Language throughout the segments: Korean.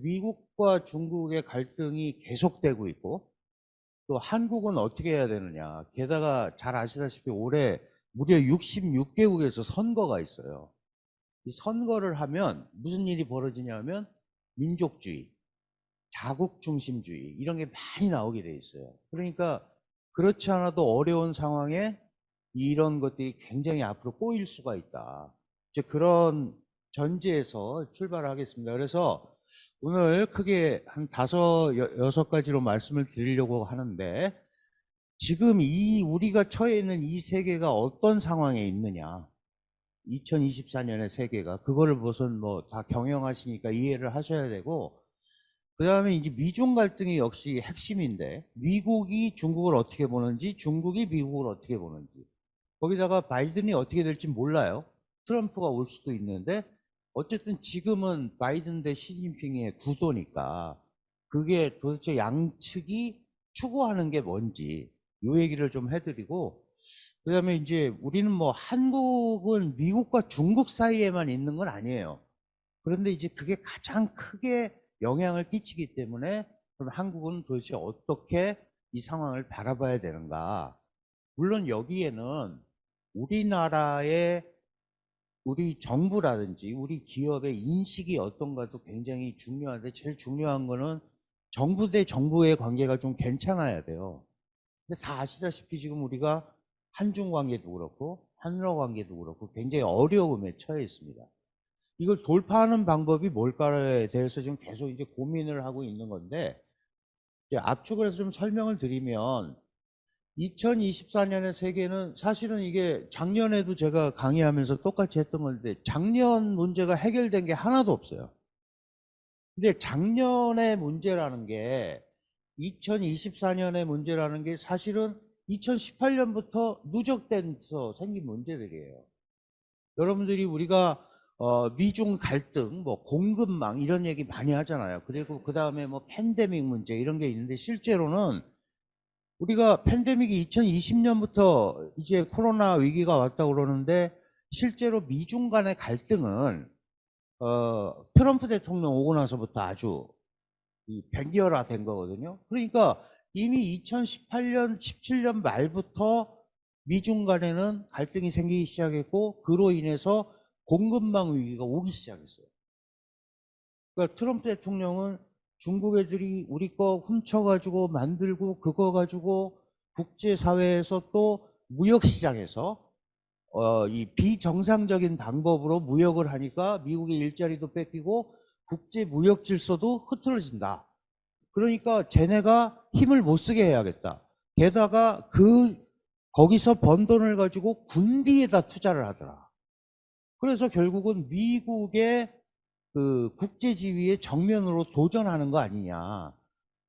미국과 중국의 갈등이 계속되고 있고 또 한국은 어떻게 해야 되느냐. 게다가 잘 아시다시피 올해 무려 66개국에서 선거가 있어요. 이 선거를 하면 무슨 일이 벌어지냐면 민족주의, 자국 중심주의 이런 게 많이 나오게 돼 있어요. 그러니까 그렇지 않아도 어려운 상황에 이런 것들이 굉장히 앞으로 꼬일 수가 있다. 이제 그런 전제에서 출발하겠습니다. 그래서 오늘 크게 한 여섯 가지로 말씀을 드리려고 하는데, 지금 우리가 처해 있는 이 세계가 어떤 상황에 있느냐. 2024년의 세계가 그거를 무슨 뭐 다 경영하시니까 이해를 하셔야 되고, 그 다음에 이제 미중 갈등이 역시 핵심인데, 미국이 중국을 어떻게 보는지, 중국이 미국을 어떻게 보는지, 거기다가 바이든이 어떻게 될지 몰라요. 트럼프가 올 수도 있는데, 어쨌든 지금은 바이든 대 시진핑의 구도니까, 그게 도대체 양측이 추구하는 게 뭔지, 요 얘기를 좀 해드리고, 그 다음에 이제 우리는 뭐 한국은 미국과 중국 사이에만 있는 건 아니에요. 그런데 이제 그게 가장 크게 영향을 끼치기 때문에, 그럼 한국은 도대체 어떻게 이 상황을 바라봐야 되는가. 물론 여기에는 우리나라의 우리 정부라든지 우리 기업의 인식이 어떤가도 굉장히 중요한데, 제일 중요한 거는 정부 대 정부의 관계가 좀 괜찮아야 돼요. 근데 다 아시다시피 지금 우리가 한중 관계도 그렇고 한러 관계도 그렇고 굉장히 어려움에 처해 있습니다. 이걸 돌파하는 방법이 뭘까에 대해서 지금 계속 이제 고민을 하고 있는 건데, 이제 압축을 해서 좀 설명을 드리면, 2024년의 세계는 사실은 이게 작년에도 제가 강의하면서 똑같이 했던 건데, 작년 문제가 해결된 게 하나도 없어요. 근데 작년의 문제라는 게, 2024년의 문제라는 게 사실은 2018년부터 누적돼서 생긴 문제들이에요. 여러분들이 우리가 미중 갈등, 뭐 공급망 이런 얘기 많이 하잖아요. 그리고 그 다음에 뭐 팬데믹 문제 이런 게 있는데, 실제로는 우리가 팬데믹이 2020년부터 이제 코로나 위기가 왔다고 그러는데, 실제로 미중 간의 갈등은 트럼프 대통령 오고 나서부터 아주 백열화된 거거든요. 그러니까 이미 2018년, 17년 말부터 미중 간에는 갈등이 생기기 시작했고, 그로 인해서 공급망 위기가 오기 시작했어요. 그러니까 트럼프 대통령은 중국 애들이 우리 거 훔쳐가지고 만들고, 그거 가지고 국제사회에서 또 무역시장에서 이 비정상적인 방법으로 무역을 하니까 미국의 일자리도 뺏기고 국제 무역 질서도 흐트러진다. 그러니까 쟤네가 힘을 못 쓰게 해야겠다. 게다가 거기서 번 돈을 가지고 군비에다 투자를 하더라. 그래서 결국은 미국의 그 국제지위의 정면으로 도전하는 거 아니냐.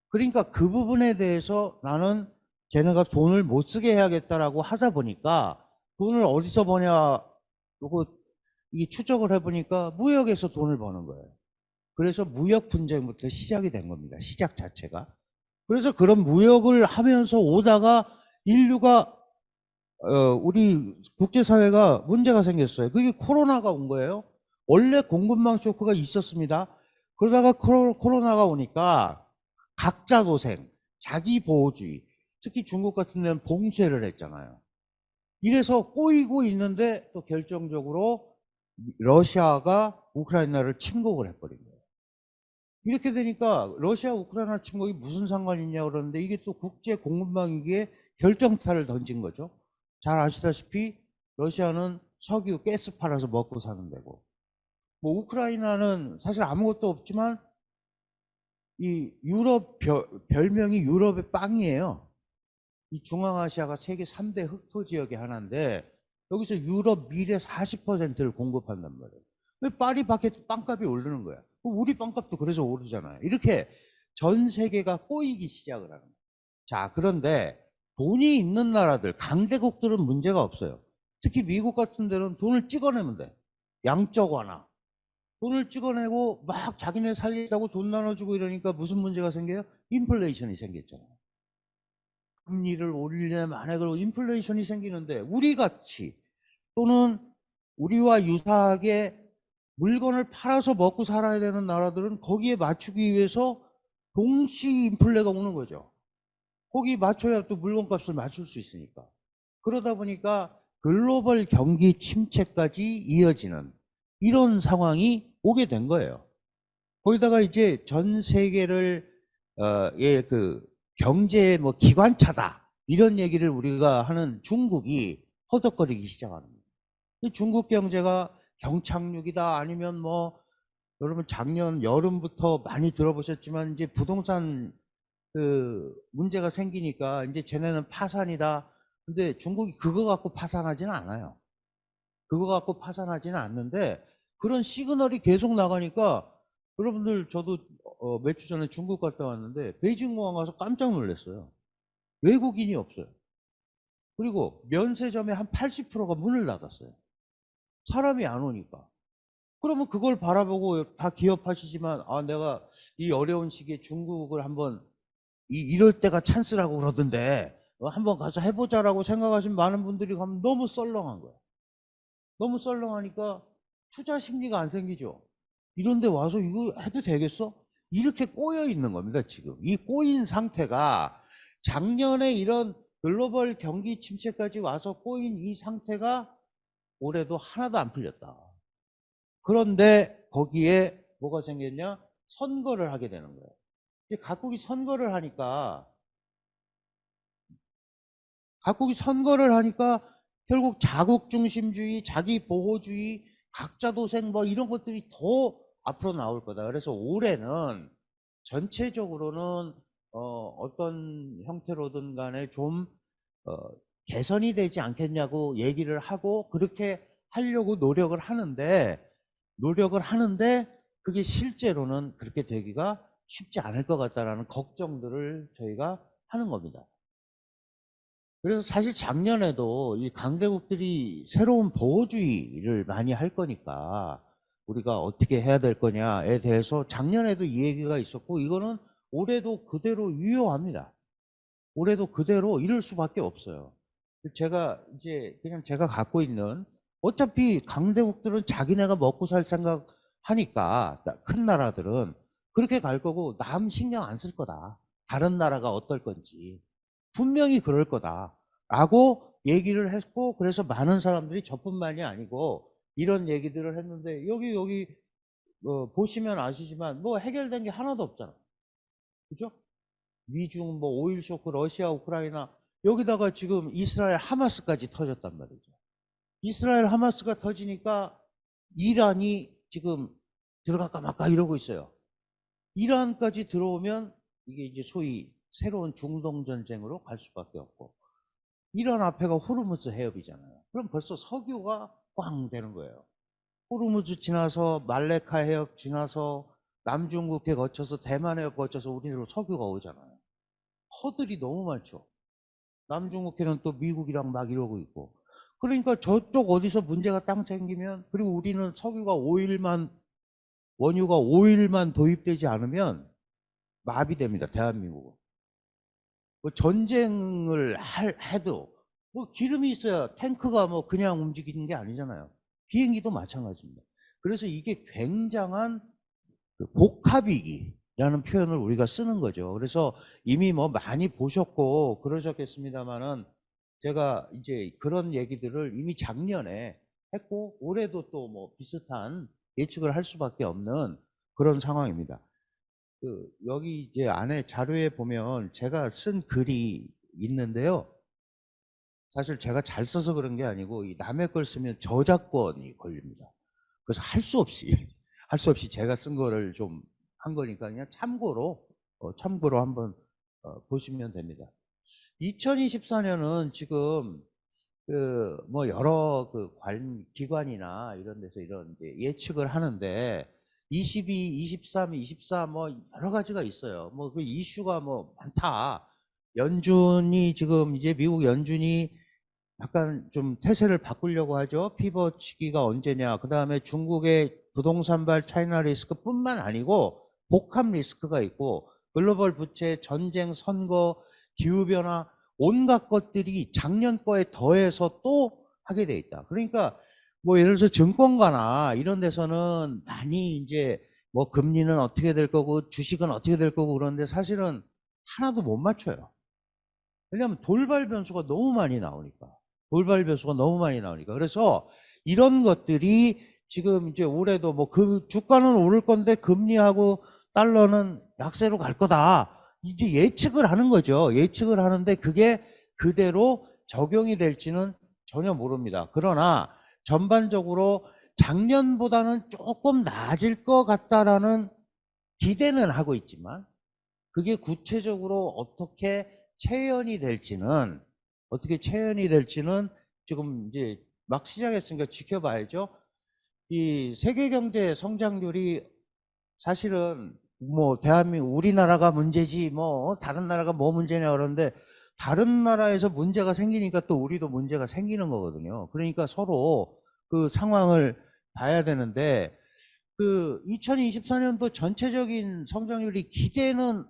그러니까 그 부분에 대해서 나는 쟤네가 돈을 못 쓰게 해야겠다라고 하다 보니까, 돈을 어디서 버냐, 요거 이 추적을 해보니까 무역에서 돈을 버는 거예요. 그래서 무역 분쟁부터 시작이 된 겁니다. 시작 자체가. 그래서 그런 무역을 하면서 오다가 인류가 우리 국제사회가 문제가 생겼어요. 그게 코로나가 온 거예요. 원래 공급망 쇼크가 있었습니다. 그러다가 코로나가 오니까 각자 도생, 자기 보호주의, 특히 중국 같은 데는 봉쇄를 했잖아요. 이래서 꼬이고 있는데, 또 결정적으로 러시아가 우크라이나를 침공을 해버린 거예요. 이렇게 되니까 러시아 우크라이나 침공이 무슨 상관이 있냐 그러는데, 이게 또 국제 공급망위기에 결정타를 던진 거죠. 잘 아시다시피 러시아는 석유, 가스 팔아서 먹고 사는 데고, 뭐 우크라이나는 사실 아무것도 없지만 이 유럽 별명이 유럽의 빵이에요. 이 중앙아시아가 세계 3대 흑토 지역의 하나인데, 여기서 유럽 밀의 40%를 공급한단 말이에요. 파리바게트 빵값이 오르는 거야. 우리 빵값도 그래서 오르잖아요. 이렇게 전 세계가 꼬이기 시작을 하는 거예요. 자, 그런데 돈이 있는 나라들, 강대국들은 문제가 없어요. 특히 미국 같은 데는 돈을 찍어내면 돼. 양적 완화. 돈을 찍어내고 막 자기네 살리려고 돈 나눠주고 이러니까 무슨 문제가 생겨요? 인플레이션이 생겼잖아요. 금리를 올리려면 만에 그러고 인플레이션이 생기는데, 우리같이 또는 우리와 유사하게 물건을 팔아서 먹고 살아야 되는 나라들은 거기에 맞추기 위해서 동시 인플레가 오는 거죠. 거기 맞춰야 또 물건값을 맞출 수 있으니까. 그러다 보니까 글로벌 경기 침체까지 이어지는 이런 상황이 오게 된 거예요. 거기다가 이제 전 세계를 그 경제 뭐 기관차다 이런 얘기를 우리가 하는 중국이 허덕거리기 시작하는 거예요. 중국 경제가 경착륙이다 아니면 뭐 여러분 작년 여름부터 많이 들어보셨지만 이제 부동산 그 문제가 생기니까 이제 쟤네는 파산이다. 근데 중국이 그거 갖고 파산하지는 않아요. 그거 갖고 파산하지는 않는데 그런 시그널이 계속 나가니까 여러분들 저도 몇 주 전에 중국 갔다 왔는데 베이징 공항 가서 깜짝 놀랐어요. 외국인이 없어요. 그리고 면세점의 한 80%가 문을 닫았어요. 사람이 안 오니까. 그러면 그걸 바라보고 다 기업하시지만 아 내가 이 어려운 시기에 중국을 한번 이럴 때가 찬스라고 그러던데 한번 가서 해보자라고 생각하신 많은 분들이 가면 너무 썰렁한 거야. 너무 썰렁하니까 투자 심리가 안 생기죠. 이런데 와서 이거 해도 되겠어? 이렇게 꼬여 있는 겁니다, 지금. 이 꼬인 상태가 작년에 이런 글로벌 경기 침체까지 와서 꼬인 이 상태가 올해도 하나도 안 풀렸다. 그런데 거기에 뭐가 생겼냐? 선거를 하게 되는 거예요. 각국이 선거를 하니까 결국 자국 중심주의, 자기 보호주의, 각자 도생 뭐 이런 것들이 더 앞으로 나올 거다. 그래서 올해는 전체적으로는 어떤 형태로든 간에 좀 개선이 되지 않겠냐고 얘기를 하고 그렇게 하려고 노력을 하는데 그게 실제로는 그렇게 되기가 쉽지 않을 것 같다라는 걱정들을 저희가 하는 겁니다. 그래서 사실 작년에도 이 강대국들이 새로운 보호주의를 많이 할 거니까 우리가 어떻게 해야 될 거냐에 대해서 작년에도 이 얘기가 있었고 이거는 올해도 그대로 유효합니다. 올해도 그대로 이럴 수밖에 없어요. 제가 이제 그냥 제가 갖고 있는 어차피 강대국들은 자기네가 먹고 살 생각 하니까 큰 나라들은 그렇게 갈 거고 남 신경 안 쓸 거다. 다른 나라가 어떨 건지 분명히 그럴 거다라고 얘기를 했고 그래서 많은 사람들이 저뿐만이 아니고 이런 얘기들을 했는데 여기 보시면 아시지만 뭐 해결된 게 하나도 없잖아. 그죠? 미중 뭐 오일 쇼크, 러시아, 우크라이나 여기다가 지금 이스라엘 하마스까지 터졌단 말이죠. 이스라엘 하마스가 터지니까 이란이 지금 들어갈까 말까 이러고 있어요. 이란까지 들어오면 이게 이제 소위 새로운 중동 전쟁으로 갈 수밖에 없고 이란 앞에가 호르무즈 해협이잖아요. 그럼 벌써 석유가 꽝 되는 거예요. 호르무즈 지나서 말레카 해협 지나서 남중국해 거쳐서 대만 해협 거쳐서 우리로 석유가 오잖아요. 허들이 너무 많죠. 남중국해는 또 미국이랑 막 이러고 있고. 그러니까 저쪽 어디서 문제가 땅 생기면 그리고 우리는 석유가 원유가 5일만 도입되지 않으면 마비됩니다. 대한민국은. 뭐 전쟁을 해도 뭐 기름이 있어야 탱크가 뭐 그냥 움직이는 게 아니잖아요. 비행기도 마찬가지입니다. 그래서 이게 굉장한 복합위기라는 표현을 우리가 쓰는 거죠. 그래서 이미 뭐 많이 보셨고 그러셨겠습니다만은 제가 이제 그런 얘기들을 이미 작년에 했고 올해도 또 뭐 비슷한 예측을 할 수밖에 없는 그런 상황입니다. 여기 이제 안에 자료에 보면 제가 쓴 글이 있는데요. 사실 제가 잘 써서 그런 게 아니고 이 남의 걸 쓰면 저작권이 걸립니다. 그래서 할 수 없이 제가 쓴 거를 좀 한 거니까 그냥 참고로 한번 보시면 됩니다. 2024년은 지금 그 뭐 여러 그 기관이나 이런 데서 이런 예측을 하는데 22, 23, 24 뭐 여러 가지가 있어요. 뭐 그 이슈가 뭐 많다. 연준이 지금 이제 미국 연준이 약간 좀 태세를 바꾸려고 하죠. 피벗 시기가 언제냐. 그 다음에 중국의 부동산발 차이나 리스크뿐만 아니고 복합 리스크가 있고 글로벌 부채, 전쟁, 선거, 기후변화 온갖 것들이 작년 거에 더해서 또 하게 돼 있다. 그러니까 뭐 예를 들어서 증권가나 이런 데서는 많이 이제 뭐 금리는 어떻게 될 거고 주식은 어떻게 될 거고 그런데 사실은 하나도 못 맞춰요. 왜냐하면 돌발 변수가 너무 많이 나오니까. 돌발 변수가 너무 많이 나오니까. 그래서 이런 것들이 지금 이제 올해도 뭐 그 주가는 오를 건데 금리하고 달러는 약세로 갈 거다. 이제 예측을 하는 거죠. 예측을 하는데 그게 그대로 적용이 될지는 전혀 모릅니다. 그러나 전반적으로 작년보다는 조금 나아질 것 같다라는 기대는 하고 있지만 그게 구체적으로 어떻게 체현이 될지는 지금 이제 막 시작했으니까 지켜봐야죠. 이 세계 경제 성장률이 사실은 뭐 대한민국 우리나라가 문제지 뭐 다른 나라가 뭐 문제냐 그러는데 다른 나라에서 문제가 생기니까 또 우리도 문제가 생기는 거거든요. 그러니까 서로 그 상황을 봐야 되는데 그 2024년도 전체적인 성장률이 기대는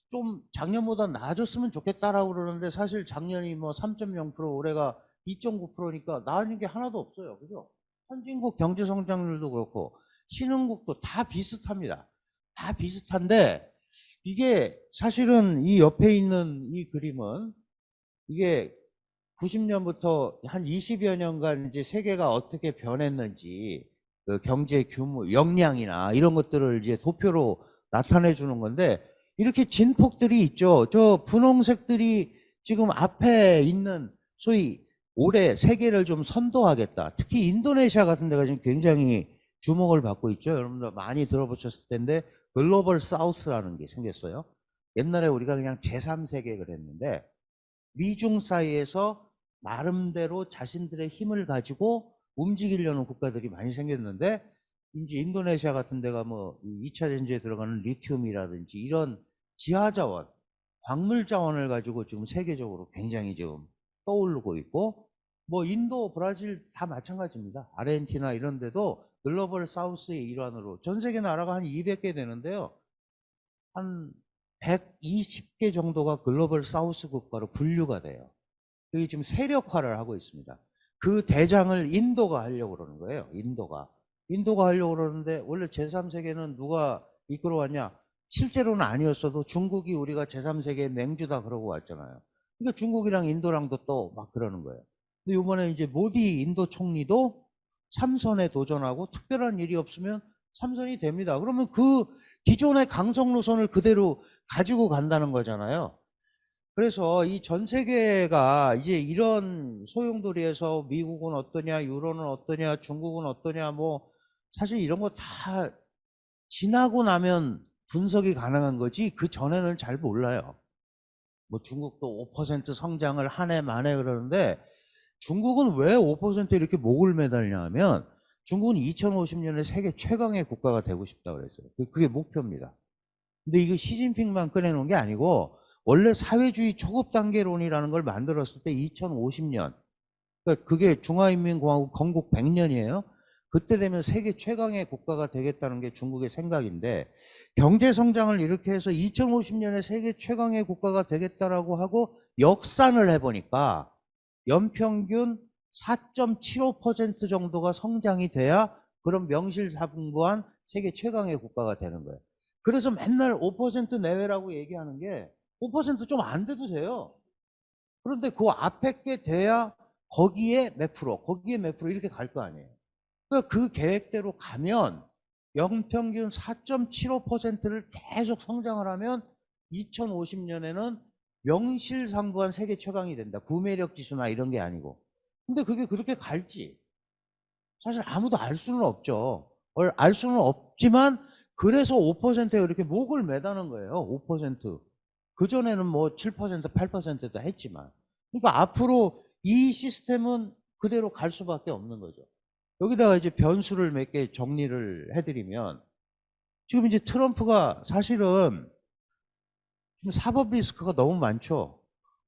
좀 작년보다 나아졌으면 좋겠다라고 그러는데 사실 작년이 뭐 3.0% 올해가 2.9%니까 나아진 게 하나도 없어요. 그죠? 선진국 경제 성장률도 그렇고 신흥국도 다 비슷합니다. 다 비슷한데 이게 사실은 이 옆에 있는 이 그림은 이게 90년부터 한 20여 년간 이제 세계가 어떻게 변했는지 그 경제 규모, 역량이나 이런 것들을 이제 도표로 나타내 주는 건데 이렇게 진폭들이 있죠. 저 분홍색들이 지금 앞에 있는 소위 올해 세계를 좀 선도하겠다. 특히 인도네시아 같은 데가 지금 굉장히 주목을 받고 있죠. 여러분들 많이 들어보셨을 텐데 글로벌 사우스라는 게 생겼어요. 옛날에 우리가 그냥 제3세계 그랬는데 미중 사이에서 나름대로 자신들의 힘을 가지고 움직이려는 국가들이 많이 생겼는데 이제 인도네시아 같은 데가 뭐 2차 전지에 들어가는 리튬이라든지 이런 지하 자원, 광물 자원을 가지고 지금 세계적으로 굉장히 지금 떠오르고 있고 뭐 인도, 브라질 다 마찬가지입니다. 아르헨티나 이런 데도 글로벌 사우스의 일환으로 전 세계 나라가 한 200개 되는데요. 한 120개 정도가 글로벌 사우스 국가로 분류가 돼요. 그게 지금 세력화를 하고 있습니다. 그 대장을 인도가 하려고 그러는 거예요. 인도가 하려고 그러는데 원래 제3세계는 누가 이끌어왔냐? 실제로는 아니었어도 중국이 우리가 제3세계 맹주다 그러고 왔잖아요. 그러니까 중국이랑 인도랑도 또 막 그러는 거예요. 근데 이번에 이제 모디 인도 총리도 참선에 도전하고 특별한 일이 없으면 참선이 됩니다. 그러면 그 기존의 강성 노선을 그대로 가지고 간다는 거잖아요. 그래서 이 전 세계가 이제 이런 소용돌이에서 미국은 어떠냐, 유로는 어떠냐, 중국은 어떠냐, 뭐 사실 이런 거 다 지나고 나면 분석이 가능한 거지 그 전에는 잘 몰라요. 뭐 중국도 5% 성장을 한 해 만에 그러는데 중국은 왜 5% 이렇게 목을 매달냐 하면 중국은 2050년에 세계 최강의 국가가 되고 싶다 그랬어요. 그게 목표입니다. 근데 이거 시진핑만 꺼내놓은 게 아니고 원래 사회주의 초급 단계론이라는 걸 만들었을 때 2050년 그러니까 그게 중화인민공화국 건국 100년이에요. 그때 되면 세계 최강의 국가가 되겠다는 게 중국의 생각인데 경제 성장을 이렇게 해서 2050년에 세계 최강의 국가가 되겠다라고 하고 역산을 해보니까 연평균 4.75% 정도가 성장이 돼야 그런 명실상부한 세계 최강의 국가가 되는 거예요. 그래서 맨날 5% 내외라고 얘기하는 게 5%좀 안 돼도 돼요. 그런데 그 앞에 게 돼야 거기에 몇 프로 이렇게 갈 거 아니에요. 그러니까 그 계획대로 가면 연평균 4.75%를 계속 성장을 하면 2050년에는 명실상부한 세계 최강이 된다. 구매력 지수나 이런 게 아니고. 근데 그게 그렇게 갈지 사실 아무도 알 수는 없죠. 알 수는 없지만 그래서 5%에 이렇게 목을 매다는 거예요. 5%. 그전에는 뭐 7%, 8%도 했지만. 그러니까 앞으로 이 시스템은 그대로 갈 수밖에 없는 거죠. 여기다가 이제 변수를 몇 개 정리를 해드리면 지금 이제 트럼프가 사실은 지금 사법 리스크가 너무 많죠.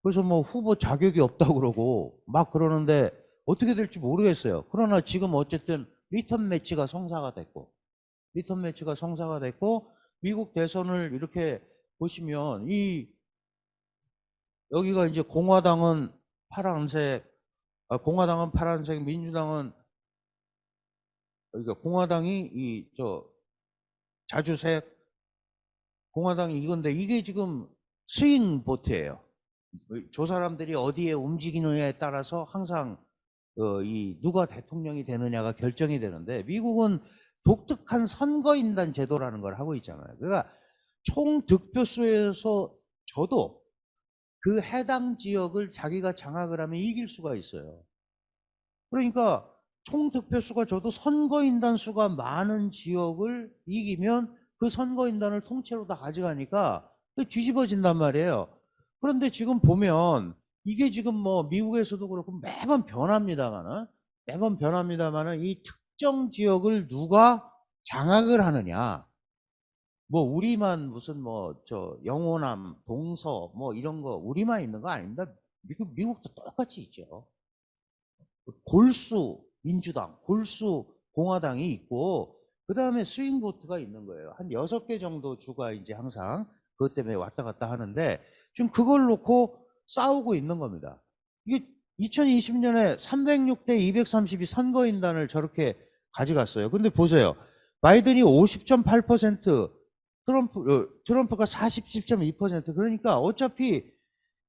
그래서 뭐 후보 자격이 없다고 그러고 막 그러는데 어떻게 될지 모르겠어요. 그러나 지금 어쨌든 리턴 매치가 성사가 됐고 미국 대선을 이렇게 보시면 이 여기가 이제 공화당은 파란색, 민주당은 그러니까 공화당이 자주색 공화당이 이건데 이게 지금 스윙 보트예요. 저 사람들이 어디에 움직이느냐에 따라서 항상 누가 대통령이 되느냐가 결정이 되는데 미국은 독특한 선거인단 제도라는 걸 하고 있잖아요. 그러니까 총 득표수에서 저도 그 해당 지역을 자기가 장악을 하면 이길 수가 있어요. 그러니까 총 득표수가 저도 선거인단 수가 많은 지역을 이기면 그 선거인단을 통째로 다 가져가니까 뒤집어진단 말이에요. 그런데 지금 보면 이게 지금 뭐 미국에서도 그렇고 매번 변합니다만은 이 특정 지역을 누가 장악을 하느냐. 뭐 우리만 무슨 뭐 영호남, 동서 뭐 이런 거 우리만 있는 거 아닙니다. 미국도 똑같이 있죠. 골수 민주당, 골수 공화당이 있고 그 다음에 스윙보트가 있는 거예요. 한 6개 정도 주가 이제 항상 그것 때문에 왔다 갔다 하는데 지금 그걸 놓고 싸우고 있는 겁니다. 이게 2020년에 306대 232 선거인단을 저렇게 가져갔어요. 근데 보세요. 바이든이 50.8%, 트럼프가 47.2%. 그러니까 어차피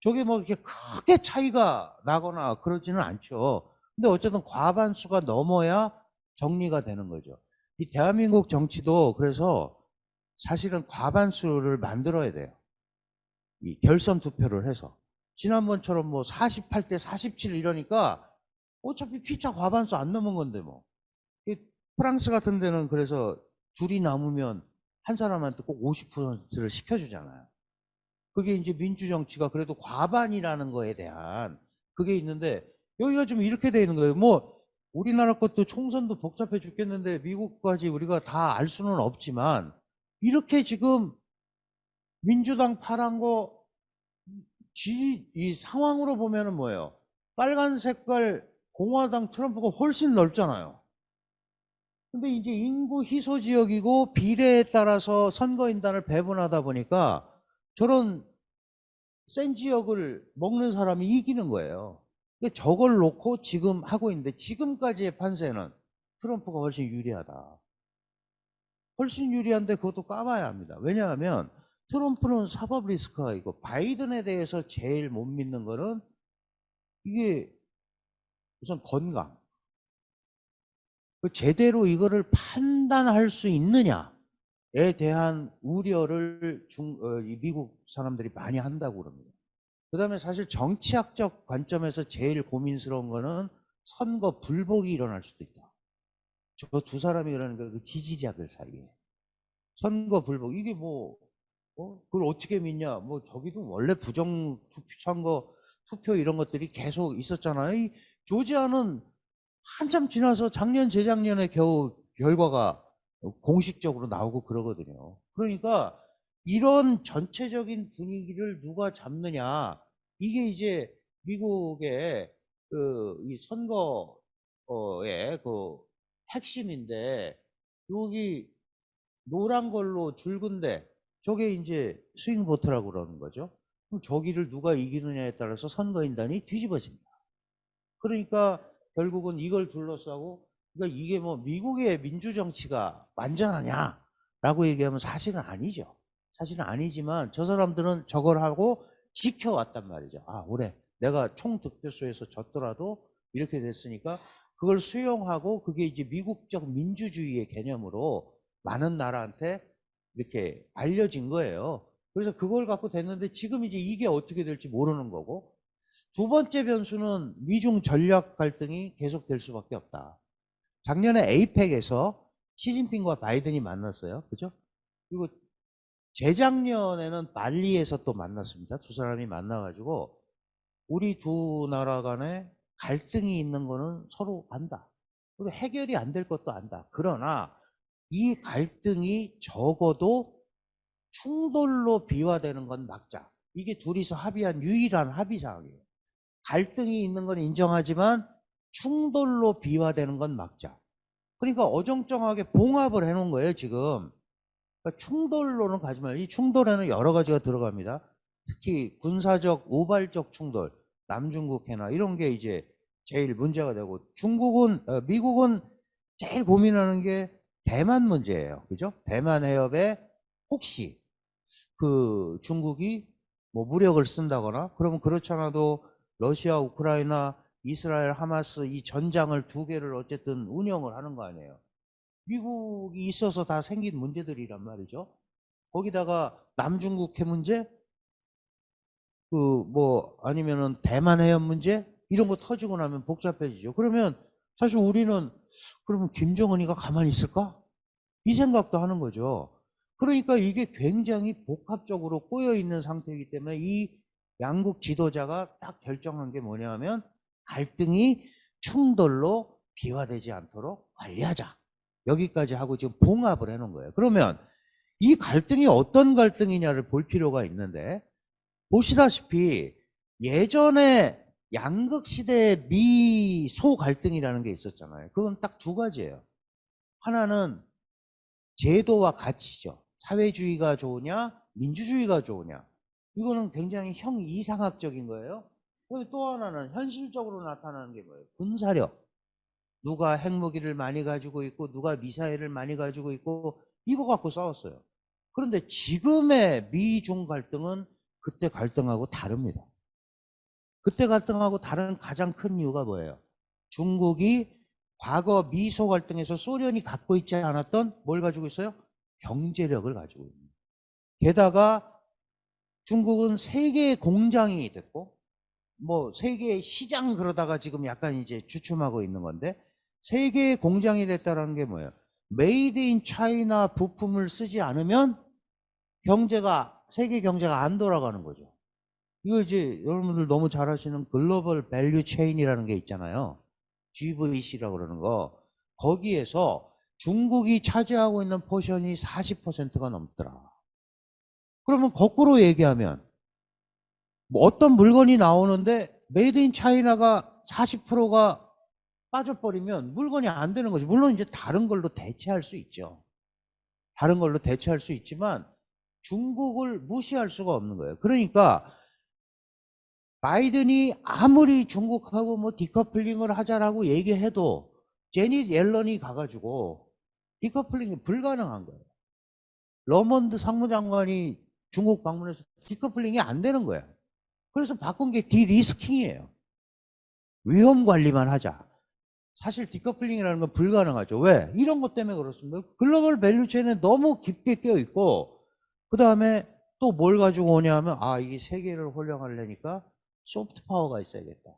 저게 뭐 이렇게 크게 차이가 나거나 그러지는 않죠. 근데 어쨌든 과반수가 넘어야 정리가 되는 거죠. 이 대한민국 정치도 그래서 사실은 과반수를 만들어야 돼요. 이 결선 투표를 해서. 지난번처럼 뭐 48대 47 이러니까 어차피 피차 과반수 안 넘은 건데 뭐. 프랑스 같은 데는 그래서 둘이 남으면 한 사람한테 꼭 50%를 시켜주잖아요. 그게 이제 민주정치가 그래도 과반이라는 거에 대한 그게 있는데 여기가 좀 이렇게 돼 있는 거예요. 뭐 우리나라 것도 총선도 복잡해 죽겠는데 미국까지 우리가 다 알 수는 없지만 이렇게 지금 민주당 파란 거 이 상황으로 보면은 뭐예요? 빨간 색깔 공화당 트럼프가 훨씬 넓잖아요. 근데 이제 인구 희소 지역이고 비례에 따라서 선거인단을 배분하다 보니까 저런 센 지역을 먹는 사람이 이기는 거예요. 저걸 놓고 지금 하고 있는데 지금까지의 판세는 트럼프가 훨씬 유리하다. 훨씬 유리한데 그것도 까봐야 합니다. 왜냐하면 트럼프는 사법 리스크가 있고 바이든에 대해서 제일 못 믿는 거는 이게 우선 건강. 제대로 이거를 판단할 수 있느냐에 대한 우려를 미국 사람들이 많이 한다고 그럽니다. 그 다음에 사실 정치학적 관점에서 제일 고민스러운 거는 선거 불복이 일어날 수도 있다. 저 두 사람이 그러는 거 그 지지자들 사이에. 선거 불복. 이게 뭐, 그걸 어떻게 믿냐. 뭐 저기도 원래 부정 선거 투표 이런 것들이 계속 있었잖아요. 이 조지아는 한참 지나서 작년, 재작년에 겨우 결과가 공식적으로 나오고 그러거든요. 그러니까 이런 전체적인 분위기를 누가 잡느냐. 이게 이제 미국의 이 선거의 그 핵심인데 여기 노란 걸로 줄근데 저게 이제 스윙보트라고 그러는 거죠. 그럼 저기를 누가 이기느냐에 따라서 선거인단이 뒤집어진다. 그러니까 결국은 이걸 둘러싸고 그러니까 이게 뭐 미국의 민주정치가 완전하냐라고 얘기하면 사실은 아니죠. 사실은 아니지만 저 사람들은 저걸 하고 지켜왔단 말이죠. 아, 올해 내가 총 득표수에서 졌더라도 이렇게 됐으니까 그걸 수용하고 그게 이제 미국적 민주주의의 개념으로 많은 나라한테 이렇게 알려진 거예요. 그래서 그걸 갖고 됐는데 지금 이제 이게 어떻게 될지 모르는 거고 두 번째 변수는 미중 전략 갈등이 계속될 수밖에 없다. 작년에 에이펙에서 시진핑과 바이든이 만났어요. 그죠? 그리고 재작년에는 발리에서 또 만났습니다. 두 사람이 만나가지고 우리 두 나라 간에 갈등이 있는 거는 서로 안다. 그리고 해결이 안 될 것도 안다. 그러나 이 갈등이 적어도 충돌로 비화되는 건 막자. 이게 둘이서 합의한 유일한 합의사항이에요. 갈등이 있는 건 인정하지만 충돌로 비화되는 건 막자. 그러니까 어정쩡하게 봉합을 해놓은 거예요, 지금. 그러니까 충돌로는 가지 말고, 이 충돌에는 여러 가지가 들어갑니다. 특히 군사적, 우발적 충돌, 남중국 해나 이런 게 이제 제일 문제가 되고, 미국은 제일 고민하는 게 대만 문제예요. 그죠? 대만 해협에 혹시 그 중국이 뭐 무력을 쓴다거나 그러면 그렇지 않아도 러시아, 우크라이나, 이스라엘, 하마스 이 전장을 두 개를 어쨌든 운영을 하는 거 아니에요. 미국이 있어서 다 생긴 문제들이란 말이죠. 거기다가 남중국 해 문제, 그 뭐 아니면은 대만 해협 문제 이런 거 터지고 나면 복잡해지죠. 그러면 사실 우리는 그러면 김정은이가 가만히 있을까? 이 생각도 하는 거죠. 그러니까 이게 굉장히 복합적으로 꼬여 있는 상태이기 때문에 이 양국 지도자가 딱 결정한 게 뭐냐면 갈등이 충돌로 비화되지 않도록 관리하자. 여기까지 하고 지금 봉합을 해놓은 거예요. 그러면 이 갈등이 어떤 갈등이냐를 볼 필요가 있는데 보시다시피 예전에 양극 시대의 미소 갈등이라는 게 있었잖아요. 그건 딱 두 가지예요. 하나는 제도와 가치죠. 사회주의가 좋으냐, 민주주의가 좋으냐. 이거는 굉장히 형이상학적인 거예요. 그리고 또 하나는 현실적으로 나타나는 게 뭐예요? 군사력. 누가 핵무기를 많이 가지고 있고, 누가 미사일을 많이 가지고 있고, 이거 갖고 싸웠어요. 그런데 지금의 미중 갈등은 그때 갈등하고 다릅니다. 그때 갈등하고 다른 가장 큰 이유가 뭐예요? 중국이 과거 미소 갈등에서 소련이 갖고 있지 않았던 뭘 가지고 있어요? 경제력을 가지고 있는. 게다가 중국은 세계의 공장이 됐고, 뭐 세계의 시장 그러다가 지금 약간 이제 주춤하고 있는 건데, 세계의 공장이 됐다는 게 뭐예요? 메이드 인 차이나 부품을 쓰지 않으면 세계 경제가 안 돌아가는 거죠. 이거 이제 여러분들 너무 잘 아시는 글로벌 밸류 체인이라는 게 있잖아요. GVC라고 그러는 거. 거기에서 중국이 차지하고 있는 포션이 40%가 넘더라. 그러면 거꾸로 얘기하면 뭐 어떤 물건이 나오는데 메이드 인 차이나가 40%가 빠져버리면 물건이 안 되는 거죠. 물론 이제 다른 걸로 대체할 수 있죠. 다른 걸로 대체할 수 있지만 중국을 무시할 수가 없는 거예요. 그러니까 바이든이 아무리 중국하고 뭐 디커플링을 하자라고 얘기해도 제닛 옐런이 가가지고 디커플링이 불가능한 거예요. 러먼드 상무장관이 중국 방문해서 디커플링이 안 되는 거예요. 그래서 바꾼 게 디리스킹이에요. 위험 관리만 하자. 사실 디커플링이라는 건 불가능하죠. 왜? 이런 것 때문에 그렇습니다. 글로벌 밸류체인에 너무 깊게 껴 있고 그 다음에 또 뭘 가지고 오냐 하면 이게 세계를 홀령하려니까 소프트 파워가 있어야겠다.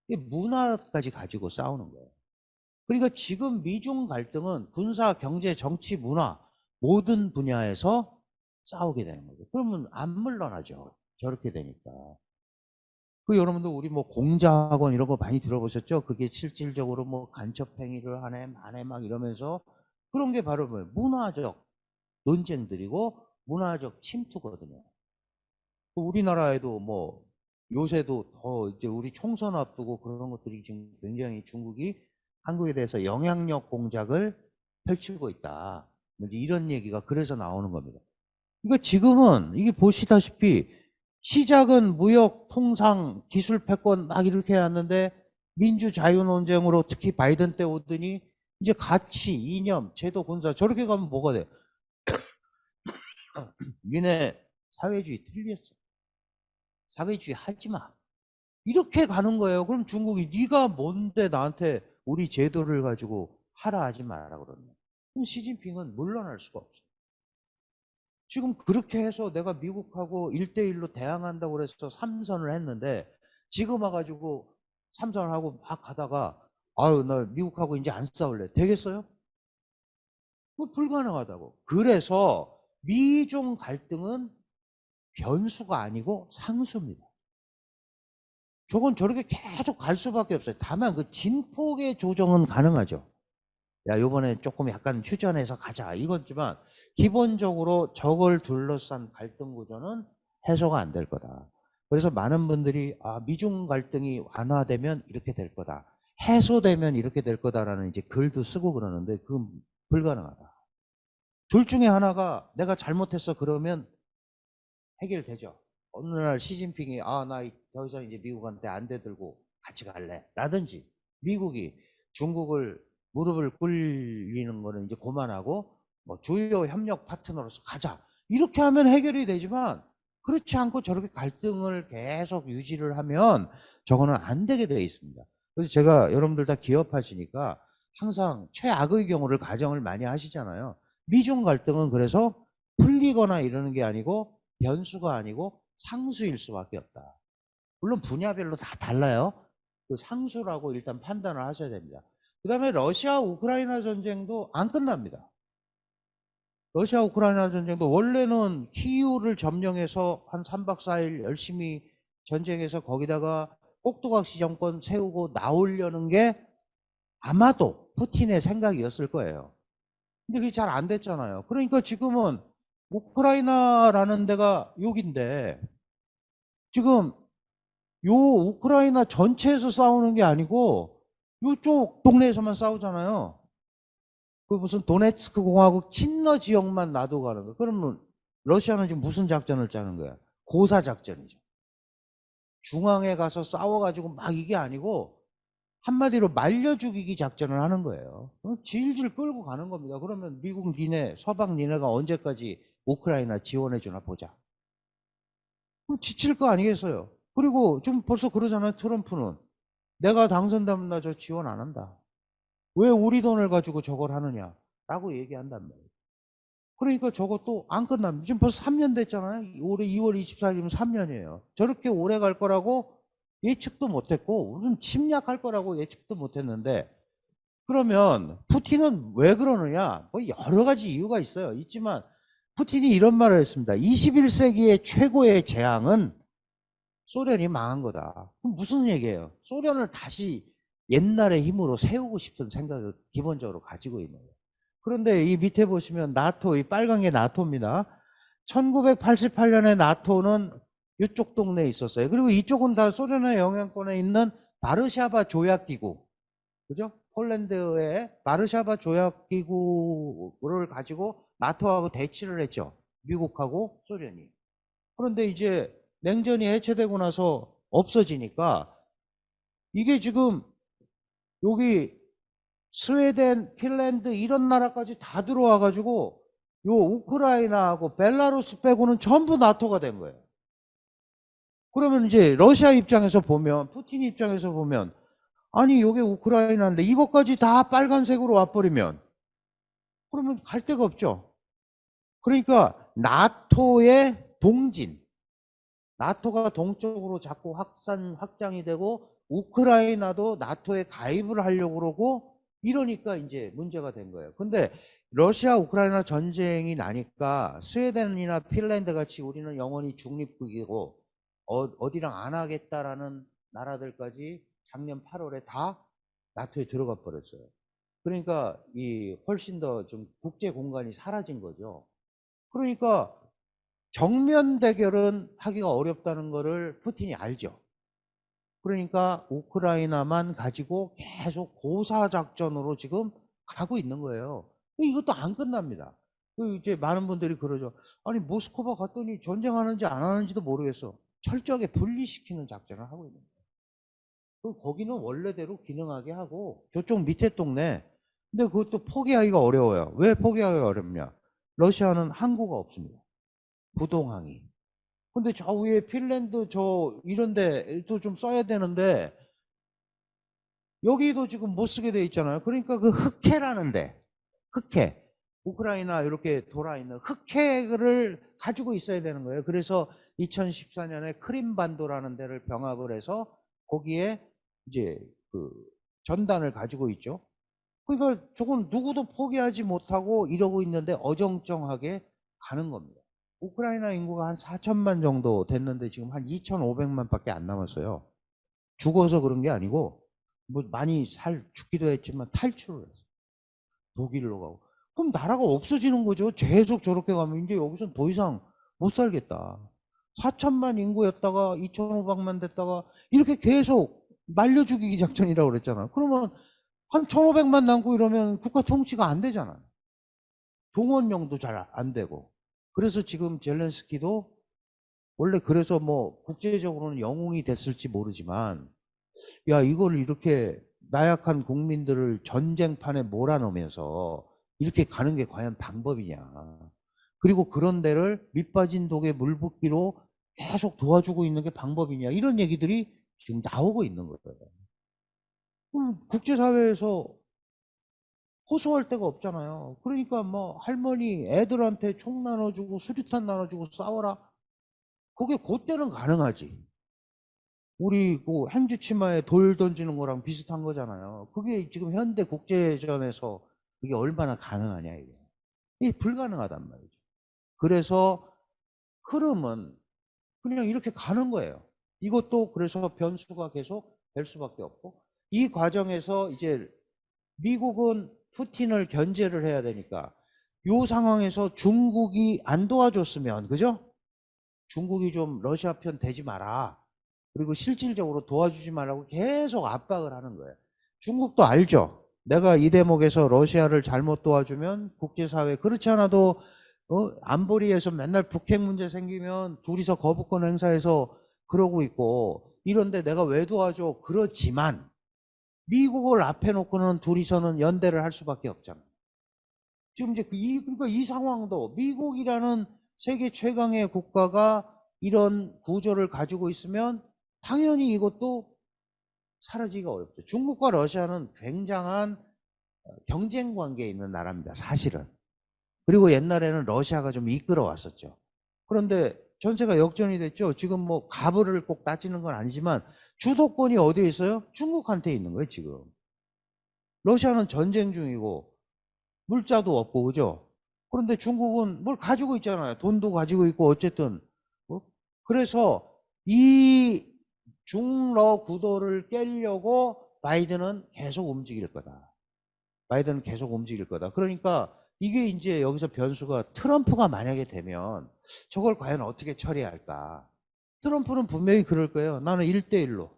이게 문화까지 가지고 싸우는 거예요. 그러니까 지금 미중 갈등은 군사, 경제, 정치, 문화 모든 분야에서 싸우게 되는 거죠. 그러면 안 물러나죠. 저렇게 되니까. 그 여러분들 우리 뭐 공자학원 이런 거 많이 들어보셨죠? 그게 실질적으로 뭐 간첩 행위를 하네 마네 막 이러면서 그런 게 바로 뭐 문화적 논쟁들이고 문화적 침투거든요. 우리나라에도 뭐 요새도 더 이제 우리 총선 앞두고 그런 것들이 지금 굉장히 중국이 한국에 대해서 영향력 공작을 펼치고 있다. 뭐 이런 얘기가 그래서 나오는 겁니다. 그러니까 지금은 이게 보시다시피 시작은 무역, 통상, 기술 패권 막 이렇게 해왔는데 민주 자유 논쟁으로 특히 바이든 때 오더니 이제 가치, 이념, 제도, 군사 저렇게 가면 뭐가 돼? 니네 사회주의 틀렸어. 사회주의 하지 마. 이렇게 가는 거예요. 그럼 중국이 네가 뭔데 나한테 우리 제도를 가지고 하라 하지 마라 그러면. 그럼 시진핑은 물러날 수가 없어요. 지금 그렇게 해서 내가 미국하고 1대1로 대항한다고 그래서 삼선을 했는데 지금 와가지고 삼선을 하고 막 가다가 아유 나 미국하고 이제 안 싸울래. 되겠어요? 뭐 불가능하다고. 그래서 미중 갈등은 변수가 아니고 상수입니다. 저건 저렇게 계속 갈 수밖에 없어요. 다만 그 진폭의 조정은 가능하죠. 야, 요번에 조금 약간 휴전해서 가자. 이거지만 기본적으로 저걸 둘러싼 갈등 구조는 해소가 안 될 거다. 그래서 많은 분들이 미중 갈등이 완화되면 이렇게 될 거다. 해소되면 이렇게 될 거다라는 이제 글도 쓰고 그러는데 그건 불가능하다. 둘 중에 하나가 내가 잘못했어 그러면 해결되죠. 어느 날 시진핑이 나 더 이상 이제 미국한테 안 대들고 같이 갈래. 라든지 미국이 중국을 무릎을 꿇리는 거는 이제 그만하고 뭐 주요 협력 파트너로서 가자. 이렇게 하면 해결이 되지만 그렇지 않고 저렇게 갈등을 계속 유지를 하면 저거는 안 되게 되어 있습니다. 그래서 제가 여러분들 다 기업하시니까 항상 최악의 경우를 가정을 많이 하시잖아요. 미중 갈등은 그래서 풀리거나 이러는 게 아니고 변수가 아니고 상수일 수밖에 없다. 물론 분야별로 다 달라요. 그 상수라고 일단 판단을 하셔야 됩니다. 그 다음에 러시아 우크라이나 전쟁도 안 끝납니다. 러시아 우크라이나 전쟁도 원래는 키이우를 점령해서 한 3박 4일 열심히 전쟁해서 거기다가 꼭두각시 정권 세우고 나오려는 게 아마도 푸틴의 생각이었을 거예요. 근데 그게 잘 안 됐잖아요. 그러니까 지금은 우크라이나라는 데가 여긴데 지금 요 우크라이나 전체에서 싸우는 게 아니고 요쪽 동네에서만 싸우잖아요. 그 무슨 도네츠크 공화국 친러 지역만 놔두고 가는 거야. 그러면 러시아는 지금 무슨 작전을 짜는 거야? 고사 작전이죠. 중앙에 가서 싸워가지고 막 이게 아니고 한마디로 말려 죽이기 작전을 하는 거예요. 질질 끌고 가는 겁니다. 그러면 미국 니네, 서방 니네가 언제까지 우크라이나 지원해 주나 보자. 그럼 지칠 거 아니겠어요? 그리고 지금 벌써 그러잖아요. 트럼프는. 내가 당선되면 나 저 지원 안 한다. 왜 우리 돈을 가지고 저걸 하느냐? 라고 얘기한단 말이에요. 그러니까 저것도 안 끝납니다. 지금 벌써 3년 됐잖아요. 올해 2월 24일이면 3년이에요. 저렇게 오래 갈 거라고 예측도 못했고, 우리는 침략할 거라고 예측도 못했는데, 그러면 푸틴은 왜 그러느냐? 뭐 여러 가지 이유가 있어요. 있지만, 푸틴이 이런 말을 했습니다. 21세기의 최고의 재앙은 소련이 망한 거다. 그럼 무슨 얘기예요? 소련을 다시 옛날의 힘으로 세우고 싶은 생각을 기본적으로 가지고 있는 거예요. 그런데 이 밑에 보시면 나토, 이 빨간 게 나토입니다. 1988년에 나토는 이쪽 동네에 있었어요. 그리고 이쪽은 다 소련의 영향권에 있는 바르샤바 조약기구. 그죠? 폴란드의 바르샤바 조약기구를 가지고 나토하고 대치를 했죠. 미국하고 소련이. 그런데 이제 냉전이 해체되고 나서 없어지니까 이게 지금 여기 스웨덴, 핀란드 이런 나라까지 다 들어와 가지고 요 우크라이나하고 벨라루스 빼고는 전부 나토가 된 거예요. 그러면 이제 러시아 입장에서 보면, 푸틴 입장에서 보면, 아니 요게 우크라이나인데 이것까지 다 빨간색으로 와버리면 그러면 갈 데가 없죠. 그러니까 나토의 동진, 나토가 동쪽으로 자꾸 확장이 되고 우크라이나도 나토에 가입을 하려고 그러고 이러니까 이제 문제가 된 거예요. 근데 러시아 우크라이나 전쟁이 나니까 스웨덴이나 핀란드 같이 우리는 영원히 중립국이고 어디랑 안 하겠다라는 나라들까지 작년 8월에 다 나토에 들어가 버렸어요. 그러니까 이 훨씬 더 좀 국제 공간이 사라진 거죠. 그러니까 정면 대결은 하기가 어렵다는 거를 푸틴이 알죠. 그러니까 우크라이나만 가지고 계속 고사작전으로 지금 가고 있는 거예요. 이것도 안 끝납니다. 이제 많은 분들이 그러죠. 아니 모스크바 갔더니 전쟁하는지 안 하는지도 모르겠어. 철저하게 분리시키는 작전을 하고 있는 거예요. 거기는 원래대로 기능하게 하고 저쪽 밑에 동네 근데 그것도 포기하기가 어려워요. 왜 포기하기가 어렵냐? 러시아는 항구가 없습니다. 부동항이. 근데 저 위에 핀란드 저 이런 데도 좀 써야 되는데 여기도 지금 못 쓰게 돼 있잖아요. 그러니까 그 흑해라는 데, 흑해. 우크라이나 이렇게 돌아 있는 흑해를 가지고 있어야 되는 거예요. 그래서 2014년에 크림반도라는 데를 병합을 해서 거기에 이제 그 전단을 가지고 있죠. 그러니까 저건 누구도 포기하지 못하고 이러고 있는데 어정쩡하게 가는 겁니다. 우크라이나 인구가 한 4천만 정도 됐는데 지금 한 2,500만 밖에 안 남았어요. 죽어서 그런 게 아니고 뭐 많이 죽기도 했지만 탈출을 했어요. 독일로 가고. 그럼 나라가 없어지는 거죠. 계속 저렇게 가면 이제 여기서 더 이상 못 살겠다. 4천만 인구였다가 2,500만 됐다가 이렇게 계속 말려 죽이기 작전이라고 그랬잖아요. 그러면 한 1,500만 남고 이러면 국가 통치가 안 되잖아요. 동원령도 잘 안 되고. 그래서 지금 젤렌스키도 원래 그래서 뭐 국제적으로는 영웅이 됐을지 모르지만 야 이걸 이렇게 나약한 국민들을 전쟁판에 몰아넣으면서 이렇게 가는 게 과연 방법이냐. 그리고 그런 데를 밑빠진 독에 물 붓기로 계속 도와주고 있는 게 방법이냐. 이런 얘기들이 지금 나오고 있는 거예요. 국제사회에서 호소할 데가 없잖아요. 그러니까 뭐 할머니 애들한테 총 나눠주고 수류탄 나눠주고 싸워라. 그게 그때는 가능하지. 우리 그 행주치마에 돌 던지는 거랑 비슷한 거잖아요. 그게 지금 현대 국제전에서 이게 얼마나 가능하냐 이게. 이게 불가능하단 말이죠. 그래서 흐름은 그냥 이렇게 가는 거예요. 이것도 그래서 변수가 계속 될 수밖에 없고, 이 과정에서 이제 미국은 푸틴을 견제를 해야 되니까 이 상황에서 중국이 안 도와줬으면, 그죠? 중국이 좀 러시아 편 되지 마라. 그리고 실질적으로 도와주지 말라고 계속 압박을 하는 거예요. 중국도 알죠. 내가 이 대목에서 러시아를 잘못 도와주면 국제사회, 그렇지 않아도 안보리에서 맨날 북핵 문제 생기면 둘이서 거부권 행사해서 그러고 있고, 이런데 내가 왜 도와줘? 그렇지만 미국을 앞에 놓고는 둘이서는 연대를 할 수밖에 없잖아요. 지금 이제 그러니까 이 상황도 미국이라는 세계 최강의 국가가 이런 구조를 가지고 있으면 당연히 이것도 사라지기가 어렵죠. 중국과 러시아는 굉장한 경쟁 관계에 있는 나라입니다, 사실은. 그리고 옛날에는 러시아가 좀 이끌어 왔었죠. 그런데 전세가 역전이 됐죠. 지금 뭐 가불을 꼭 따지는 건 아니지만 주도권이 어디에 있어요? 중국한테 있는 거예요, 지금. 러시아는 전쟁 중이고 물자도 없고, 그죠? 그런데 중국은 뭘 가지고 있잖아요. 돈도 가지고 있고, 어쨌든. 그래서 이 중러 구도를 깨려고 바이든은 계속 움직일 거다. 바이든은 계속 움직일 거다. 그러니까 이게 이제 여기서 변수가, 트럼프가 만약에 되면 저걸 과연 어떻게 처리할까? 트럼프는 분명히 그럴 거예요. 나는 1대1로.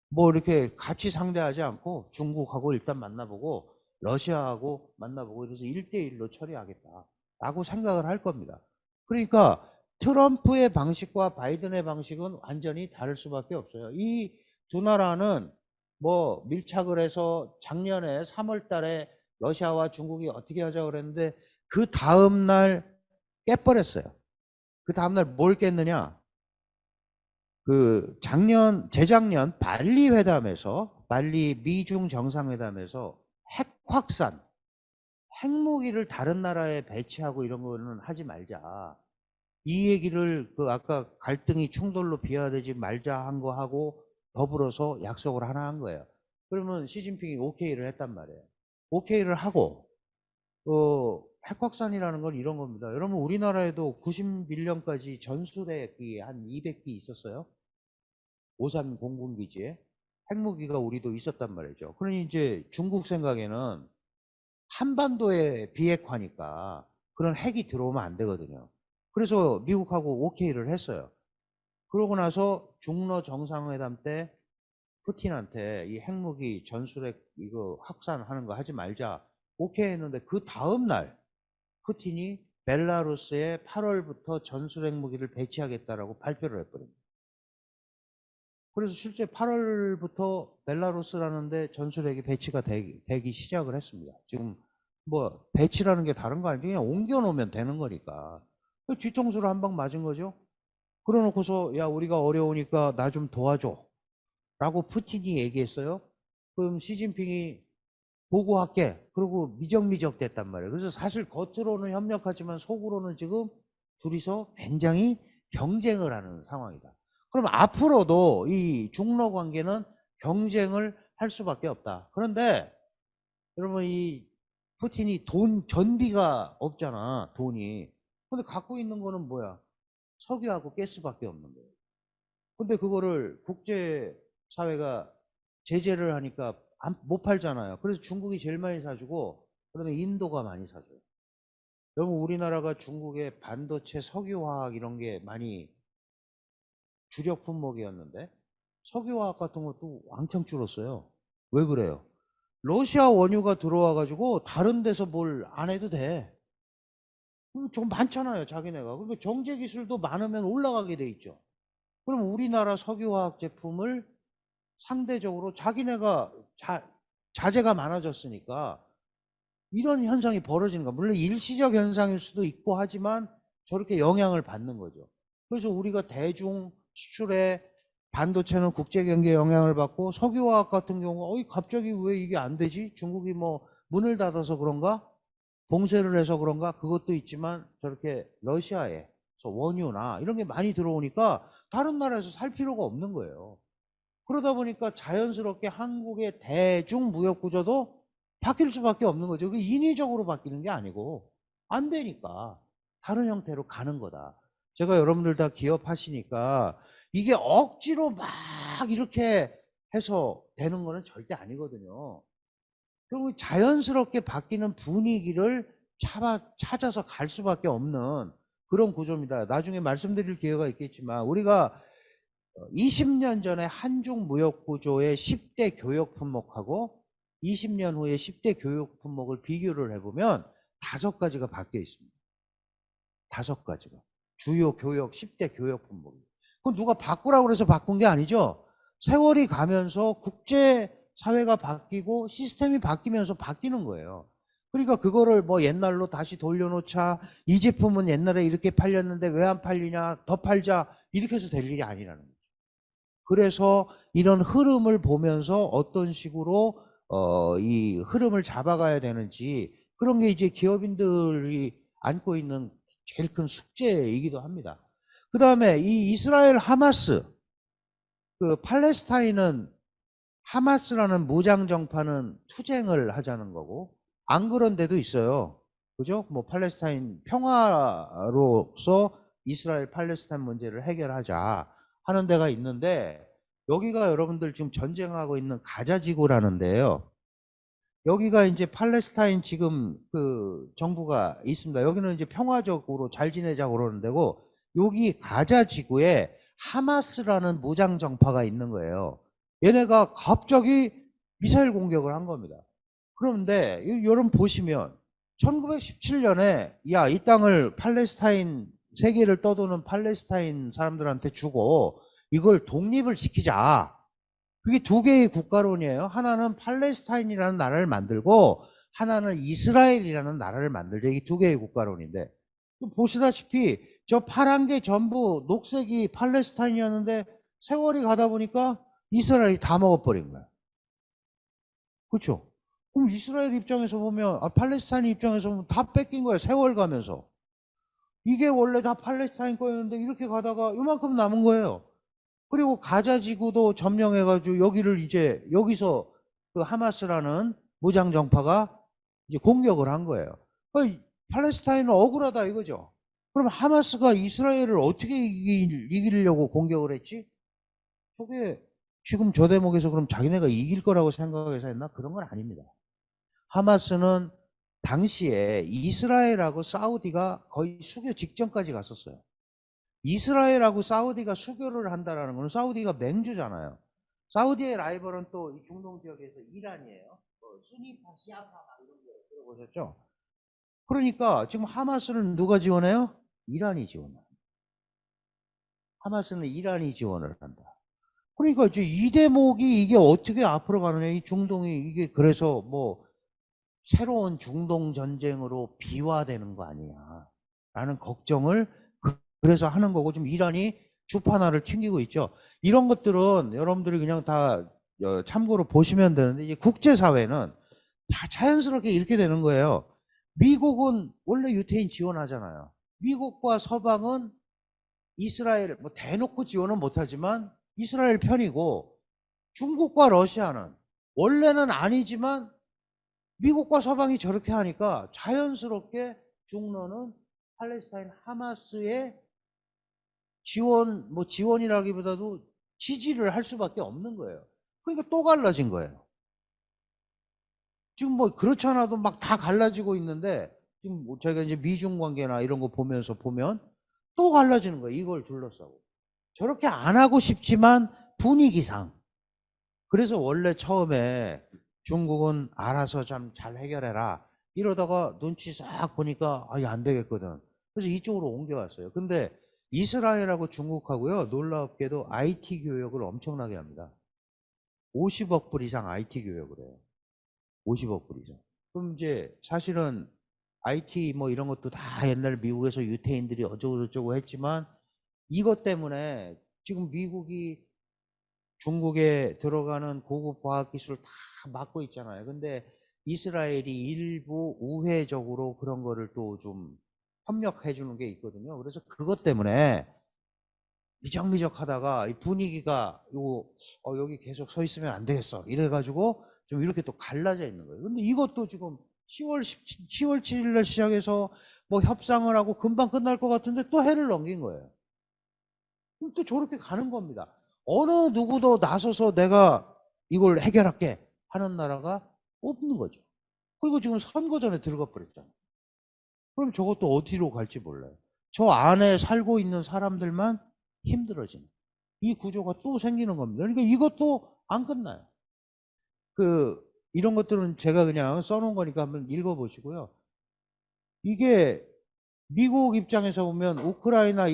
뭐 이렇게 같이 상대하지 않고 중국하고 일단 만나보고 러시아하고 만나보고 이래서 1대1로 처리하겠다 라고 생각을 할 겁니다. 그러니까 트럼프의 방식과 바이든의 방식은 완전히 다를 수밖에 없어요. 이 두 나라는 뭐 밀착을 해서 작년에 3월 달에 러시아와 중국이 어떻게 하자고 그랬는데 그 다음날 깨버렸어요. 그 다음날 뭘 깼느냐? 그 재작년 발리 회담에서, 발리 미중 정상회담에서 핵 확산, 핵무기를 다른 나라에 배치하고 이런 거는 하지 말자. 이 얘기를 그 아까 갈등이 충돌로 비화되지 말자 한 거하고 더불어서 약속을 하나 한 거예요. 그러면 시진핑이 오케이를 했단 말이에요. 오케이를 하고 핵 확산이라는 건 이런 겁니다. 여러분, 우리나라에도 91년까지 전술핵이 한 200기 있었어요. 오산 공군기지에 핵무기가 우리도 있었단 말이죠. 그러니 이제 중국 생각에는 한반도에 비핵화니까 그런 핵이 들어오면 안 되거든요. 그래서 미국하고 오케이를 했어요. 그러고 나서 중러 정상회담 때 푸틴한테 이 핵무기 전술핵 이거 확산하는 거 하지 말자 오케이 했는데, 그 다음 날 푸틴이 벨라루스에 8월부터 전술핵 무기를 배치하겠다라고 발표를 해버립니다. 그래서 실제 8월부터 벨라루스라는데 전술핵이 배치가 되기 시작을 했습니다. 지금 뭐 배치라는 게 다른 거 아니지, 그냥 옮겨놓으면 되는 거니까. 뒤통수를 한 방 맞은 거죠. 그러놓고서 야, 우리가 어려우니까 나 좀 도와줘 라고 푸틴이 얘기했어요. 그럼 시진핑이 보고할게. 그리고 미적미적 됐단 말이에요. 그래서 사실 겉으로는 협력하지만 속으로는 지금 둘이서 굉장히 경쟁을 하는 상황이다. 그럼 앞으로도 이 중러 관계는 경쟁을 할 수밖에 없다. 그런데 여러분, 이 푸틴이 전비가 없잖아, 돈이. 근데 갖고 있는 거는 뭐야? 석유하고 가스밖에 없는 거예요. 근데 그거를 국제사회가 제재를 하니까 못 팔잖아요. 그래서 중국이 제일 많이 사주고, 그다음에 인도가 많이 사줘요. 여러분, 우리나라가 중국의 반도체, 석유화학 이런 게 많이 주력 품목이었는데 석유화학 같은 것도 왕창 줄었어요. 왜 그래요? 러시아 원유가 들어와가지고 다른 데서 뭘 안 해도 돼. 좀 많잖아요, 자기네가. 그러니까 정제 기술도 많으면 올라가게 돼 있죠. 그럼 우리나라 석유화학 제품을 상대적으로 자기네가 자재가 많아졌으니까 이런 현상이 벌어지는 거야. 물론 일시적 현상일 수도 있고 하지만 저렇게 영향을 받는 거죠. 그래서 우리가 대중 수출에 반도체는 국제 경기에 영향을 받고 석유화학 같은 경우 갑자기 왜 이게 안 되지? 중국이 뭐 문을 닫아서 그런가? 봉쇄를 해서 그런가? 그것도 있지만 저렇게 러시아에서 원유나 이런 게 많이 들어오니까 다른 나라에서 살 필요가 없는 거예요. 그러다 보니까 자연스럽게 한국의 대중 무역 구조도 바뀔 수밖에 없는 거죠. 그게 인위적으로 바뀌는 게 아니고 안 되니까 다른 형태로 가는 거다. 제가 여러분들 다 기업하시니까 이게 억지로 막 이렇게 해서 되는 거는 절대 아니거든요. 그리고 자연스럽게 바뀌는 분위기를 찾아서 갈 수밖에 없는 그런 구조입니다. 나중에 말씀드릴 기회가 있겠지만 우리가 20년 전에 한중 무역 구조의 10대 교역 품목하고 20년 후에 10대 교육 품목을 비교를 해보면 5가지가 바뀌어 있습니다. 5가지가. 주요 교역 10대 교역 품목. 그건 누가 바꾸라고 해서 바꾼 게 아니죠. 세월이 가면서 국제 사회가 바뀌고 시스템이 바뀌면서 바뀌는 거예요. 그러니까 그거를 뭐 옛날로 다시 돌려놓자, 이 제품은 옛날에 이렇게 팔렸는데 왜 안 팔리냐, 더 팔자, 이렇게 해서 될 일이 아니라는 거죠. 그래서 이런 흐름을 보면서 어떤 식으로 이 흐름을 잡아가야 되는지, 그런 게 이제 기업인들이 안고 있는 제일 큰 숙제이기도 합니다. 그 다음에 이 이스라엘 하마스, 그 팔레스타인은 하마스라는 무장 정파는 투쟁을 하자는 거고, 안 그런 데도 있어요. 그죠? 뭐 팔레스타인 평화로서 이스라엘 팔레스타인 문제를 해결하자 하는 데가 있는데, 여기가 여러분들 지금 전쟁하고 있는 가자지구라는 데요. 여기가 이제 팔레스타인 지금 그 정부가 있습니다. 여기는 이제 평화적으로 잘 지내자고 그러는 데고, 여기 가자지구에 하마스라는 무장 정파가 있는 거예요. 얘네가 갑자기 미사일 공격을 한 겁니다. 그런데 여러분 보시면 1917년에 야, 이 땅을 팔레스타인, 세계를 떠도는 팔레스타인 사람들한테 주고 이걸 독립을 시키자. 그게 2개의 국가론이에요. 하나는 팔레스타인이라는 나라를 만들고 하나는 이스라엘이라는 나라를 만들자. 이게 2개의 국가론인데, 보시다시피 저 파란 게 전부 녹색이 팔레스타인이었는데 세월이 가다 보니까 이스라엘이 다 먹어버린 거야. 그렇죠? 그럼 이스라엘 입장에서 보면, 팔레스타인 입장에서 보면 다 뺏긴 거야. 세월 가면서. 이게 원래 다 팔레스타인 거였는데 이렇게 가다가 이만큼 남은 거예요. 그리고 가자 지구도 점령해가지고 여기를 이제 여기서 그 하마스라는 무장 정파가 이제 공격을 한 거예요. 팔레스타인은 억울하다 이거죠. 그럼 하마스가 이스라엘을 어떻게 이기려고 공격을 했지? 저게 지금 저 대목에서 그럼 자기네가 이길 거라고 생각해서 했나? 그런 건 아닙니다. 하마스는 당시에 이스라엘하고 사우디가 거의 수교 직전까지 갔었어요. 이스라엘하고 사우디가 수교를 한다는 건 사우디가 맹주잖아요. 사우디의 라이벌은 또 이 중동 지역에서 이란이에요. 수니파, 시아파 이런 거 들어보셨죠? 그러니까 지금 하마스는 누가 지원해요? 이란이 지원해요. 하마스는 이란이 지원을 한다. 그러니까 이제 이 대목이 이게 어떻게 앞으로 가느냐, 이 중동이 이게 그래서 뭐 새로운 중동 전쟁으로 비화되는 거 아니냐 라는 걱정을 그래서 하는 거고, 지금 이란이 주파나를 튕기고 있죠. 이런 것들은 여러분들이 그냥 다 참고로 보시면 되는데, 이제 국제사회는 다 자연스럽게 이렇게 되는 거예요. 미국은 원래 유태인 지원하잖아요. 미국과 서방은 이스라엘 뭐 대놓고 지원은 못하지만 이스라엘 편이고, 중국과 러시아는 원래는 아니지만 미국과 서방이 저렇게 하니까 자연스럽게 중러는 팔레스타인 하마스의 지원이라기보다도 지지를 할 수밖에 없는 거예요. 그러니까 또 갈라진 거예요. 지금 뭐 그렇지 않아도 막 다 갈라지고 있는데, 지금 저희가 이제 미중 관계나 이런 거 보면서 보면 또 갈라지는 거예요. 이걸 둘러싸고. 저렇게 안 하고 싶지만 분위기상. 그래서 원래 처음에 중국은 알아서 좀 잘 해결해라 이러다가 눈치 싹 보니까 이게 안 되겠거든. 그래서 이쪽으로 옮겨왔어요. 근데 이스라엘하고 중국하고요, 놀랍게도 IT 교역을 엄청나게 합니다. 50억 불 이상 IT 교육을 해요. 50억 불 이상. 그럼 이제 사실은 IT 뭐 이런 것도 다 옛날 미국에서 유태인들이 어쩌고저쩌고 했지만 이것 때문에 지금 미국이 중국에 들어가는 고급 과학기술 다 막고 있잖아요. 근데 이스라엘이 일부 우회적으로 그런 거를 또 좀 협력해 주는 게 있거든요. 그래서 그것 때문에 미적미적 하다가 이 분위기가 여기 계속 서 있으면 안 되겠어. 이래가지고 좀 이렇게 또 갈라져 있는 거예요. 근데 이것도 지금 10월 7일 날 시작해서 뭐 협상을 하고 금방 끝날 것 같은데 또 해를 넘긴 거예요. 그럼 또 저렇게 가는 겁니다. 어느 누구도 나서서 내가 이걸 해결할게 하는 나라가 없는 거죠. 그리고 지금 선거 전에 들어가 버렸잖아요. 그럼 저것도 어디로 갈지 몰라요. 저 안에 살고 있는 사람들만 힘들어지는 이 구조가 또 생기는 겁니다. 그러니까 이것도 안 끝나요. 이런 것들은 제가 그냥 써놓은 거니까 한번 읽어보시고요. 이게 미국 입장에서 보면 우크라이나와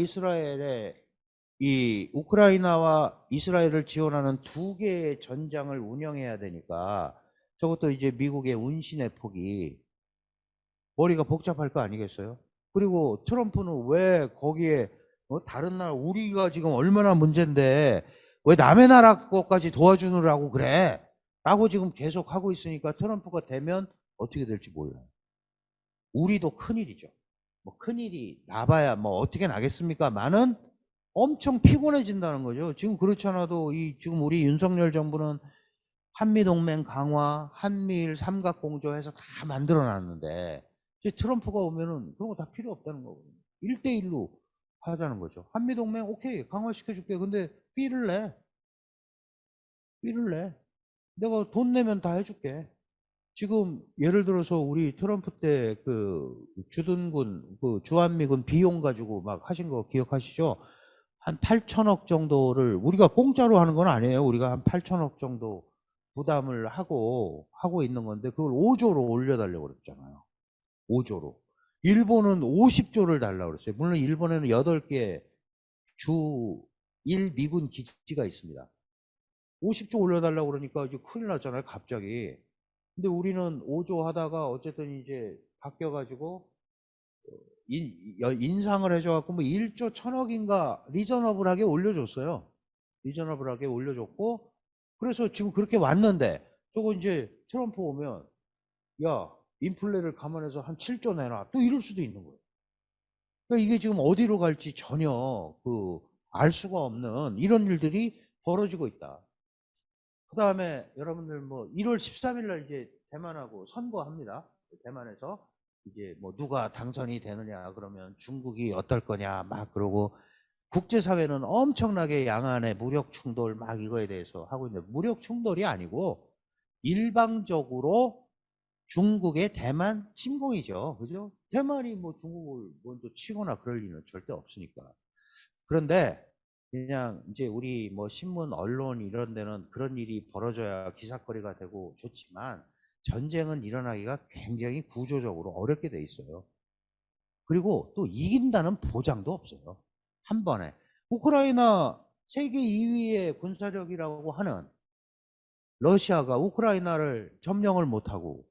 이스라엘을 지원하는 두 개의 전장을 운영해야 되니까 저것도 이제 미국의 운신의 폭이 머리가 복잡할 거 아니겠어요? 그리고 트럼프는 왜 거기에 다른 나라 우리가 지금 얼마나 문제인데 왜 남의 나라 것까지 도와주느라고 그래? 라고 지금 계속 하고 있으니까 트럼프가 되면 어떻게 될지 몰라요. 우리도 큰일이죠. 뭐 큰일이 나봐야 뭐 어떻게 나겠습니까? 많은 엄청 피곤해진다는 거죠. 지금 그렇지 않아도 지금 우리 윤석열 정부는 한미동맹 강화, 한미일 삼각공조해서 다 만들어 놨는데 이제 트럼프가 오면은 그런 거 다 필요 없다는 거거든요. 1대1로 하자는 거죠. 한미동맹 오케이 강화시켜줄게. 근데 삐를 내. 내가 돈 내면 다 해줄게. 지금 예를 들어서 우리 트럼프 때 주둔군, 주한미군 비용 가지고 막 하신 거 기억하시죠? 한 8천억 정도를 우리가 공짜로 하는 건 아니에요. 우리가 한 8천억 정도 부담을 하고 있는 건데 그걸 5조로 올려달라고 그랬잖아요. 5조로. 일본은 50조를 달라고 그랬어요. 물론 일본에는 8개 주 1미군 기지가 있습니다. 50조 올려달라고 그러니까 이제 큰일 났잖아요. 갑자기. 근데 우리는 5조 하다가 어쨌든 이제 바뀌어가지고 인상을 해줘갖고 뭐 1조 1천억인가 리저너블하게 올려줬어요. 리저너블하게 올려줬고 그래서 지금 그렇게 왔는데 저거 이제 트럼프 오면 야 인플레를 감안해서 한 7조 내놔 또 이럴 수도 있는 거예요. 그러니까 이게 지금 어디로 갈지 전혀 알 수가 없는 이런 일들이 벌어지고 있다. 그 다음에 여러분들 뭐 1월 13일 날 이제 대만하고 선거합니다. 대만에서 이제 뭐 누가 당선이 되느냐 그러면 중국이 어떨 거냐 막 그러고 국제사회는 엄청나게 양안의 무력 충돌 막 이거에 대해서 하고 있는데 무력 충돌이 아니고 일방적으로 중국의 대만 침공이죠. 그죠? 대만이 뭐 중국을 먼저 치거나 그럴 리는 절대 없으니까. 그런데 그냥 이제 우리 뭐 신문, 언론 이런 데는 그런 일이 벌어져야 기사거리가 되고 좋지만 전쟁은 일어나기가 굉장히 구조적으로 어렵게 돼 있어요. 그리고 또 이긴다는 보장도 없어요. 한 번에. 우크라이나 세계 2위의 군사력이라고 하는 러시아가 우크라이나를 점령을 못하고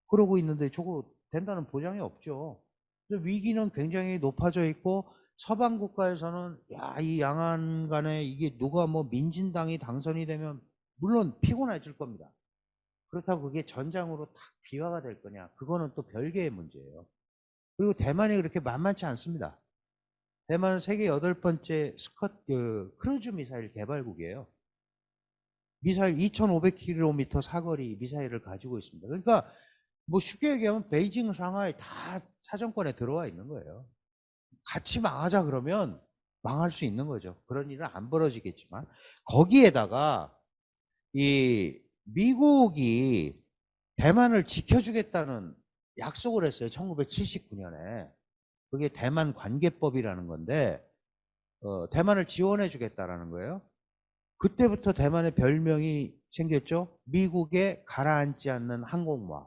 그러고 있는데 저거 된다는 보장이 없죠. 위기는 굉장히 높아져 있고 서방 국가에서는 야, 이 양안 간에 이게 누가 뭐 민진당이 당선이 되면 물론 피곤해질 겁니다. 그렇다고 그게 전장으로 탁 비화가 될 거냐? 그거는 또 별개의 문제예요. 그리고 대만이 그렇게 만만치 않습니다. 대만은 세계 8번째 크루즈 미사일 개발국이에요. 미사일 2,500km 사거리 미사일을 가지고 있습니다. 그러니까 뭐 쉽게 얘기하면 베이징, 상하이 다 사정권에 들어와 있는 거예요. 같이 망하자 그러면 망할 수 있는 거죠. 그런 일은 안 벌어지겠지만 거기에다가 이 미국이 대만을 지켜주겠다는 약속을 했어요. 1979년에. 그게 대만 관계법이라는 건데 대만을 지원해 주겠다라는 거예요. 그때부터 대만의 별명이 생겼죠. 미국에 가라앉지 않는 항공모함.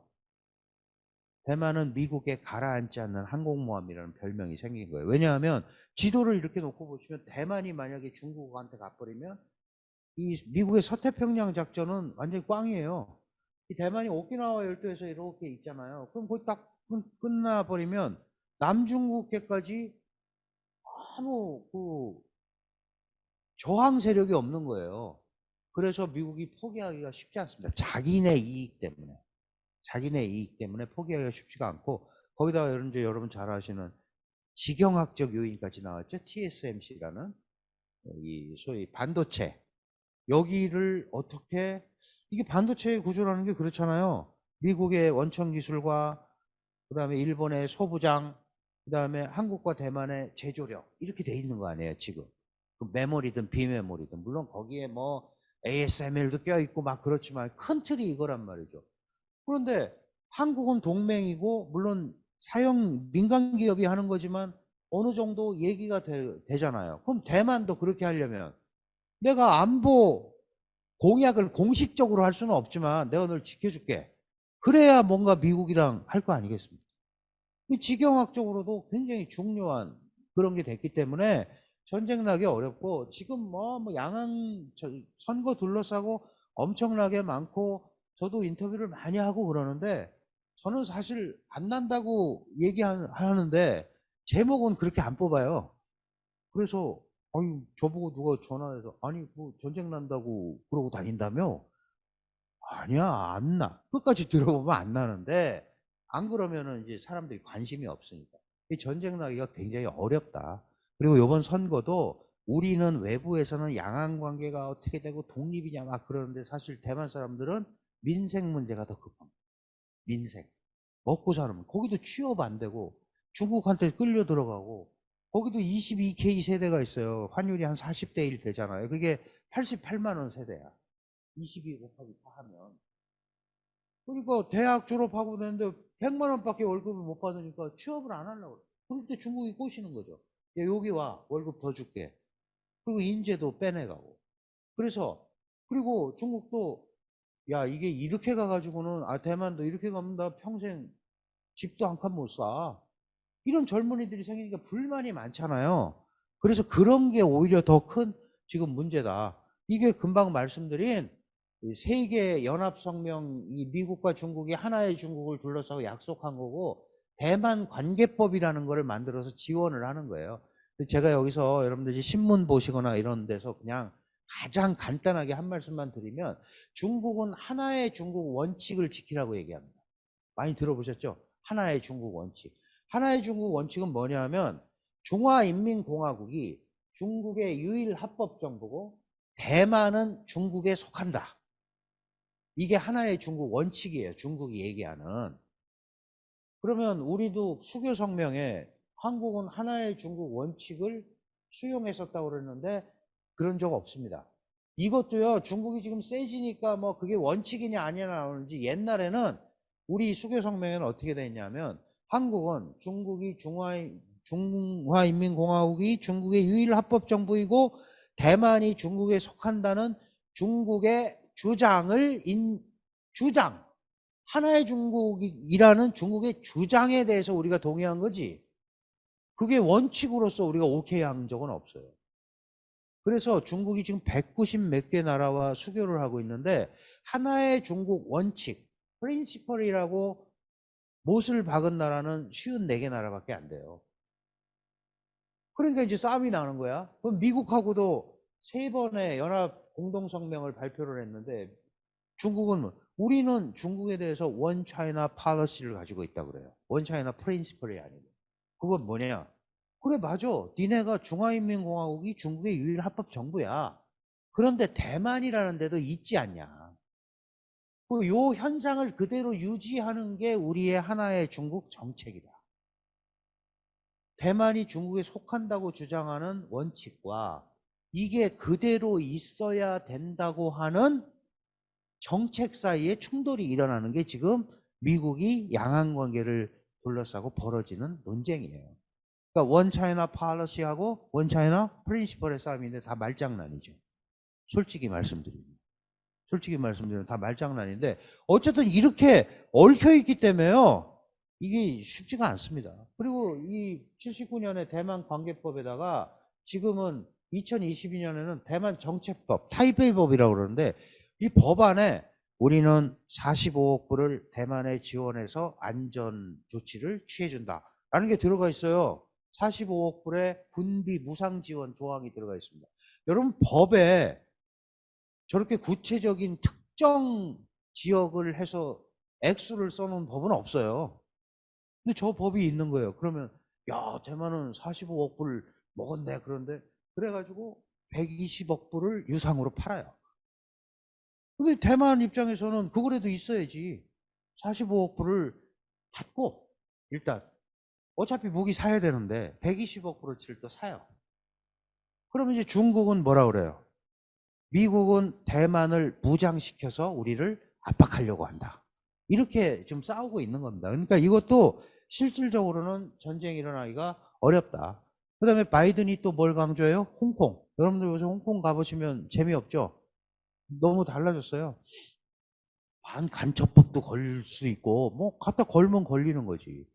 대만은 미국에 가라앉지 않는 항공모함이라는 별명이 생긴 거예요. 왜냐하면 지도를 이렇게 놓고 보시면 대만이 만약에 중국한테 가버리면 이 미국의 서태평양 작전은 완전히 꽝이에요. 이 대만이 오키나와 열도에서 이렇게 있잖아요. 그럼 거기 딱 끝나버리면 남중국해까지 아무 저항 세력이 없는 거예요. 그래서 미국이 포기하기가 쉽지 않습니다. 자기네 이익 때문에 포기하기가 쉽지가 않고, 거기다가 여러분 잘 아시는 지경학적 요인까지 나왔죠. TSMC라는 이 소위 반도체, 여기를 어떻게, 이게 반도체의 구조라는 게 그렇잖아요. 미국의 원천 기술과 그다음에 일본의 소부장, 그다음에 한국과 대만의 제조력, 이렇게 돼 있는 거 아니에요 지금. 그 메모리든 비메모리든, 물론 거기에 뭐 ASML도 껴있고 막 그렇지만 큰 틀이 이거란 말이죠. 그런데 한국은 동맹이고, 물론 사형 민간 기업이 하는 거지만 어느 정도 얘기가 되잖아요. 그럼 대만도 그렇게 하려면 내가 안보 공약을 공식적으로 할 수는 없지만 내가 널 지켜줄게. 그래야 뭔가 미국이랑 할 거 아니겠습니까? 지경학적으로도 굉장히 중요한 그런 게 됐기 때문에 전쟁 나기 어렵고, 지금 뭐 양안 선거 둘러싸고 엄청나게 많고, 저도 인터뷰를 많이 하고 그러는데 저는 사실 안 난다고 얘기하는데 제목은 그렇게 안 뽑아요. 그래서 아니, 저보고 누가 전화해서 아니 뭐 전쟁 난다고 그러고 다닌다며? 아니야, 안 나. 끝까지 들어보면 안 나는데, 안 그러면은 이제 사람들이 관심이 없으니까. 이 전쟁 나기가 굉장히 어렵다. 그리고 이번 선거도 우리는 외부에서는 양안 관계가 어떻게 되고 독립이냐 막 그러는데, 사실 대만 사람들은 민생 문제가 더 급합니다. 민생. 먹고 사는, 거기도 취업 안 되고 중국한테 끌려 들어가고, 거기도 22K 세대가 있어요. 환율이 한 40대 1 되잖아요. 그게 88만 원 세대야. 22 곱하기 4 하면. 그러니까 대학 졸업하고 되는데 100만 원밖에 월급을 못 받으니까 취업을 안 하려고 그래. 그럴 때 중국이 꼬시는 거죠. 야, 여기 와. 월급 더 줄게. 그리고 인재도 빼내가고. 그래서, 그리고 중국도 야, 이게 이렇게 가가지고는, 대만도 이렇게 가면 나 평생 집도 한 칸 못 사. 이런 젊은이들이 생기니까 불만이 많잖아요. 그래서 그런 게 오히려 더 큰 지금 문제다. 이게 금방 말씀드린 세계 연합성명, 이 미국과 중국이 하나의 중국을 둘러싸고 약속한 거고, 대만 관계법이라는 거를 만들어서 지원을 하는 거예요. 제가 여기서 여러분들이 신문 보시거나 이런 데서 그냥 가장 간단하게 한 말씀만 드리면, 중국은 하나의 중국 원칙을 지키라고 얘기합니다. 많이 들어보셨죠? 하나의 중국 원칙. 하나의 중국 원칙은 뭐냐면, 중화인민공화국이 중국의 유일 합법 정부고 대만은 중국에 속한다. 이게 하나의 중국 원칙이에요. 중국이 얘기하는. 그러면 우리도 수교 성명에 한국은 하나의 중국 원칙을 수용했었다고 그랬는데 그런 적 없습니다. 이것도요, 중국이 지금 세지니까 뭐 그게 원칙이냐 아니냐 나오는지, 옛날에는 우리 수교 성명에는 어떻게 돼 있냐면, 한국은 중화인민공화국이 중국의 유일 합법 정부이고 대만이 중국에 속한다는 중국의 주장, 하나의 중국이라는 중국의 주장에 대해서 우리가 동의한 거지, 그게 원칙으로서 우리가 오케이 한 적은 없어요. 그래서 중국이 지금 190 몇 개 나라와 수교를 하고 있는데, 하나의 중국 원칙, 프린시펄이라고 못을 박은 나라는 54개 나라밖에 안 돼요. 그러니까 이제 싸움이 나는 거야. 그럼 미국하고도 3번의 연합 공동성명을 발표를 했는데, 중국은, 우리는 중국에 대해서 원 차이나 팔러시를 가지고 있다 그래요. 원 차이나 프린시플이 아니고. 그건 뭐냐? 그래, 맞아. 니네가 중화인민공화국이 중국의 유일 합법 정부야. 그런데 대만이라는 데도 있지 않냐. 요 현상을 그대로 유지하는 게 우리의 하나의 중국 정책이다. 대만이 중국에 속한다고 주장하는 원칙과 이게 그대로 있어야 된다고 하는 정책 사이에 충돌이 일어나는 게 지금 미국이 양안 관계를 둘러싸고 벌어지는 논쟁이에요. 그러니까 원 차이나 팔러시하고 원 차이나 프린시펄의 싸움인데 다 말장난이죠. 솔직히 말씀드리면 다 말장난인데, 어쨌든 이렇게 얽혀 있기 때문에요, 이게 쉽지가 않습니다. 그리고 이 79년에 대만 관계법에다가 지금은 2022년에는 대만 정책법, 타이베이법이라고 그러는데 이 법안에 우리는 45억 불을 대만에 지원해서 안전 조치를 취해준다라는 게 들어가 있어요. 45억 불의 군비 무상 지원 조항이 들어가 있습니다. 여러분 법에 저렇게 구체적인 특정 지역을 해서 액수를 써놓은 법은 없어요. 근데 저 법이 있는 거예요. 그러면 야 대만은 45억 불 먹었네. 그런데 그래가지고 120억 불을 유상으로 팔아요. 근데 대만 입장에서는 그거라도 있어야지. 45억 불을 받고 일단 어차피 무기 사야 되는데 120억 불어치를 또 사요. 그러면 이제 중국은 뭐라 그래요? 미국은 대만을 무장시켜서 우리를 압박하려고 한다. 이렇게 좀 싸우고 있는 겁니다. 그러니까 이것도 실질적으로는 전쟁이 일어나기가 어렵다. 그 다음에 바이든이 또 뭘 강조해요? 홍콩. 여러분들 요새 홍콩 가보시면 재미없죠? 너무 달라졌어요. 반간첩법도 걸릴 수 있고 뭐 갖다 걸면 걸리는 거지.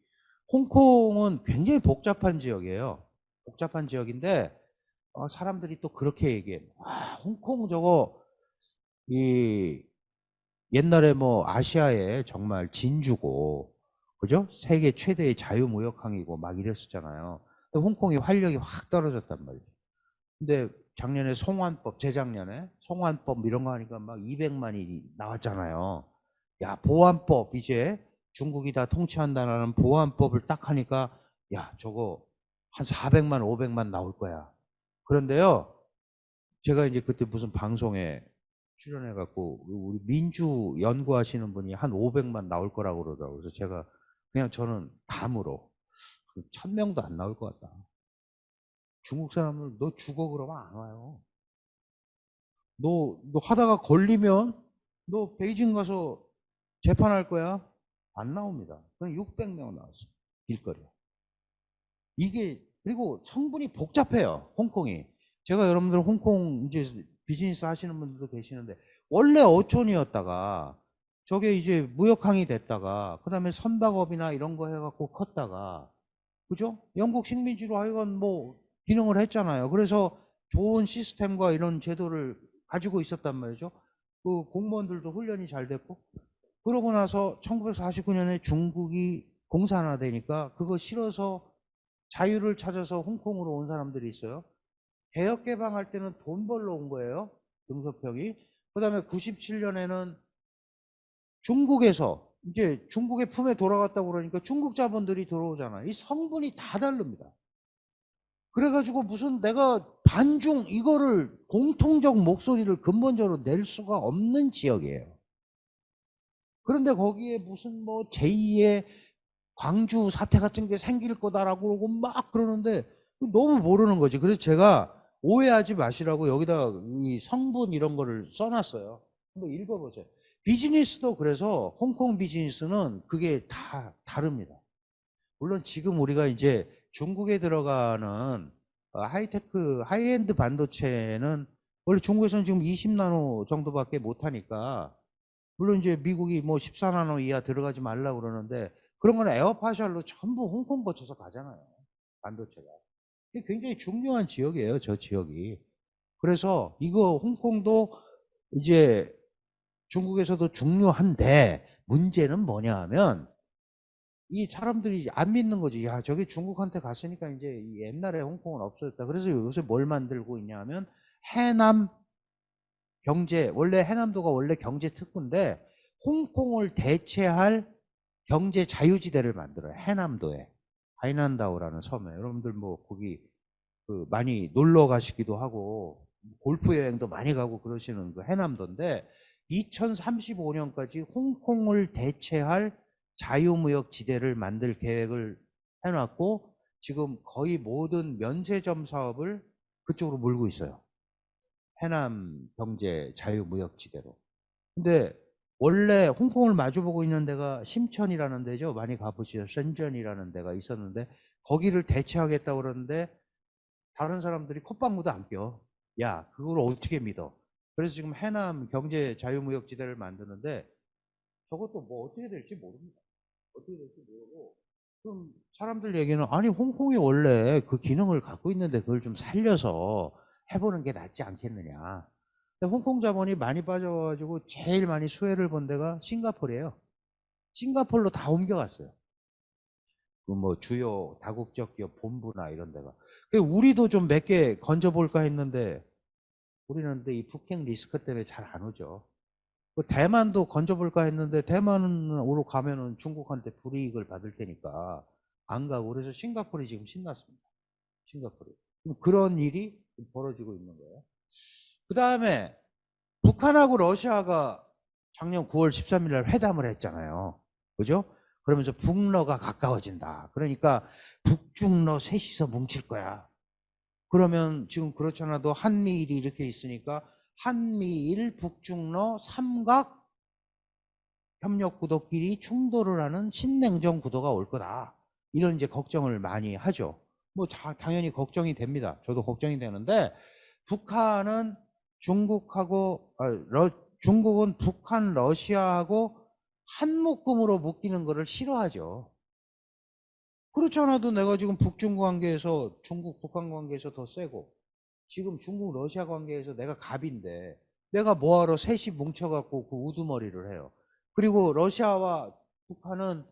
홍콩은 굉장히 복잡한 지역이에요. 복잡한 지역인데 사람들이 또 그렇게 얘기해. 홍콩 저거 이 옛날에 뭐 아시아의 정말 진주고 그죠? 세계 최대의 자유무역항이고 막 이랬었잖아요. 근데 홍콩이 활력이 확 떨어졌단 말이에요. 근데 작년에 송환법, 재작년에 송환법 이런 거 하니까 막 200만이 나왔잖아요. 야, 보안법 이제 중국이 다 통치한다는 보안법을 딱 하니까 야, 저거 한 400만, 500만 나올 거야. 그런데요, 제가 이제 그때 무슨 방송에 출연해갖고 우리 민주 연구하시는 분이 한 500만 나올 거라고 그러더라고요. 그래서 제가 그냥 저는 감으로 1000명도 안 나올 것 같다. 중국 사람은 너 죽어 그러면 안 와요. 너 하다가 걸리면 너 베이징 가서 재판할 거야? 안 나옵니다. 그냥 600명 나왔어. 길거리에. 이게 그리고 성분이 복잡해요. 홍콩이. 제가 여러분들 홍콩 이제 비즈니스 하시는 분들도 계시는데 원래 어촌이었다가 저게 이제 무역항이 됐다가 그다음에 선박업이나 이런 거 해갖고 컸다가 그죠? 영국 식민지로 하여간 뭐 기능을 했잖아요. 그래서 좋은 시스템과 이런 제도를 가지고 있었단 말이죠. 그 공무원들도 훈련이 잘 됐고 그러고 나서 1949년에 중국이 공산화되니까 그거 싫어서 자유를 찾아서 홍콩으로 온 사람들이 있어요. 개혁 개방할 때는 돈 벌러 온 거예요. 등소평이. 그다음에 97년에는 중국에서 이제 중국의 품에 돌아갔다고 그러니까 중국 자본들이 들어오잖아요. 이 성분이 다 다릅니다. 그래가지고 무슨 내가 반중 이거를 공통적 목소리를 근본적으로 낼 수가 없는 지역이에요. 그런데 거기에 무슨 뭐 제2의 광주 사태 같은 게 생길 거다라고 그러고 막 그러는데 너무 모르는 거지. 그래서 제가 오해하지 마시라고 여기다 이 성분 이런 거를 써놨어요. 한번 읽어보세요. 비즈니스도 그래서 홍콩 비즈니스는 그게 다 다릅니다. 물론 지금 우리가 이제 중국에 들어가는 하이테크, 하이엔드 반도체는 원래 중국에서는 지금 20나노 정도밖에 못하니까 물론 이제 미국이 뭐 14나노 이하 들어가지 말라고 그러는데 그런 건 에어파셜로 전부 홍콩 거쳐서 가잖아요. 반도체가. 이게 굉장히 중요한 지역이에요. 저 지역이. 그래서 이거 홍콩도 이제 중국에서도 중요한데 문제는 뭐냐 하면 이 사람들이 안 믿는 거지. 야, 저기 중국한테 갔으니까 이제 옛날에 홍콩은 없어졌다. 그래서 요새 뭘 만들고 있냐 하면 해남 경제, 원래 해남도가 원래 경제 특구인데 홍콩을 대체할 경제 자유지대를 만들어요. 해남도에. 하이난다오라는 섬에. 여러분들 뭐 거기 그 많이 놀러 가시기도 하고 골프 여행도 많이 가고 그러시는 그 해남도인데 2035년까지 홍콩을 대체할 자유무역 지대를 만들 계획을 해놨고 지금 거의 모든 면세점 사업을 그쪽으로 몰고 있어요. 해남 경제 자유무역 지대로. 근데 원래 홍콩을 마주보고 있는 데가 심천이라는 데죠. 많이 가보시죠. 센전이라는 데가 있었는데 거기를 대체하겠다고 그러는데 다른 사람들이 콧방구도 안 껴. 야, 그걸 어떻게 믿어? 그래서 지금 해남 경제 자유무역지대를 만드는데 저것도 뭐 어떻게 될지 모릅니다. 어떻게 될지 모르고 그럼 사람들 얘기는 아니 홍콩이 원래 그 기능을 갖고 있는데 그걸 좀 살려서 해보는 게 낫지 않겠느냐. 근데 홍콩 자본이 많이 빠져가지고 제일 많이 수혜를 본 데가 싱가포르예요. 싱가포르로 다 옮겨갔어요. 그 뭐 주요 다국적 기업 본부나 이런 데가. 우리도 좀 몇 개 건져볼까 했는데 우리는 근데 이 북핵 리스크 때문에 잘 안 오죠. 대만도 건져볼까 했는데 대만으로 가면은 중국한테 불이익을 받을 테니까 안 가고, 그래서 싱가포르이 지금 신났습니다. 싱가포르. 그런 일이 벌어지고 있는 거예요. 그 다음에 북한하고 러시아가 작년 9월 13일 날 회담을 했잖아요. 그죠? 그러면서 북러가 가까워진다. 그러니까 북중러 셋이서 뭉칠 거야. 그러면 지금 그렇잖아도 한미일이 이렇게 있으니까 한미일 북중러 삼각 협력 구도끼리 충돌을 하는 신냉전 구도가 올 거다. 이런 이제 걱정을 많이 하죠. 뭐 당연히 걱정이 됩니다. 저도 걱정이 되는데, 북한은 중국은 북한, 러시아하고 한 묶음으로 묶이는 거를 싫어하죠. 그렇지 않아도 내가 지금 북중 관계에서 중국, 북한 관계에서 더 세고, 지금 중국, 러시아 관계에서 내가 갑인데, 내가 뭐하러 셋이 뭉쳐갖고 그 우두머리를 해요. 그리고 러시아와 북한은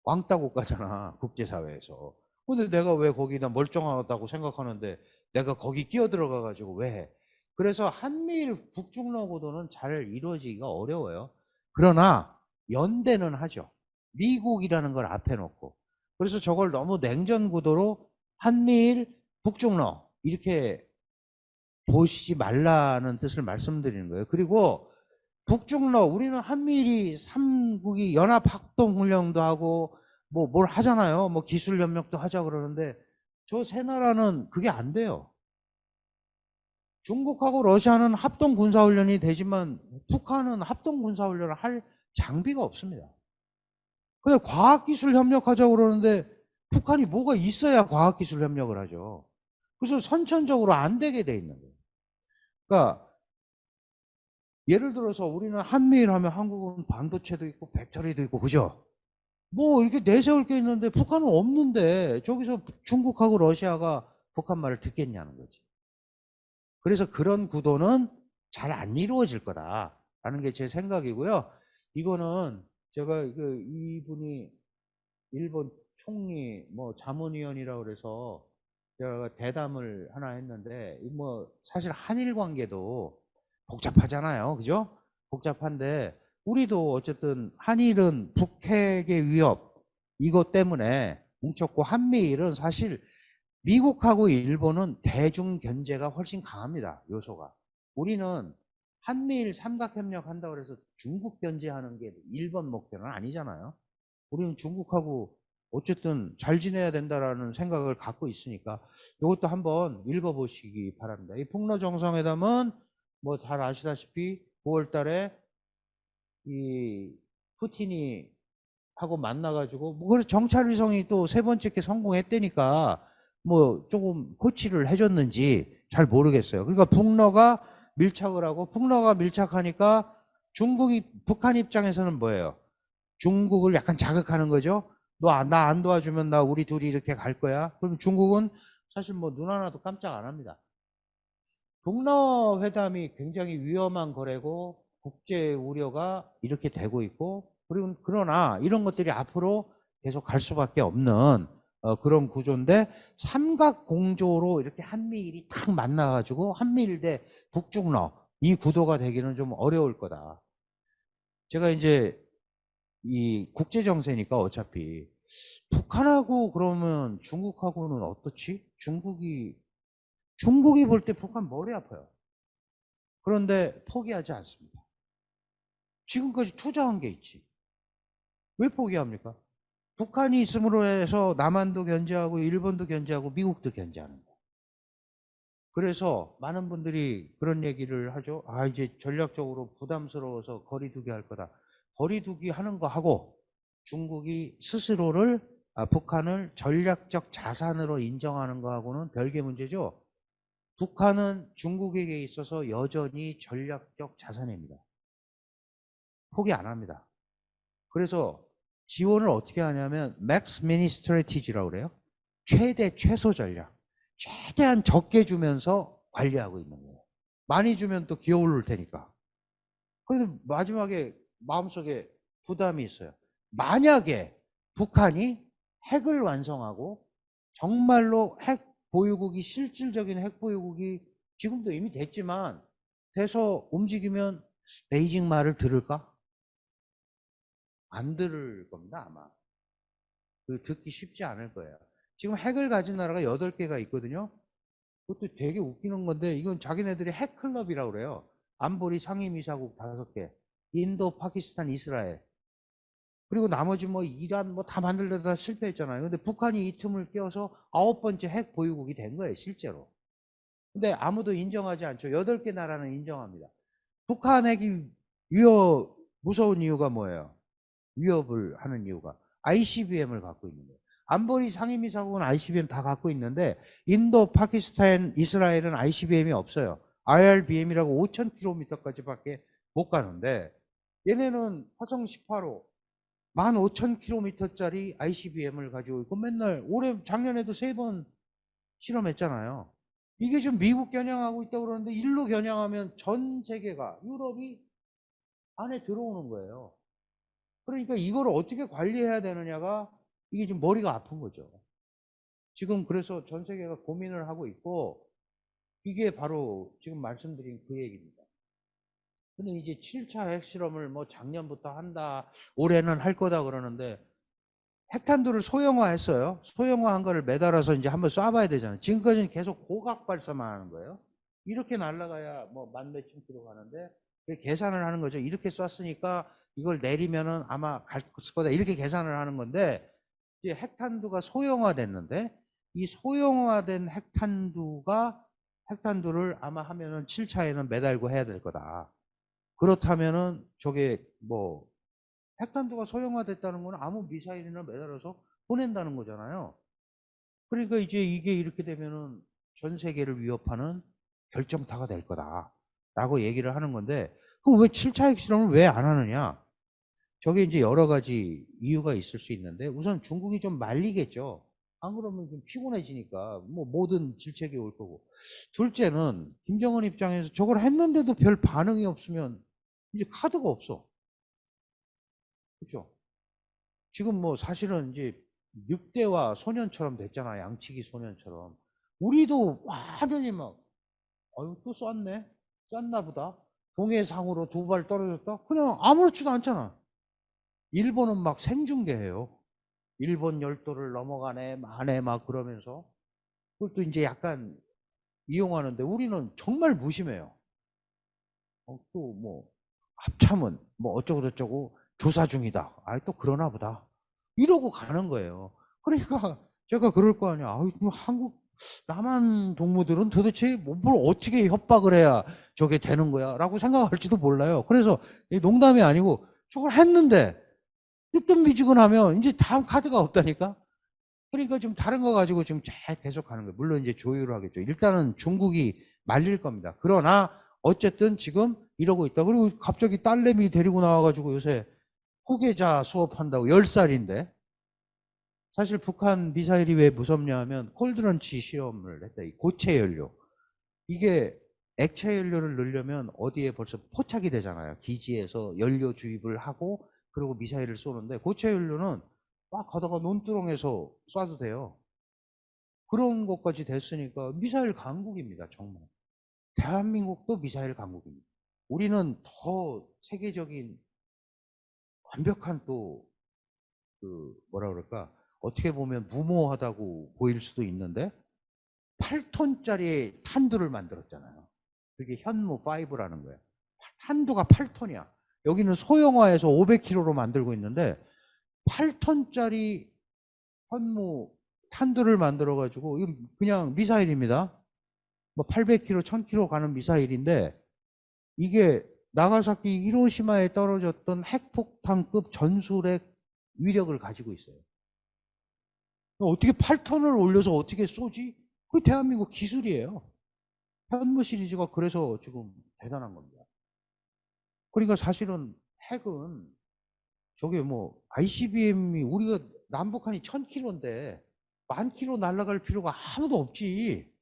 왕따 국가잖아, 국제사회에서. 근데 내가 왜 거기다 멀쩡하다고 생각하는데 내가 거기 끼어 들어가가지고 왜 해? 그래서 한미일 북중러 구도는 잘 이루어지기가 어려워요. 그러나 연대는 하죠. 미국이라는 걸 앞에 놓고. 그래서 저걸 너무 냉전 구도로 한미일 북중러 이렇게 보시지 말라는 뜻을 말씀드리는 거예요. 그리고 북중러, 우리는 한미일이 3국이 연합학동훈련도 하고 뭐 뭘 하잖아요. 뭐 기술협력도 하자 그러는데 저 세 나라는 그게 안 돼요. 중국하고 러시아는 합동군사훈련이 되지만 북한은 합동군사훈련을 할 장비가 없습니다. 근데 과학기술 협력하자고 그러는데 북한이 뭐가 있어야 과학기술 협력을 하죠. 그래서 선천적으로 안 되게 돼 있는 거예요. 그러니까 예를 들어서 우리는 한미일 하면 한국은 반도체도 있고 배터리도 있고, 그죠? 뭐 이렇게 내세울 게 있는데 북한은 없는데 저기서 중국하고 러시아가 북한 말을 듣겠냐는 거지. 그래서 그런 구도는 잘 안 이루어질 거다라는 게 제 생각이고요. 이거는 제가 이분이 일본 총리 뭐 자문위원이라고 그래서 제가 대담을 하나 했는데, 뭐 사실 한일 관계도 복잡하잖아요. 그죠? 복잡한데 우리도 어쨌든 한일은 북핵의 위협 이것 때문에 뭉쳤고, 한미일은 사실 미국하고 일본은 대중 견제가 훨씬 강합니다. 요소가. 우리는 한미일 삼각협력 한다고 해서 중국 견제하는 게 일본 목표는 아니잖아요. 우리는 중국하고 어쨌든 잘 지내야 된다라는 생각을 갖고 있으니까 이것도 한번 읽어보시기 바랍니다. 이 북러 정상회담은 뭐 잘 아시다시피 9월 달에 이 푸틴이 하고 만나가지고 뭐 그래서 정찰위성이 또 세 번째 게 성공했다니까 뭐 조금 호치를 해줬는지 잘 모르겠어요. 그러니까 북러가 밀착을 하고, 북러가 밀착하니까 북한 입장에서는 뭐예요? 중국을 약간 자극하는 거죠. 너 나 안 도와주면 나 우리 둘이 이렇게 갈 거야. 그럼 중국은 사실 뭐 눈 하나도 깜짝 안 합니다. 북러 회담이 굉장히 위험한 거래고 국제 우려가 이렇게 되고 있고, 그리고 그러나 이런 것들이 앞으로 계속 갈 수밖에 없는 그런 구조인데, 삼각 공조로 이렇게 한미일이 탁 만나가지고 한미일 대 북중러 이 구도가 되기는 좀 어려울 거다. 제가 이제 이 국제 정세니까 어차피 북한하고 그러면 중국하고는 어떻지? 중국이 볼 때 북한 머리 아파요. 그런데 포기하지 않습니다. 지금까지 투자한 게 있지. 왜 포기합니까? 북한이 있음으로 해서 남한도 견제하고 일본도 견제하고 미국도 견제하는 거예요. 그래서 많은 분들이 그런 얘기를 하죠. 아, 이제 전략적으로 부담스러워서 거리두기 할 거다. 거리두기 하는 거 하고 중국이 스스로를 북한을 전략적 자산으로 인정하는 거하고는 별개 문제죠. 북한은 중국에게 있어서 여전히 전략적 자산입니다. 포기 안 합니다. 그래서 지원을 어떻게 하냐면 맥스 미니 스트래티지라고 그래요. 최대 최소 전략. 최대한 적게 주면서 관리하고 있는 거예요. 많이 주면 또 기어오를 테니까. 그래서 마지막에 마음속에 부담이 있어요. 만약에 북한이 핵을 완성하고 정말로 핵 보유국이 실질적인 핵 보유국이 지금도 이미 됐지만 돼서 움직이면 베이징 말을 들을까? 안 들을 겁니다, 아마. 듣기 쉽지 않을 거예요. 지금 핵을 가진 나라가 8개가 있거든요. 그것도 되게 웃기는 건데 이건 자기네들이 핵클럽이라고 그래요. 안보리 상임이사국 5개. 인도, 파키스탄, 이스라엘. 그리고 나머지 뭐 이란 뭐 다 만들려다 실패했잖아요. 근데 북한이 이 틈을 끼워서 9번째 핵 보유국이 된 거예요, 실제로. 근데 아무도 인정하지 않죠. 8개 나라는 인정합니다. 북한 핵이 무서운 이유가 뭐예요? 위협을 하는 이유가 ICBM을 갖고 있는 거예요. 안보리 상임이사국은 ICBM 다 갖고 있는데 인도, 파키스탄, 이스라엘은 ICBM이 없어요. IRBM이라고 5,000km까지밖에 못 가는데 얘네는 화성 18호 15,000km짜리 ICBM을 가지고 있고 맨날 작년에도 3번 실험했잖아요. 이게 좀 미국 겨냥하고 있다고 그러는데 일로 겨냥하면 전 세계가 유럽이 안에 들어오는 거예요. 그러니까 이걸 어떻게 관리해야 되느냐가 이게 좀 머리가 아픈 거죠. 지금 그래서 전 세계가 고민을 하고 있고 이게 바로 지금 말씀드린 그 얘기입니다. 근데 이제 7차 핵실험을 뭐 작년부터 한다, 올해는 할 거다 그러는데 핵탄두를 소형화했어요. 소형화한 거를 매달아서 이제 한번 쏴봐야 되잖아요. 지금까지는 계속 고각 발사만 하는 거예요. 이렇게 날아가야 뭐 만 몇천 킬로 가는데 계산을 하는 거죠. 이렇게 쐈으니까 이걸 내리면은 아마 갈 거다. 이렇게 계산을 하는 건데 이제 핵탄두가 소형화됐는데 이 소형화된 핵탄두를 아마 하면은 7차에는 매달고 해야 될 거다. 그렇다면은 저게 뭐 핵탄두가 소형화됐다는 건 아무 미사일이나 매달아서 보낸다는 거잖아요. 그러니까 이제 이게 이렇게 되면은 전 세계를 위협하는 결정타가 될 거다라고 얘기를 하는 건데 그럼 왜 7차 핵실험을 왜 안 하느냐? 저게 이제 여러 가지 이유가 있을 수 있는데 우선 중국이 좀 말리겠죠. 안 그러면 좀 피곤해지니까 뭐 모든 질책이 올 거고. 둘째는 김정은 입장에서 저걸 했는데도 별 반응이 없으면 이제 카드가 없어. 그렇죠? 지금 뭐 사실은 이제 늑대와 소년처럼 됐잖아. 양치기 소년처럼. 우리도 완전히 막 아유 또 쐈네. 쐈나 보다. 동해상으로 2발 떨어졌다. 그냥 아무렇지도 않잖아. 일본은 막 생중계해요. 일본 열도를 넘어가네 마네 막 그러면서 그것도 이제 약간 이용하는데 우리는 정말 무심해요. 또 뭐 합참은 뭐 어쩌고 저쩌고 조사 중이다. 아 또 그러나 보다. 이러고 가는 거예요. 그러니까 제가 그럴 거 아니야. 아유, 한국 남한 동무들은 도대체 뭘 어떻게 협박을 해야 저게 되는 거야? 라고 생각할지도 몰라요. 그래서 농담이 아니고 저걸 했는데 뜨뜻미지근하면 이제 다음 카드가 없다니까? 그러니까 좀 다른 거 가지고 지금 잘 계속 하는 거예요. 물론 이제 조율을 하겠죠. 일단은 중국이 말릴 겁니다. 그러나 어쨌든 지금 이러고 있다. 그리고 갑자기 딸내미 데리고 나와가지고 요새 후계자 수업한다고 10살인데 사실 북한 미사일이 왜 무섭냐 하면 콜드런치 실험을 했다. 이 고체 연료. 이게 액체 연료를 넣으려면 어디에 벌써 포착이 되잖아요. 기지에서 연료 주입을 하고 그리고 미사일을 쏘는데 고체 연료는 막 가다가 논두렁에서 쏴도 돼요. 그런 것까지 됐으니까 미사일 강국입니다. 정말. 대한민국도 미사일 강국입니다. 우리는 더 세계적인 완벽한 또 뭐라 그럴까 어떻게 보면 무모하다고 보일 수도 있는데 8톤짜리 탄두를 만들었잖아요. 그게 현무 5라는 거예요. 탄두가 8톤이야. 여기는 소형화해서 500kg로 만들고 있는데 8톤짜리 현무 탄두를 만들어 가지고 이거 그냥 미사일입니다. 뭐 800km, 1000km 가는 미사일인데 이게 나가사키 히로시마에 떨어졌던 핵폭탄급 전술핵 위력을 가지고 있어요. 어떻게 8톤을 올려서 어떻게 쏘지? 그게 대한민국 기술이에요. 현무 시리즈가 그래서 지금 대단한 겁니다. 그러니까 사실은 핵은 저게 뭐 ICBM이 우리가 남북한이 1000km인데 10,000km 날아갈 필요가 아무도 없지.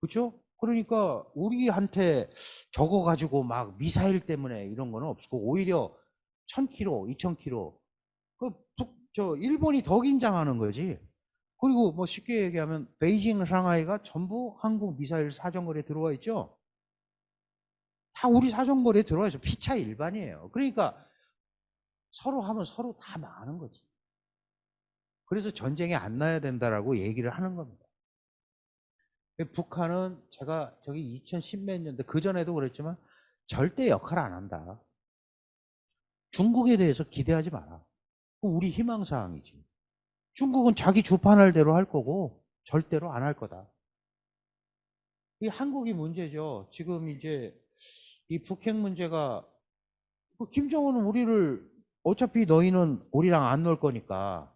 그렇죠? 그러니까 우리한테 저거 가지고 막 미사일 때문에 이런 거는 없고 오히려 1,000km, 2,000km 일본이 더 긴장하는 거지. 그리고 뭐 쉽게 얘기하면 베이징, 상하이가 전부 한국 미사일 사정거리에 들어와 있죠. 다 우리 사정거리에 들어와 있어. 피차 일반이에요. 그러니까 서로 하면 서로 다 망하는 거지. 그래서 전쟁이 안 나야 된다라고 얘기를 하는 겁니다. 북한은 제가 저기 2010 몇 년대 그 전에도 그랬지만 절대 역할 안 한다. 중국에 대해서 기대하지 마라. 우리 희망사항이지. 중국은 자기 주판할 대로 할 거고 절대로 안 할 거다. 이 한국이 문제죠. 지금 이제 이 북핵 문제가 김정은은 우리를 어차피 너희는 우리랑 안 놀 거니까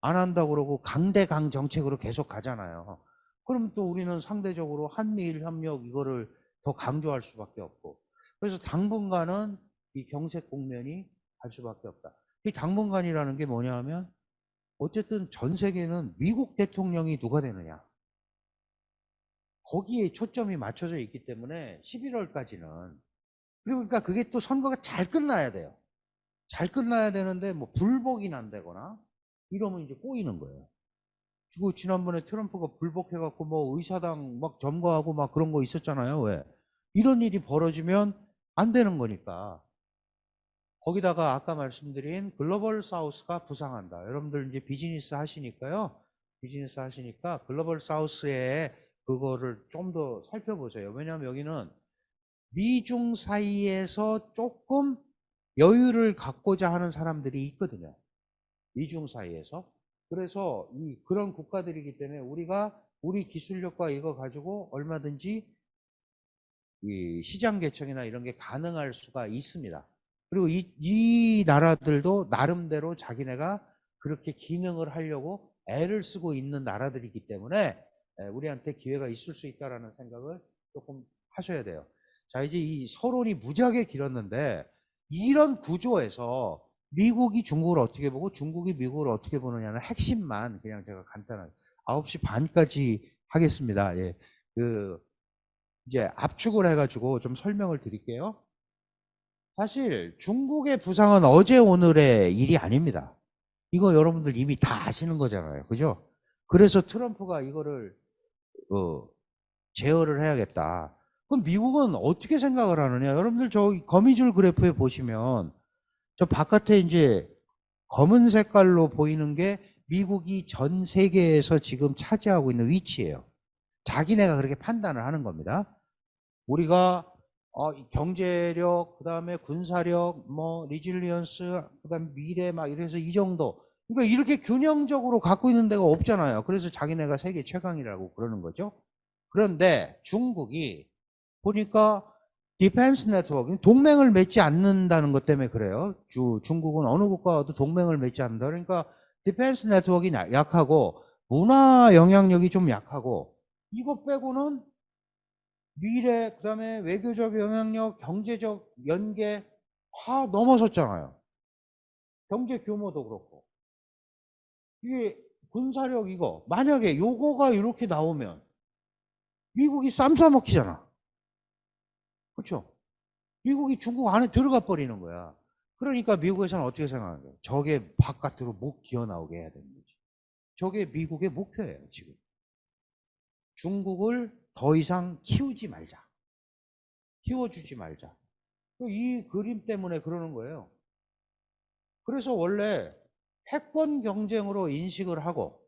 안 한다고 그러고 강대강 정책으로 계속 가잖아요. 그럼 또 우리는 상대적으로 한미일 협력 이거를 더 강조할 수밖에 없고 그래서 당분간은 이 경색 국면이 갈 수밖에 없다. 이 당분간이라는 게 뭐냐 하면 어쨌든 전 세계는 미국 대통령이 누가 되느냐 거기에 초점이 맞춰져 있기 때문에 11월까지는 그리고 그러니까 그게 또 선거가 잘 끝나야 돼요. 잘 끝나야 되는데 뭐 불복이 난다거나 이러면 이제 꼬이는 거예요. 그리고 지난번에 트럼프가 불복해갖고 뭐 의사당 막 점거하고 막 그런 거 있었잖아요. 왜? 이런 일이 벌어지면 안 되는 거니까. 거기다가 아까 말씀드린 글로벌 사우스가 부상한다. 여러분들 이제 비즈니스 하시니까요. 비즈니스 하시니까 글로벌 사우스에 그거를 좀 더 살펴보세요. 왜냐하면 여기는 미중 사이에서 조금 여유를 갖고자 하는 사람들이 있거든요. 미중 사이에서. 그래서 그런 국가들이기 때문에 우리가 우리 기술력과 이거 가지고 얼마든지 이 시장 개척이나 이런 게 가능할 수가 있습니다. 그리고 이 나라들도 나름대로 자기네가 그렇게 기능을 하려고 애를 쓰고 있는 나라들이기 때문에 우리한테 기회가 있을 수 있다라는 생각을 조금 하셔야 돼요. 자, 이제 이 서론이 무지하게 길었는데 이런 구조에서 미국이 중국을 어떻게 보고 중국이 미국을 어떻게 보느냐는 핵심만 그냥 제가 간단하게 9시 반까지 하겠습니다. 예. 이제 압축을 해가지고 좀 설명을 드릴게요. 사실 중국의 부상은 어제 오늘의 일이 아닙니다. 이거 여러분들 이미 다 아시는 거잖아요. 그죠? 그래서 트럼프가 이거를 제어를 해야겠다. 그럼 미국은 어떻게 생각을 하느냐? 여러분들 저 거미줄 그래프에 보시면 저 바깥에 이제 검은 색깔로 보이는 게 미국이 전 세계에서 지금 차지하고 있는 위치예요. 자기네가 그렇게 판단을 하는 겁니다. 우리가 경제력, 그다음에 군사력, 뭐 리질리언스, 그다음에 미래 막 이래서 이 정도. 그러니까 이렇게 균형적으로 갖고 있는 데가 없잖아요. 그래서 자기네가 세계 최강이라고 그러는 거죠. 그런데 중국이 보니까 디펜스 네트워크, 동맹을 맺지 않는다는 것 때문에 그래요. 중국은 어느 국가와도 동맹을 맺지 않는다. 그러니까 디펜스 네트워크가 약하고 문화 영향력이 좀 약하고 이것 빼고는 미래, 그다음에 외교적 영향력, 경제적 연계 다 넘어섰잖아요. 경제 규모도 그렇고. 이게 군사력 이거 만약에 요거가 이렇게 나오면 미국이 쌈 싸먹히잖아. 그렇죠? 미국이 중국 안에 들어가 버리는 거야. 그러니까 미국에서는 어떻게 생각하는 거예요? 저게 바깥으로 못 기어 나오게 해야 되는 거지. 저게 미국의 목표예요, 지금. 중국을 더 이상 키우지 말자. 키워주지 말자. 이 그림 때문에 그러는 거예요. 그래서 원래 패권 경쟁으로 인식을 하고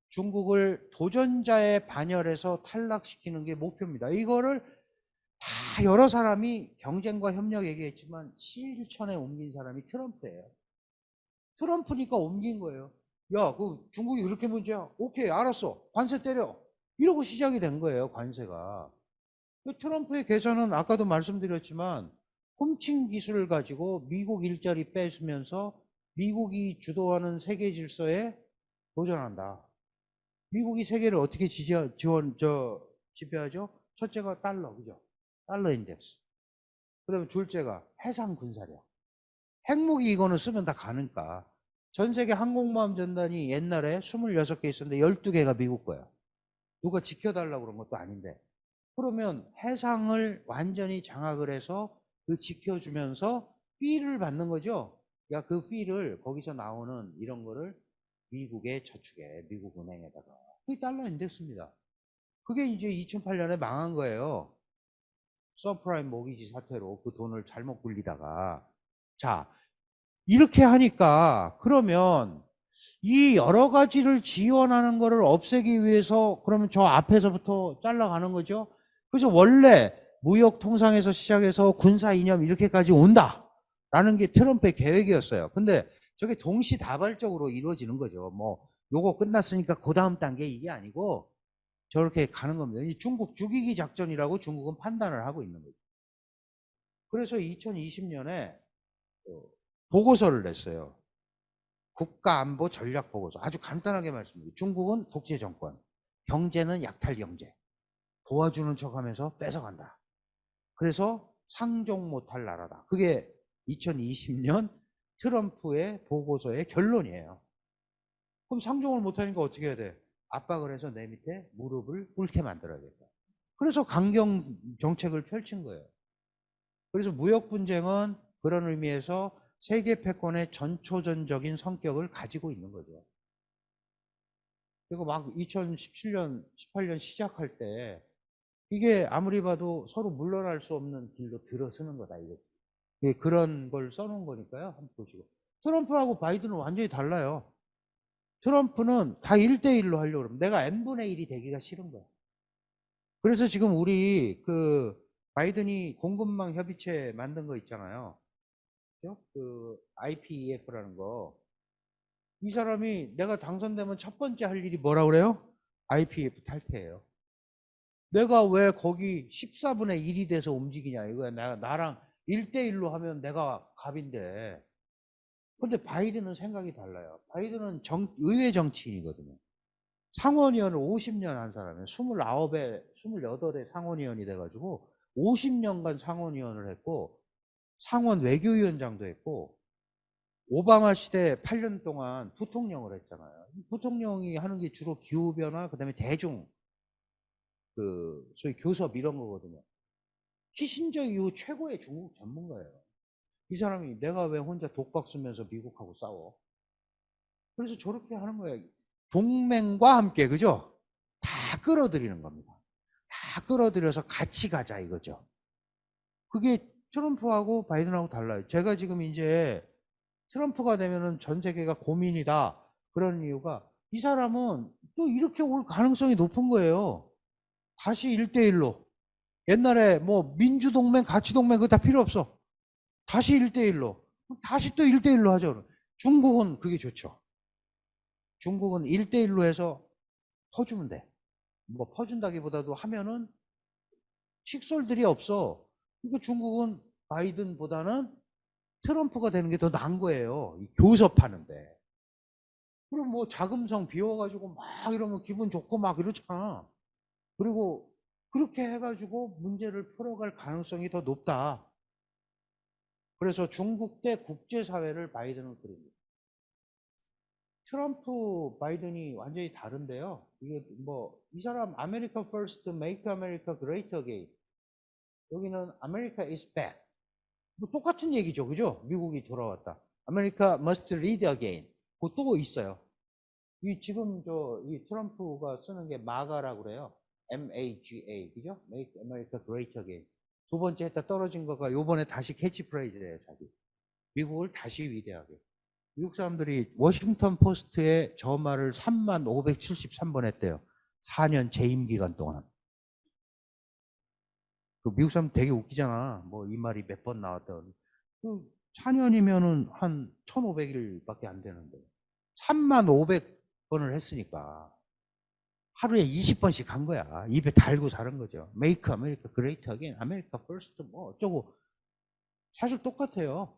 중국을 도전자의 반열에서 탈락시키는 게 목표입니다. 이거를 다 여러 사람이 경쟁과 협력 얘기했지만 실천에 옮긴 사람이 트럼프예요. 트럼프니까 옮긴 거예요. 야, 그 중국이 그렇게 문제야? 오케이, 알았어. 관세 때려. 이러고 시작이 된 거예요, 관세가. 트럼프의 계산은 아까도 말씀드렸지만 훔친 기술을 가지고 미국 일자리 뺏으면서 미국이 주도하는 세계 질서에 도전한다. 미국이 세계를 어떻게 지배하죠? 첫째가 달러, 그죠? 달러 인덱스. 그 다음에 둘째가 해상 군사력. 핵무기 이거는 쓰면 다 가니까. 전 세계 항공모함 전단이 옛날에 26개 있었는데 12개가 미국 거야. 누가 지켜달라고 그런 것도 아닌데. 그러면 해상을 완전히 장악을 해서 그 지켜주면서 피를 받는 거죠. 야, 그 피를 거기서 나오는 이런 거를 미국에 저축해. 미국 은행에다가. 그게 달러 인덱스입니다. 그게 이제 2008년에 망한 거예요. 서프라임 모기지 사태로 그 돈을 잘못 굴리다가. 자, 이렇게 하니까 그러면 이 여러 가지를 지원하는 거를 없애기 위해서 그러면 저 앞에서부터 잘라가는 거죠. 그래서 원래 무역 통상에서 시작해서 군사 이념 이렇게까지 온다라는 게 트럼프의 계획이었어요. 근데 저게 동시다발적으로 이루어지는 거죠. 뭐 요거 끝났으니까 그 다음 단계 이게 아니고 저렇게 가는 겁니다. 이 중국 죽이기 작전이라고 중국은 판단을 하고 있는 거죠. 그래서 2020년에 보고서를 냈어요. 국가안보 전략보고서. 아주 간단하게 말씀드립니다. 중국은 독재 정권, 경제는 약탈 경제, 도와주는 척하면서 뺏어간다. 그래서 상종 못할 나라다. 그게 2020년 트럼프의 보고서의 결론이에요. 그럼 상종을 못하니까 어떻게 해야 돼? 압박을 해서 내 밑에 무릎을 꿇게 만들어야겠다. 그래서 강경 정책을 펼친 거예요. 그래서 무역 분쟁은 그런 의미에서 세계 패권의 전초전적인 성격을 가지고 있는 거죠. 그리고 막 2017년, 18년 시작할 때 이게 아무리 봐도 서로 물러날 수 없는 길로 들어서는 거다. 이게 그런 걸 써놓은 거니까요. 한번 보시고. 트럼프하고 바이든은 완전히 달라요. 트럼프는 다 1대1로 하려고 그러면 내가 n분의 1이 되기가 싫은 거야. 그래서 지금 우리 그 바이든이 공급망 협의체 만든 거 있잖아요. 그 IPEF라는 거. 이 사람이 내가 당선되면 첫 번째 할 일이 뭐라 그래요? IPEF 탈퇴예요. 내가 왜 거기 14분의 1이 돼서 움직이냐 이거야. 나랑 1대1로 하면 내가 갑인데. 근데 바이든은 생각이 달라요. 바이든은 의회 정치인이거든요. 상원의원을 50년 한 사람이에요. 28에 상원의원이 돼가지고 50년간 상원의원을 했고 상원 외교위원장도 했고 오바마 시대 8년 동안 부통령을 했잖아요. 부통령이 하는 게 주로 기후변화, 그 다음에 대중, 소위 교섭 이런 거거든요. 키신저 이후 최고의 중국 전문가예요. 이 사람이 내가 왜 혼자 독박 쓰면서 미국하고 싸워? 그래서 저렇게 하는 거예요. 동맹과 함께, 그죠? 다 끌어들이는 겁니다. 다 끌어들여서 같이 가자 이거죠. 그게 트럼프하고 바이든하고 달라요. 제가 지금 이제 트럼프가 되면은 전 세계가 고민이다. 그런 이유가 이 사람은 또 이렇게 올 가능성이 높은 거예요. 다시 1대1로. 옛날에 뭐 민주동맹, 가치동맹 그거 다 필요 없어. 다시 1대1로. 다시 또 1대1로 하죠. 중국은 그게 좋죠. 중국은 1대1로 해서 퍼주면 돼. 뭐 퍼준다기보다도 하면은 식솔들이 없어. 그러니까 중국은 바이든보다는 트럼프가 되는 게 더 나은 거예요. 교섭하는데. 그럼 뭐 자금성 비워가지고 막 이러면 기분 좋고 막 이러잖아. 그리고 그렇게 해가지고 문제를 풀어갈 가능성이 더 높다. 그래서 중국 대 국제사회를 바이든은 그립니다. 트럼프, 바이든이 완전히 다른데요. 이게 뭐, 이 사람 아메리카 first, make America great again. 여기는 America is back. 뭐 똑같은 얘기죠. 그죠? 미국이 돌아왔다. America must lead again. 그거 또 있어요. 지금 이 트럼프가 쓰는 게 마가라고 그래요. MAGA. 그죠? Make America Great Again. 두 번째 했다 떨어진 거가 요번에 다시 캐치프레이즈예요, 자기. 미국을 다시 위대하게. 미국 사람들이 워싱턴 포스트에 저 말을 3573번 했대요. 4년 재임 기간 동안. 그 미국 사람 되게 웃기잖아. 뭐 이 말이 몇 번 나왔다. 4년이면은 한 1500일밖에 안 되는데. 3500번을 했으니까 하루에 20번씩 한 거야. 입에 달고 사는 거죠. Make America Great Again, America First 뭐 어쩌고. 사실 똑같아요.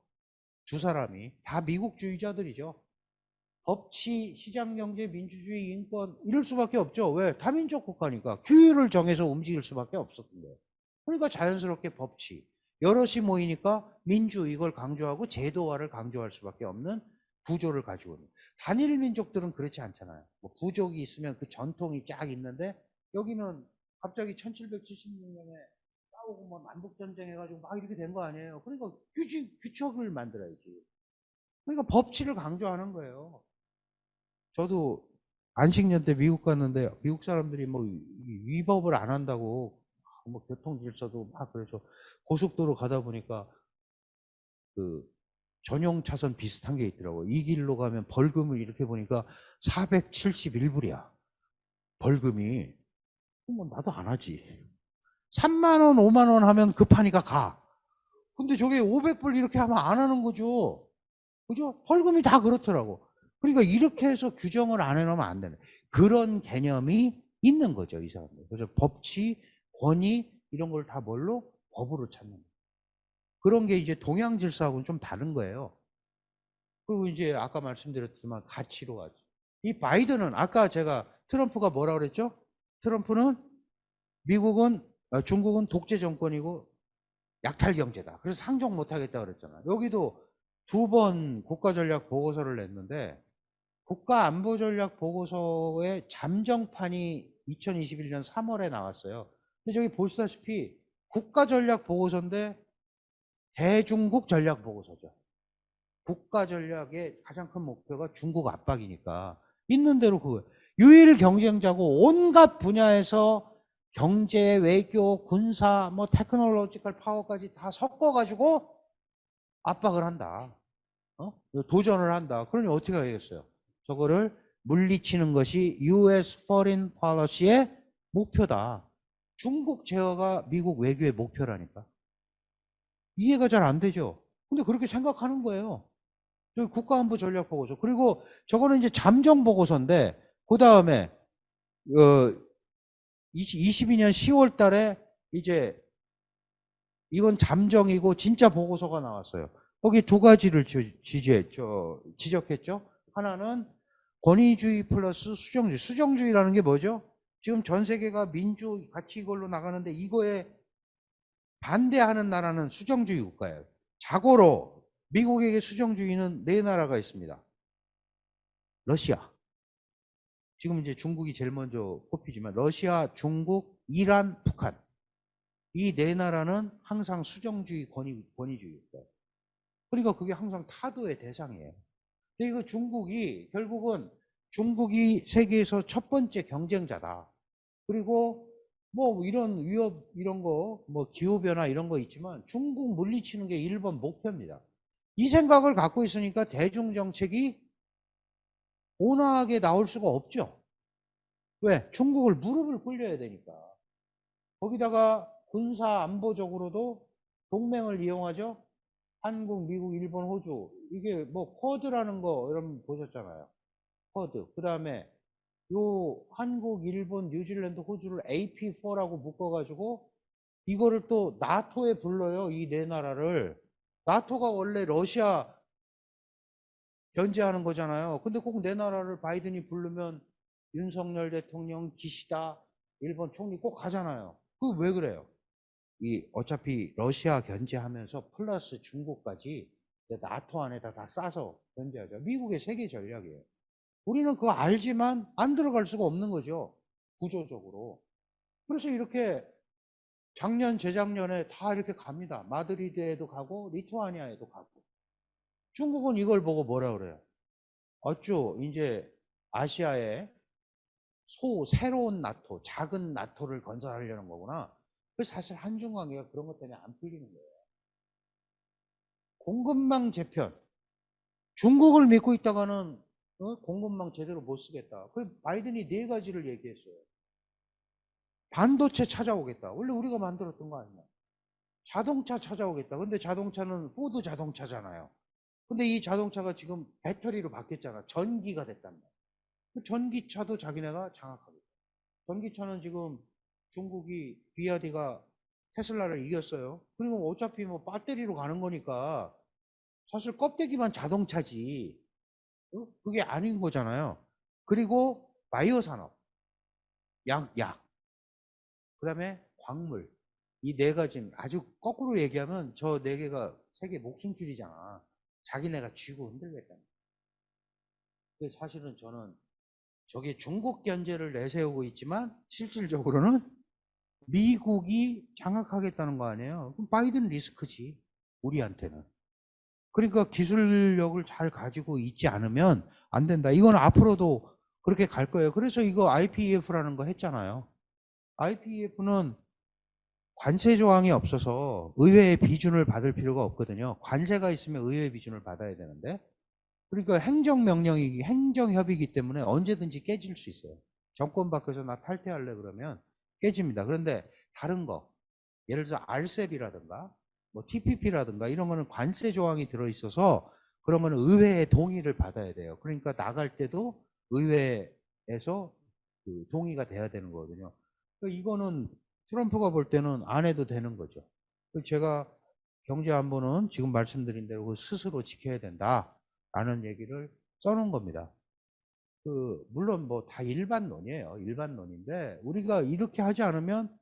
두 사람이 다 미국주의자들이죠. 법치, 시장경제, 민주주의, 인권 이럴 수밖에 없죠. 왜? 다민족 국가니까 규율을 정해서 움직일 수밖에 없었던 거예요. 그러니까 자연스럽게 법치, 여럿이 모이니까 민주 이걸 강조하고 제도화를 강조할 수밖에 없는 구조를 가지고 있는. 단일 민족들은 그렇지 않잖아요. 뭐 부족이 있으면 그 전통이 쫙 있는데 여기는 갑자기 1776년에 싸우고 뭐 남북전쟁 해가지고 막 이렇게 된 거 아니에요. 그러니까 규칙을 만들어야지. 그러니까 법치를 강조하는 거예요. 저도 안식년 때 미국 갔는데 미국 사람들이 뭐 위법을 안 한다고 뭐 교통 질서도 막 그래서 고속도로 가다 보니까 그 전용 차선 비슷한 게 있더라고. 이 길로 가면 벌금을 이렇게 보니까 471불이야. 벌금이. 뭐 나도 안 하지. 3만 원, 5만 원 하면 급하니까 가. 근데 저게 500불 이렇게 하면 안 하는 거죠. 그죠? 벌금이 다 그렇더라고. 그러니까 이렇게 해서 규정을 안 해놓으면 안 되는 그런 개념이 있는 거죠, 이 사람들. 그래서 법치, 권위 이런 걸 다 뭘로? 법으로 찾는 거예요. 그런 게 이제 동양 질서하고는 좀 다른 거예요. 그리고 이제 아까 말씀드렸지만 가치로 가죠. 이 바이든은 아까 제가 트럼프가 뭐라 그랬죠? 트럼프는 미국은 중국은 독재 정권이고 약탈 경제다. 그래서 상종 못 하겠다 그랬잖아. 여기도 2번 국가 전략 보고서를 냈는데 국가 안보 전략 보고서의 잠정판이 2021년 3월에 나왔어요. 근데 저기 보시다시피 국가 전략 보고서인데 대중국 전략 보고서죠. 국가 전략의 가장 큰 목표가 중국 압박이니까 있는 대로 그 유일 경쟁자고 온갖 분야에서 경제, 외교, 군사, 뭐 테크놀로지컬 파워까지 다 섞어가지고 압박을 한다. 도전을 한다. 그러니 어떻게 하겠어요? 저거를 물리치는 것이 US Foreign Policy의 목표다. 중국 제어가 미국 외교의 목표라니까. 이해가 잘 안 되죠? 근데 그렇게 생각하는 거예요. 국가안보 전략 보고서. 그리고 저거는 이제 잠정 보고서인데, 그 다음에, 22년 10월 달에 이제 이건 잠정이고 진짜 보고서가 나왔어요. 거기 두 가지를 지적했죠. 하나는 권위주의 플러스 수정주의. 수정주의라는 게 뭐죠? 지금 전 세계가 민주 가치 이걸로 나가는데 이거에 반대하는 나라는 수정주의 국가예요. 자고로 미국에게 수정주의는 네 나라가 있습니다. 러시아. 지금 이제 중국이 제일 먼저 꼽히지만 러시아, 중국, 이란, 북한. 이 네 나라는 항상 수정주의 권위주의 국가예요. 그러니까 그게 항상 타도의 대상이에요. 근데 이거 중국이 세계에서 첫 번째 경쟁자다. 그리고 뭐 이런 위협 이런 거 뭐 기후변화 이런 거 있지만 중국 물리치는 게 1번 목표입니다. 이 생각을 갖고 있으니까 대중정책이 온화하게 나올 수가 없죠. 왜? 중국을 무릎을 꿇려야 되니까. 거기다가 군사 안보적으로도 동맹을 이용하죠. 한국, 미국, 일본, 호주. 이게 뭐 쿼드라는 거 여러분 보셨잖아요. 쿼드. 그 다음에 요 한국, 일본, 뉴질랜드, 호주를 AP4라고 묶어가지고 이거를 또 나토에 불러요. 이 네 나라를. 나토가 원래 러시아 견제하는 거잖아요. 근데 꼭 네 나라를 바이든이 부르면 윤석열 대통령, 기시다, 일본 총리 꼭 가잖아요. 그 왜 그래요? 이 어차피 러시아 견제하면서 플러스 중국까지 나토 안에다 다 싸서 견제하죠. 미국의 세계 전략이에요. 우리는 그거 알지만 안 들어갈 수가 없는 거죠. 구조적으로. 그래서 이렇게 작년, 재작년에 다 이렇게 갑니다. 마드리드에도 가고 리투아니아에도 가고. 중국은 이걸 보고 뭐라 그래요? 어쭈 이제 아시아에 새로운 나토, 작은 나토를 건설하려는 거구나. 그래서 사실 한중 관계가 그런 것 때문에 안 풀리는 거예요. 공급망 재편. 중국을 믿고 있다가는 공급망 제대로 못 쓰겠다. 그래서 바이든이 네 가지를 얘기했어요. 반도체 찾아오겠다. 원래 우리가 만들었던 거 아니야. 자동차 찾아오겠다. 근데 자동차는 포드 자동차잖아요. 근데 이 자동차가 지금 배터리로 바뀌었잖아. 전기가 됐단 말이야. 그 전기차도 자기네가 장악하겠다. 전기차는 지금 중국이 비아디가 테슬라를 이겼어요. 그리고 어차피 뭐 배터리로 가는 거니까 사실 껍데기만 자동차지. 그게 아닌 거잖아요. 그리고 바이오 산업, 약, 그 다음에 광물. 이 네 가지 아주 거꾸로 얘기하면 저 네 개가 세계 목숨줄이잖아. 자기네가 쥐고 흔들겠다. 근데 사실은 저는 저게 중국 견제를 내세우고 있지만 실질적으로는 미국이 장악하겠다는 거 아니에요. 그럼 바이든 리스크지, 우리한테는. 그러니까 기술력을 잘 가지고 있지 않으면 안 된다. 이건 앞으로도 그렇게 갈 거예요. 그래서 이거 IPEF라는 거 했잖아요. IPEF는 관세 조항이 없어서 의회의 비준을 받을 필요가 없거든요. 관세가 있으면 의회의 비준을 받아야 되는데, 그러니까 행정협의이기 때문에 언제든지 깨질 수 있어요. 정권 바뀌어서 나 탈퇴할래 그러면 깨집니다. 그런데 다른 거, 예를 들어서 RCEP이라든가 뭐 TPP라든가 이런 거는 관세 조항이 들어있어서 그런 거는 의회의 동의를 받아야 돼요. 그러니까 나갈 때도 의회에서 그 동의가 돼야 되는 거거든요. 그러니까 이거는 트럼프가 볼 때는 안 해도 되는 거죠. 제가 경제안보는 지금 말씀드린 대로 스스로 지켜야 된다라는 얘기를 써놓은 겁니다. 물론 뭐 다 일반론이에요. 일반론인데 우리가 이렇게 하지 않으면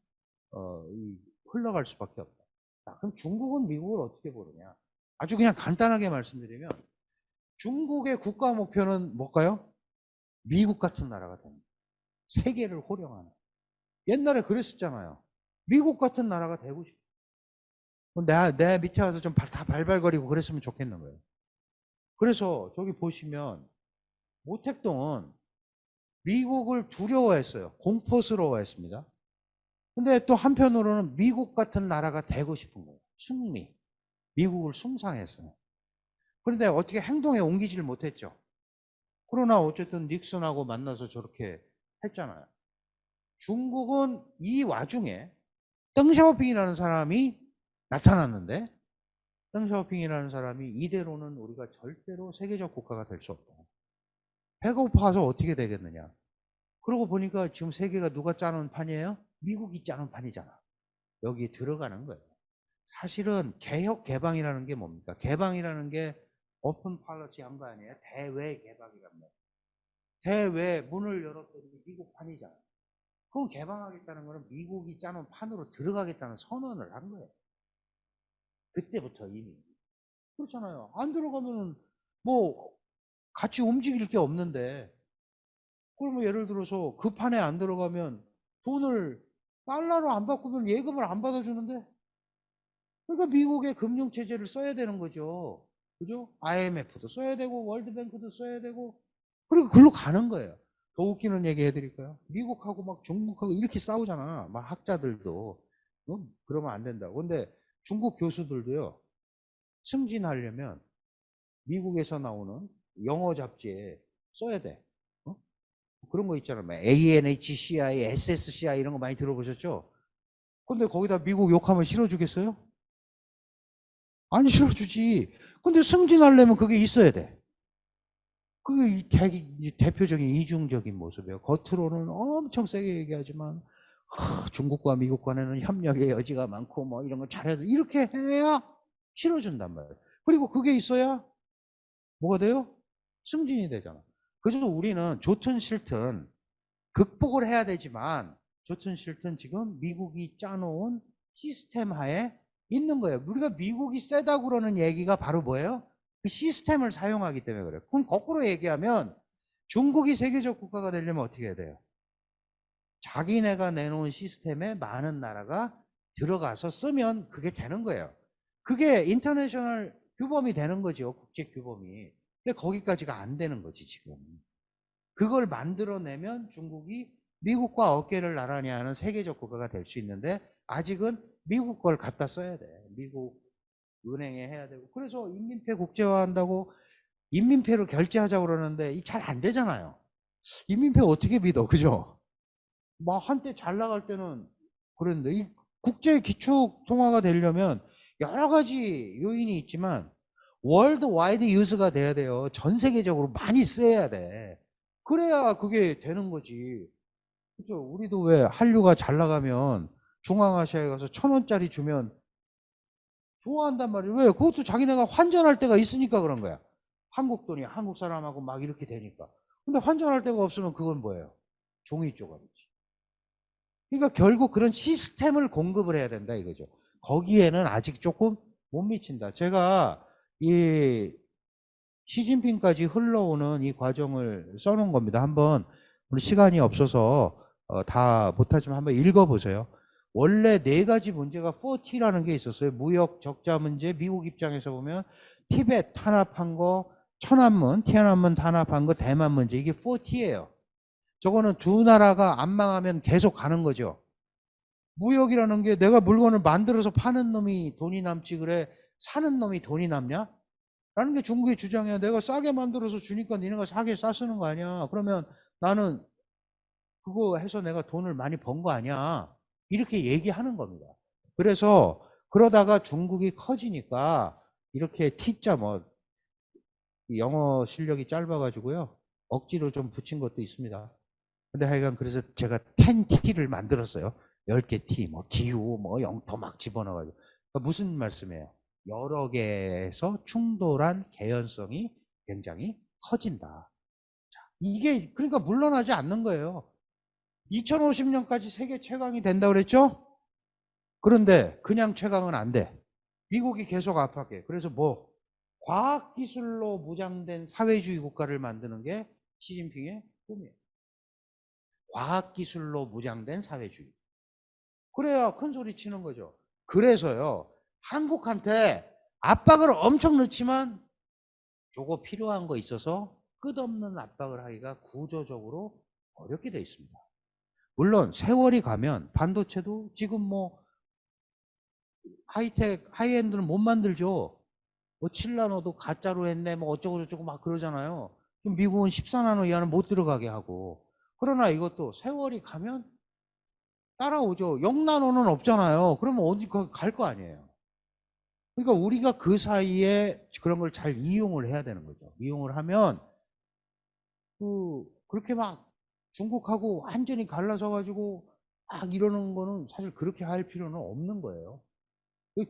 흘러갈 수밖에 없다. 자, 그럼 중국은 미국을 어떻게 보느냐? 아주 그냥 간단하게 말씀드리면 중국의 국가 목표는 뭘까요? 미국 같은 나라가 되는 거예요. 세계를 호령하는. 옛날에 그랬었잖아요. 미국 같은 나라가 되고 싶어. 내 밑에 와서 좀 다 발발거리고 그랬으면 좋겠는 거예요. 그래서 저기 보시면 모택동은 미국을 두려워했어요. 공포스러워했습니다. 근데 또 한편으로는 미국 같은 나라가 되고 싶은 거예요. 숭미. 미국을 숭상했어요. 그런데 어떻게 행동에 옮기지를 못했죠. 그러나 어쨌든 닉슨하고 만나서 저렇게 했잖아요. 중국은 이 와중에 덩샤오핑이라는 사람이 나타났는데, 덩샤오핑이라는 사람이 이대로는 우리가 절대로 세계적 국가가 될 수 없다. 배가 고파서 어떻게 되겠느냐. 그러고 보니까 지금 세계가 누가 짜놓은 판이에요? 미국이 짜놓은 판이잖아. 여기 들어가는 거예요. 사실은 개혁 개방이라는 게 뭡니까? 개방이라는 게 오픈 팔러시 한 거 아니에요? 대외 개방이란 말이에요. 대외 문을 열었더니 미국 판이잖아. 그건 개방하겠다는 거는 미국이 짜놓은 판으로 들어가겠다는 선언을 한 거예요. 그때부터 이미. 그렇잖아요. 안 들어가면 뭐 같이 움직일 게 없는데, 그러면 예를 들어서 그 판에 안 들어가면 돈을 달러로 안 바꾸면 예금을 안 받아주는데, 그러니까 미국의 금융체제를 써야 되는 거죠. 그죠? IMF도 써야 되고 월드뱅크도 써야 되고, 그리고 글로 가는 거예요. 더 웃기는 얘기 해드릴까요? 미국하고 막 중국하고 이렇게 싸우잖아. 막 학자들도. 그러면 안 된다고. 근데 중국 교수들도요, 승진하려면 미국에서 나오는 영어 잡지에 써야 돼. 그런 거 있잖아요. ANHCI, SSCI 이런 거 많이 들어보셨죠? 근데 거기다 미국 욕하면 실어주겠어요? 안 실어주지. 근데 승진하려면 그게 있어야 돼. 그게 대표적인 이중적인 모습이에요. 겉으로는 엄청 세게 얘기하지만 중국과 미국 간에는 협력의 여지가 많고 뭐 이런 거 잘해도 이렇게 해야 실어준단 말이에요. 그리고 그게 있어야 뭐가 돼요? 승진이 되잖아. 그래서 우리는 좋든 싫든 극복을 해야 되지만, 좋든 싫든 지금 미국이 짜놓은 시스템 하에 있는 거예요. 우리가 미국이 세다고 그러는 얘기가 바로 뭐예요? 그 시스템을 사용하기 때문에 그래요. 그럼 거꾸로 얘기하면 중국이 세계적 국가가 되려면 어떻게 해야 돼요? 자기네가 내놓은 시스템에 많은 나라가 들어가서 쓰면 그게 되는 거예요. 그게 인터내셔널 규범이 되는 거죠. 국제 규범이. 근데 거기까지가 안 되는 거지 지금. 그걸 만들어내면 중국이 미국과 어깨를 나란히 하는 세계적 국가가 될 수 있는데, 아직은 미국 걸 갖다 써야 돼. 미국 은행에 해야 되고. 그래서 인민폐 국제화한다고 인민폐로 결제하자고 그러는데 잘 안 되잖아요. 인민폐 어떻게 믿어, 그죠? 막 한때 잘 나갈 때는 그랬는데, 이 국제 기축 통화가 되려면 여러 가지 요인이 있지만 월드 와이드 유즈가 돼야 돼요. 전 세계적으로 많이 쓰여야 돼. 그래야 그게 되는 거지. 그죠? 우리도 왜 한류가 잘 나가면 중앙아시아에 가서 1,000원짜리 주면 좋아한단 말이에요. 왜? 그것도 자기네가 환전할 때가 있으니까 그런 거야. 한국 돈이 한국 사람하고 막 이렇게 되니까. 근데 환전할 데가 없으면 그건 뭐예요? 종이 조각이지. 그러니까 결국 그런 시스템을 공급을 해야 된다 이거죠. 거기에는 아직 조금 못 미친다. 제가 이 시진핑까지 흘러오는 이 과정을 써놓은 겁니다. 한번 우리 시간이 없어서 다 못하지만 한번 읽어보세요. 원래 네 가지 문제가 4T라는 게 있었어요. 무역 적자 문제, 미국 입장에서 보면 티벳 탄압한 거, 천안문, 티안안문 탄압한 거, 대만 문제, 이게 4T예요. 저거는 두 나라가 안 망하면 계속 가는 거죠. 무역이라는 게 내가 물건을 만들어서 파는 놈이 돈이 남지 그래 사는 놈이 돈이 남냐? 라는 게 중국의 주장이야. 내가 싸게 만들어서 주니까 니네가 싸게 싸 쓰는 거 아니야. 그러면 나는 그거 해서 내가 돈을 많이 번 거 아니야. 이렇게 얘기하는 겁니다. 그래서 그러다가 중국이 커지니까 이렇게 T자 뭐 영어 실력이 짧아가지고요. 억지로 좀 붙인 것도 있습니다. 근데 하여간 그래서 제가 10T를 만들었어요. 10개 T, 뭐 기후, 뭐 영토 막 집어넣어가지고. 그러니까 무슨 말씀이에요? 여러 개에서 충돌한 개연성이 굉장히 커진다. 이게 그러니까 물러나지 않는 거예요. 2050년까지 세계 최강이 된다 그랬죠? 그런데 그냥 최강은 안 돼. 미국이 계속 압박해. 그래서 뭐 과학기술로 무장된 사회주의 국가를 만드는 게 시진핑의 꿈이에요. 과학기술로 무장된 사회주의. 그래야 큰 소리 치는 거죠. 그래서요, 한국한테 압박을 엄청 넣지만 요거 필요한 거 있어서 끝없는 압박을 하기가 구조적으로 어렵게 돼 있습니다. 물론 세월이 가면 반도체도 지금 뭐 하이텍, 하이엔드는 못 만들죠. 뭐 7나노도 가짜로 했네, 뭐 어쩌고저쩌고 막 그러잖아요. 그럼 미국은 14나노 이하는 못 들어가게 하고. 그러나 이것도 세월이 가면 따라오죠. 0나노는 없잖아요. 그러면 어디 갈 거 아니에요. 그러니까 우리가 그 사이에 그런 걸 잘 이용을 해야 되는 거죠. 이용을 하면 그렇게 막 중국하고 완전히 갈라서 가지고 막 이러는 거는 사실 그렇게 할 필요는 없는 거예요.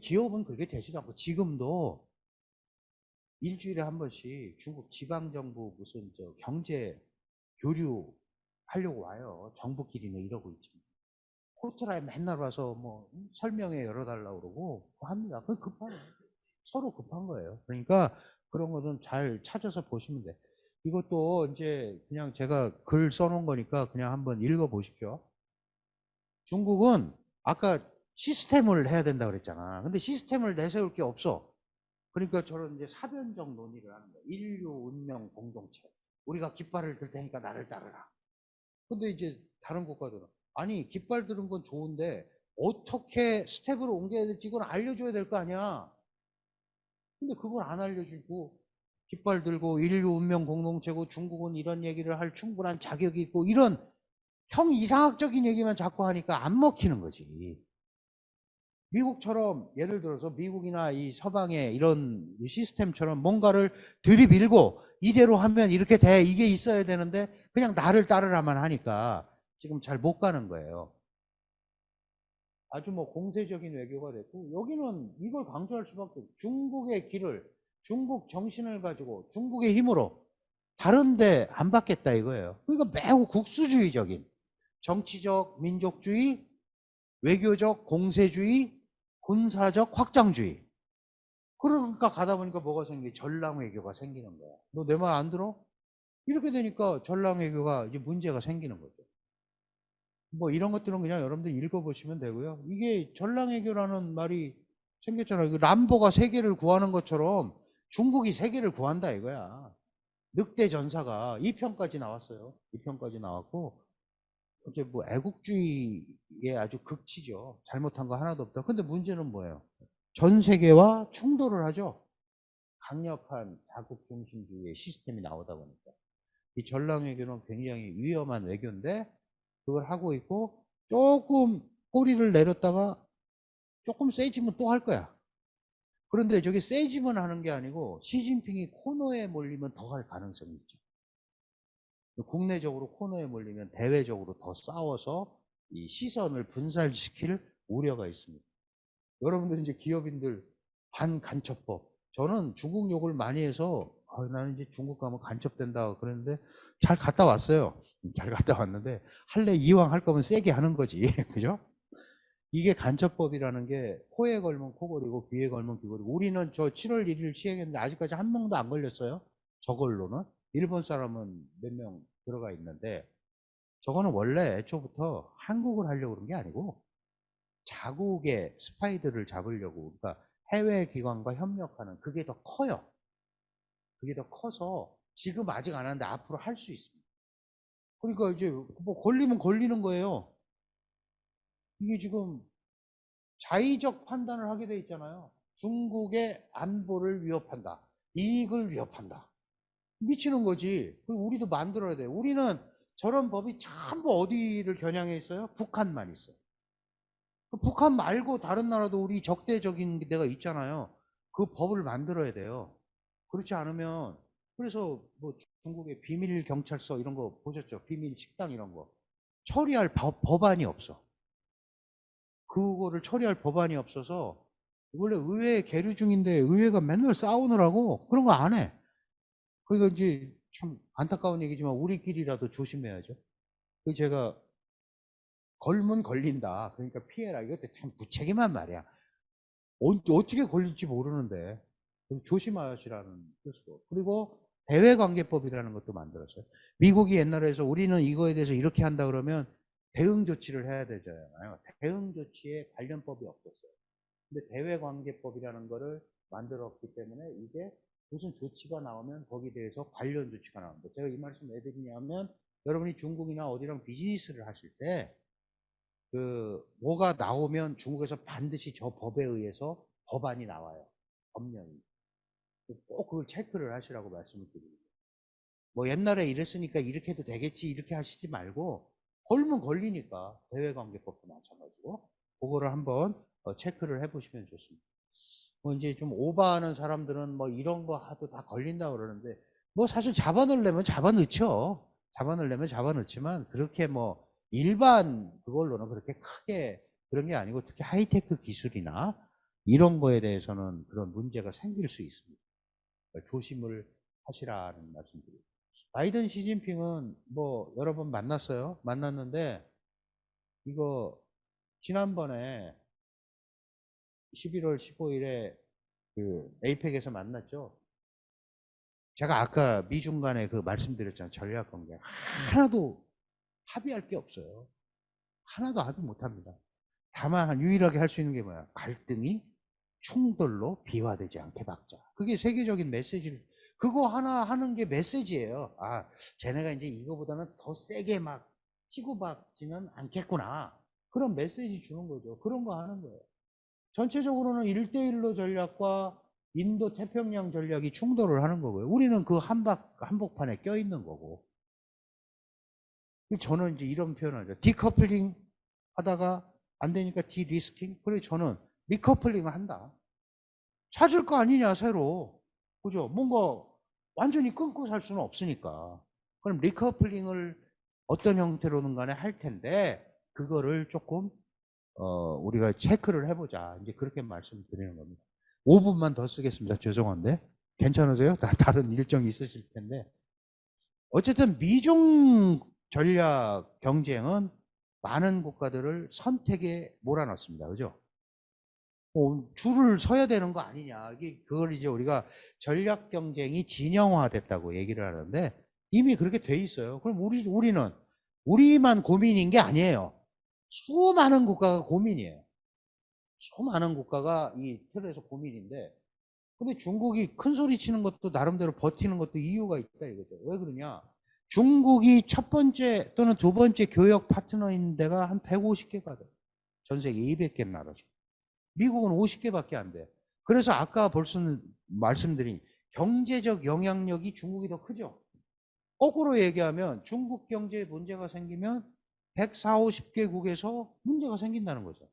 기업은 그렇게 되지도 않고 지금도 일주일에 한 번씩 중국 지방정부 무슨 저 경제 교류 하려고 와요. 정부끼리는 이러고 있지. 호텔에 맨날 와서 뭐 설명회 열어달라고 그러고 합니다. 그건 급하요. 서로 급한 거예요. 그러니까 그런 거는 잘 찾아서 보시면 돼. 이것도 이제 그냥 제가 글 써놓은 거니까 그냥 한번 읽어보십시오. 중국은 아까 시스템을 해야 된다 그랬잖아. 근데 시스템을 내세울 게 없어. 그러니까 저런 이제 사변적 논의를 하는 거야. 인류 운명 공동체. 우리가 깃발을 들 테니까 나를 따르라. 근데 이제 다른 국가들은 아니 깃발 들은 건 좋은데 어떻게 스텝으로 옮겨야 될지 이건 알려줘야 될 거 아니야. 근데 그걸 안 알려주고 깃발 들고 인류 운명 공동체고 중국은 이런 얘기를 할 충분한 자격이 있고 이런 형 이상학적인 얘기만 자꾸 하니까 안 먹히는 거지. 미국처럼 예를 들어서 미국이나 이 서방의 이런 시스템처럼 뭔가를 들이밀고 이대로 하면 이렇게 돼 이게 있어야 되는데 그냥 나를 따르라만 하니까 지금 잘 못 가는 거예요. 아주 뭐 공세적인 외교가 됐고 여기는 이걸 강조할 수밖에 없어요. 중국의 길을 중국 정신을 가지고 중국의 힘으로 다른데 안 받겠다 이거예요. 그러니까 매우 국수주의적인 정치적 민족주의, 외교적 공세주의, 군사적 확장주의. 그러니까 가다 보니까 뭐가 생겨? 전랑 외교가 생기는 거야. 너 내 말 안 들어? 이렇게 되니까 전랑 외교가 이제 문제가 생기는 거죠. 뭐 이런 것들은 그냥 여러분들 읽어보시면 되고요. 이게 전랑 외교라는 말이 생겼잖아요. 람보가 세계를 구하는 것처럼 중국이 세계를 구한다 이거야. 늑대 전사가 2편까지 나왔어요. 2편까지 나왔고 이제 뭐 애국주의의 아주 극치죠. 잘못한 거 하나도 없다. 근데 문제는 뭐예요? 전 세계와 충돌을 하죠. 강력한 자국 중심주의의 시스템이 나오다 보니까. 이 전랑 외교는 굉장히 위험한 외교인데 그걸 하고 있고 조금 꼬리를 내렸다가 조금 세지면 또 할 거야. 그런데 저게 세지면 하는 게 아니고 시진핑이 코너에 몰리면 더 할 가능성이 있죠. 국내적으로 코너에 몰리면 대외적으로 더 싸워서 이 시선을 분산시킬 우려가 있습니다. 여러분들 이제 기업인들 반간첩법. 저는 중국 욕을 많이 해서 나는 이제 중국 가면 간첩된다 그랬는데 잘 갔다 왔어요. 잘 갔다 왔는데 할래 이왕 할 거면 세게 하는 거지. 그죠? 이게 간첩법이라는 게 코에 걸면 코걸이고 귀에 걸면 귀걸이고 우리는 저 7월 1일 시행했는데 아직까지 한 명도 안 걸렸어요. 저걸로는. 일본 사람은 몇 명 들어가 있는데, 저거는 원래 애초부터 한국을 하려고 그런 게 아니고 자국의 스파이들을 잡으려고, 그러니까 해외 기관과 협력하는, 그게 더 커요. 그게 더 커서 지금 아직 안 하는데 앞으로 할 수 있습니다. 그러니까 이제 뭐 걸리면 걸리는 거예요. 이게 지금 자의적 판단을 하게 돼 있잖아요. 중국의 안보를 위협한다. 이익을 위협한다. 미치는 거지. 우리도 만들어야 돼. 우리는 저런 법이 전부 어디를 겨냥해 있어요? 북한만 있어요. 북한 말고 다른 나라도 우리 적대적인 데가 있잖아요. 그 법을 만들어야 돼요. 그렇지 않으면, 그래서 뭐 중국의 비밀 경찰서 이런 거 보셨죠? 비밀 식당 이런 거. 처리할 법안이 없어. 그거를 처리할 법안이 없어서, 원래 의회에 계류 중인데 의회가 맨날 싸우느라고 그런 거 안 해. 그러니까 이제 참 안타까운 얘기지만 우리끼리라도 조심해야죠. 그 제가 걸면 걸린다. 그러니까 피해라. 이것도 참 무책임한 말이야. 어떻게 걸릴지 모르는데 조심하시라는 뜻으로. 그리고 대외관계법이라는 것도 만들었어요. 미국이 옛날에서 우리는 이거에 대해서 이렇게 한다 그러면 대응 조치를 해야 되잖아요. 대응 조치에 관련법이 없었어요. 근데 대외관계법이라는 거를 만들었기 때문에 이게 무슨 조치가 나오면 거기에 대해서 관련 조치가 나옵니다. 제가 이 말씀 왜 드리냐면, 여러분이 중국이나 어디랑 비즈니스를 하실 때 뭐가 나오면 중국에서 반드시 저 법에 의해서 법안이 나와요. 법령이. 꼭 그걸 체크를 하시라고 말씀을 드립니다. 뭐 옛날에 이랬으니까 이렇게 해도 되겠지 이렇게 하시지 말고, 걸면 걸리니까 대외관계법도 마찬가지고 그거를 한번 체크를 해보시면 좋습니다. 뭐 이제 좀 오버하는 사람들은 뭐 이런 거 하도 다 걸린다 그러는데, 뭐 사실 잡아넣으려면 잡아넣죠. 잡아넣으려면 잡아넣지만 그렇게 뭐 일반 그걸로는 그렇게 크게 그런 게 아니고, 특히 하이테크 기술이나 이런 거에 대해서는 그런 문제가 생길 수 있습니다. 조심을 하시라는 말씀드립니다. 바이든 시진핑은 뭐 여러 번 만났어요. 만났는데 이거 지난번에 11월 15일에 그 에이펙에서 만났죠. 제가 아까 미중 간에 그 말씀드렸잖아요. 전략 관계. 하나도 합의할 게 없어요. 하나도 합의 못 합니다. 다만 유일하게 할 수 있는 게 뭐야? 갈등이 충돌로 비화되지 않게 막자. 그게 세계적인 메시지를, 그거 하나 하는 게 메시지예요. 아, 쟤네가 이제 이거보다는 더 세게 막 치고받지는 않겠구나. 그런 메시지 주는 거죠. 그런 거 하는 거예요. 전체적으로는 1대1로 전략과 인도 태평양 전략이 충돌을 하는 거고요. 우리는 그 한복판에 껴있는 거고. 저는 이제 이런 표현을 하죠. 디커플링 하다가 안 되니까 디리스킹. 그래, 저는 리커플링을 한다. 찾을 거 아니냐, 새로. 그죠? 뭔가 완전히 끊고 살 수는 없으니까. 그럼 리커플링을 어떤 형태로는 간에 할 텐데, 그거를 조금 우리가 체크를 해보자. 이제 그렇게 말씀드리는 겁니다. 5분만 더 쓰겠습니다. 죄송한데. 괜찮으세요? 다른 일정이 있으실 텐데. 어쨌든 미중 전략 경쟁은 많은 국가들을 선택에 몰아넣습니다. 그죠? 줄을 서야 되는 거 아니냐. 그걸 이제 우리가 전략 경쟁이 진영화됐다고 얘기를 하는데, 이미 그렇게 돼 있어요. 그럼 우리는 우리만 고민인 게 아니에요. 수많은 국가가 고민이에요. 수많은 국가가 이 틀에서 고민인데, 근데 중국이 큰 소리 치는 것도 나름대로 버티는 것도 이유가 있다 이거죠. 왜 그러냐? 중국이 첫 번째 또는 두 번째 교역 파트너인 데가 한 150개가 돼. 전 세계 200개 나라죠. 미국은 50개밖에 안 돼. 그래서 아까 벌써 말씀드린 경제적 영향력이 중국이 더 크죠. 거꾸로 얘기하면 중국 경제에 문제가 생기면 140, 50개국에서 문제가 생긴다는 거죠.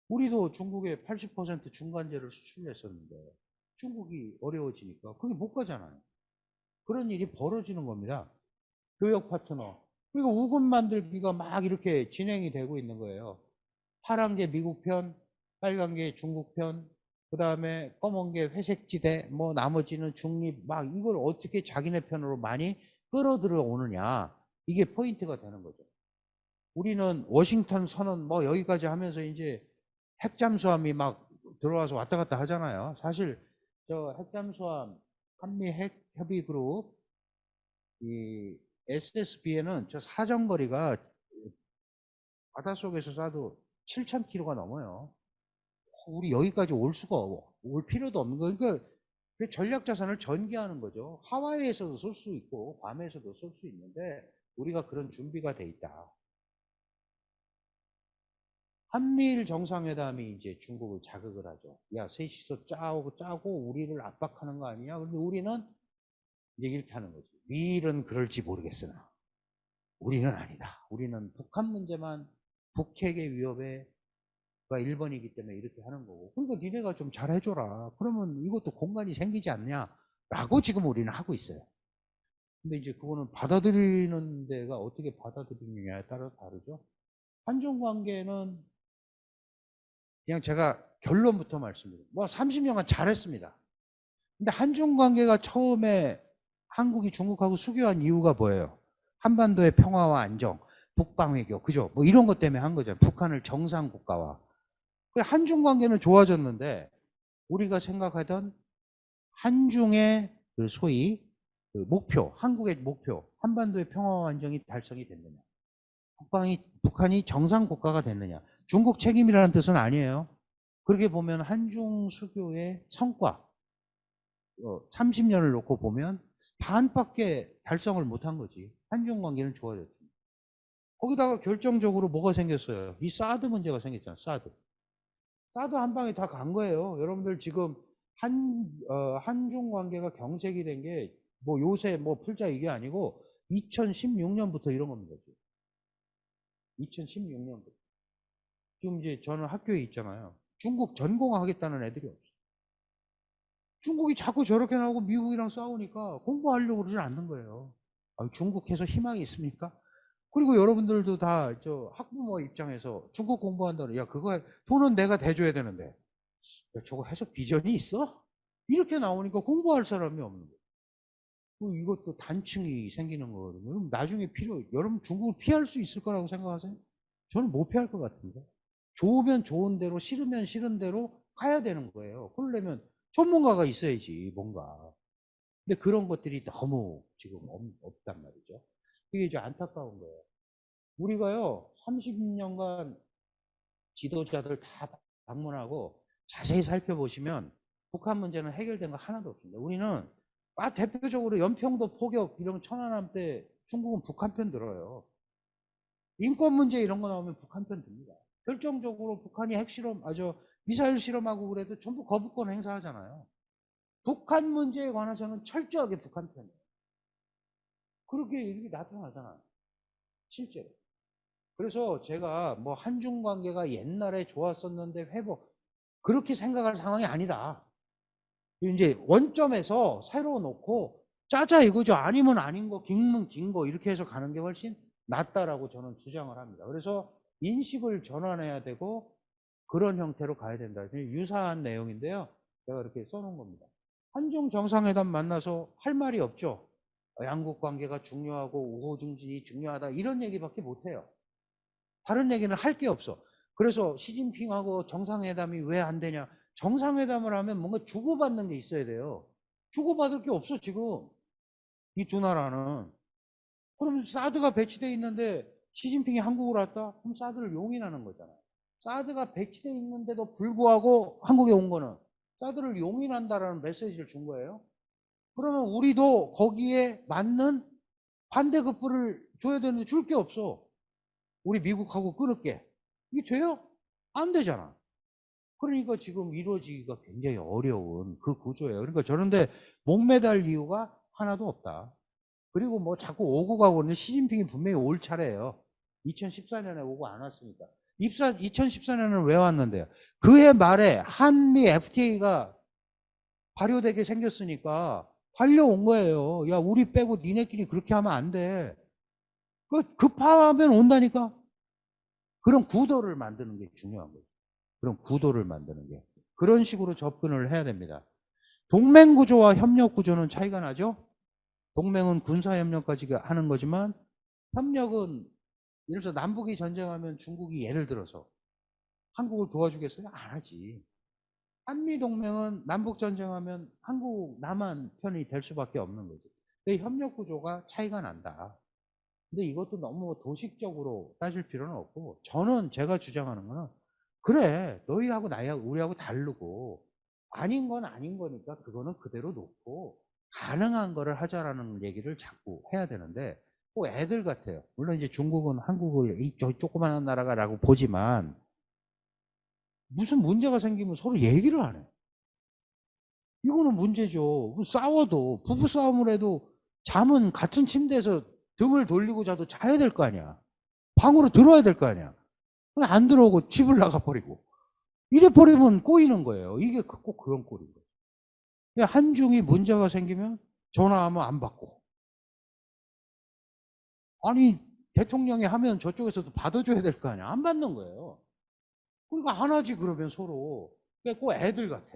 우리도 중국에 80% 중간재를 수출했었는데 중국이 어려워지니까 그게 못 가잖아요. 그런 일이 벌어지는 겁니다. 교역 파트너. 그리고 우금 만들기가 막 이렇게 진행이 되고 있는 거예요. 파란 게 미국 편, 빨간 게 중국 편, 그 다음에 검은 게 회색지대, 뭐 나머지는 중립, 막 이걸 어떻게 자기네 편으로 많이 끌어들여 오느냐. 이게 포인트가 되는 거죠. 우리는 워싱턴 선언 뭐 여기까지 하면서 이제 핵잠수함이 막 들어와서 왔다 갔다 하잖아요. 사실 저 핵잠수함, 한미 핵 협의그룹 이 SSB에는 저 사정거리가 바닷속에서 쏴도 7,000km가 넘어요. 우리 여기까지 올 필요도 없는 거. 그러니까 그 전략 자산을 전개하는 거죠. 하와이에서도 쏠 수 있고 괌에서도 쏠 수 있는데 우리가 그런 준비가 돼 있다. 한미일 정상회담이 이제 중국을 자극을 하죠. 야, 셋이서 짜고 우리를 압박하는 거 아니냐? 근데 우리는 이제 이렇게 하는 거죠. 미일은 그럴지 모르겠으나 우리는 아니다. 우리는 북한 문제만 북핵의 위협에 가 1번이기 때문에 이렇게 하는 거고. 그러니까 니네가 좀 잘해줘라. 그러면 이것도 공간이 생기지 않냐라고 지금 우리는 하고 있어요. 근데 이제 그거는 받아들이는 데가 어떻게 받아들이느냐에 따라 다르죠. 한중 관계는 그냥 제가 결론부터 말씀드려요. 뭐 30년간 잘했습니다. 근데 한중 관계가 처음에 한국이 중국하고 수교한 이유가 뭐예요? 한반도의 평화와 안정, 북방외교, 그죠? 뭐 이런 것 때문에 한 거죠. 북한을 정상 국가화. 한중 관계는 좋아졌는데 우리가 생각하던 한중의 그 소위 그 목표, 한국의 목표, 한반도의 평화와 안정이 달성이 됐느냐? 북한이 정상 국가가 됐느냐? 중국 책임이라는 뜻은 아니에요. 그렇게 보면 한중 수교의 성과 30년을 놓고 보면 반밖에 달성을 못한 거지. 한중 관계는 좋아졌지. 거기다가 결정적으로 뭐가 생겼어요? 이 사드 문제가 생겼잖아요. 사드 한 방에 다 간 거예요. 여러분들 지금 한중 관계가 경색이 된 게 뭐 요새 뭐 풀자 이게 아니고 2016년부터 이런 겁니다. 2016년부터. 지금 이제 저는 학교에 있잖아요. 중국 전공하겠다는 애들이 없어요. 중국이 자꾸 저렇게 나오고 미국이랑 싸우니까 공부하려고 그러지 않는 거예요. 중국에서 희망이 있습니까? 그리고 여러분들도 다 저 학부모 입장에서 중국 공부한다는 야 그거 돈은 내가 대줘야 되는데 야, 저거 해서 비전이 있어? 이렇게 나오니까 공부할 사람이 없는 거예요. 이것도 단층이 생기는 거거든요. 그럼 나중에 여러분 중국을 피할 수 있을 거라고 생각하세요? 저는 못 피할 것 같은데. 좋으면 좋은 대로 싫으면 싫은 대로 가야 되는 거예요. 그러려면 전문가가 있어야지 뭔가. 근데 그런 것들이 너무 지금 없단 말이죠. 이게 이제 안타까운 거예요. 우리가요 30년간 지도자들 다 방문하고 자세히 살펴보시면 북한 문제는 해결된 거 하나도 없습니다. 우리는 대표적으로 연평도 포격 이런 천안함 때 중국은 북한 편 들어요. 인권 문제 이런 거 나오면 북한 편 듭니다. 결정적으로 북한이 미사일 실험하고 그래도 전부 거부권 행사하잖아요. 북한 문제에 관해서는 철저하게 북한 편이에요. 그렇게 이렇게 나타나잖아요. 실제로. 그래서 제가 뭐 한중 관계가 옛날에 좋았었는데 그렇게 생각할 상황이 아니다. 이제 원점에서 새로 놓고 짜자 이거죠. 아니면 아닌 거, 긴면 긴 거 이렇게 해서 가는 게 훨씬 낫다라고 저는 주장을 합니다. 그래서 인식을 전환해야 되고 그런 형태로 가야 된다. 유사한 내용인데요. 제가 이렇게 써놓은 겁니다. 한중 정상회담 만나서 할 말이 없죠. 양국 관계가 중요하고 우호 중진이 중요하다 이런 얘기밖에 못해요. 다른 얘기는 할 게 없어. 그래서 시진핑하고 정상회담이 왜 안 되냐. 정상회담을 하면 뭔가 주고받는 게 있어야 돼요. 주고받을 게 없어 지금 이 두 나라는. 그러면 사드가 배치돼 있는데 시진핑이 한국으로 왔다? 그럼 사드를 용인하는 거잖아요. 사드가 배치돼 있는데도 불구하고 한국에 온 거는 사드를 용인한다라는 메시지를 준 거예요. 그러면 우리도 거기에 맞는 반대급부를 줘야 되는데 줄 게 없어. 우리 미국하고 끊을게. 이게 돼요? 안 되잖아. 그러니까 지금 이루어지기가 굉장히 어려운 그 구조예요. 그러니까 저런데 목매달 이유가 하나도 없다. 그리고 뭐 자꾸 오고 가고 그러는데 시진핑이 분명히 올 차례예요. 2014년에 오고 안 왔으니까. 2014년은 왜 왔는데요? 그해 말에 한미 FTA가 발효되게 생겼으니까 달려온 거예요. 야, 우리 빼고 니네끼리 그렇게 하면 안 돼. 급하면 온다니까? 그런 구도를 만드는 게 중요한 거죠. 그런 구도를 만드는 게. 그런 식으로 접근을 해야 됩니다. 동맹구조와 협력구조는 차이가 나죠? 동맹은 군사협력까지 하는 거지만 협력은 예를 들어서 남북이 전쟁하면 중국이 예를 들어서 한국을 도와주겠어요? 안 하지. 한미동맹은 남북전쟁하면 한국, 남한 편이 될 수밖에 없는 거죠. 근데 협력 구조가 차이가 난다. 근데 이것도 너무 도식적으로 따질 필요는 없고, 저는 제가 주장하는 거는, 그래, 너희하고 나하고 우리하고 다르고, 아닌 건 아닌 거니까 그거는 그대로 놓고, 가능한 거를 하자라는 얘기를 자꾸 해야 되는데, 꼭 애들 같아요. 물론 이제 중국은 한국을 이 조그마한 나라가라고 보지만, 무슨 문제가 생기면 서로 얘기를 안 해. 이거는 문제죠. 싸워도, 부부싸움을 해도 잠은 같은 침대에서 등을 돌리고 자도 자야 될 거 아니야. 방으로 들어와야 될 거 아니야. 안 들어오고 집을 나가버리고. 이래 버리면 꼬이는 거예요. 이게 꼭 그런 꼴인 거예요. 한중이 문제가 생기면 전화하면 안 받고. 아니, 대통령이 하면 저쪽에서도 받아줘야 될 거 아니야. 안 받는 거예요. 그러니까 안 하지, 그러면 서로. 꼭 애들 같아.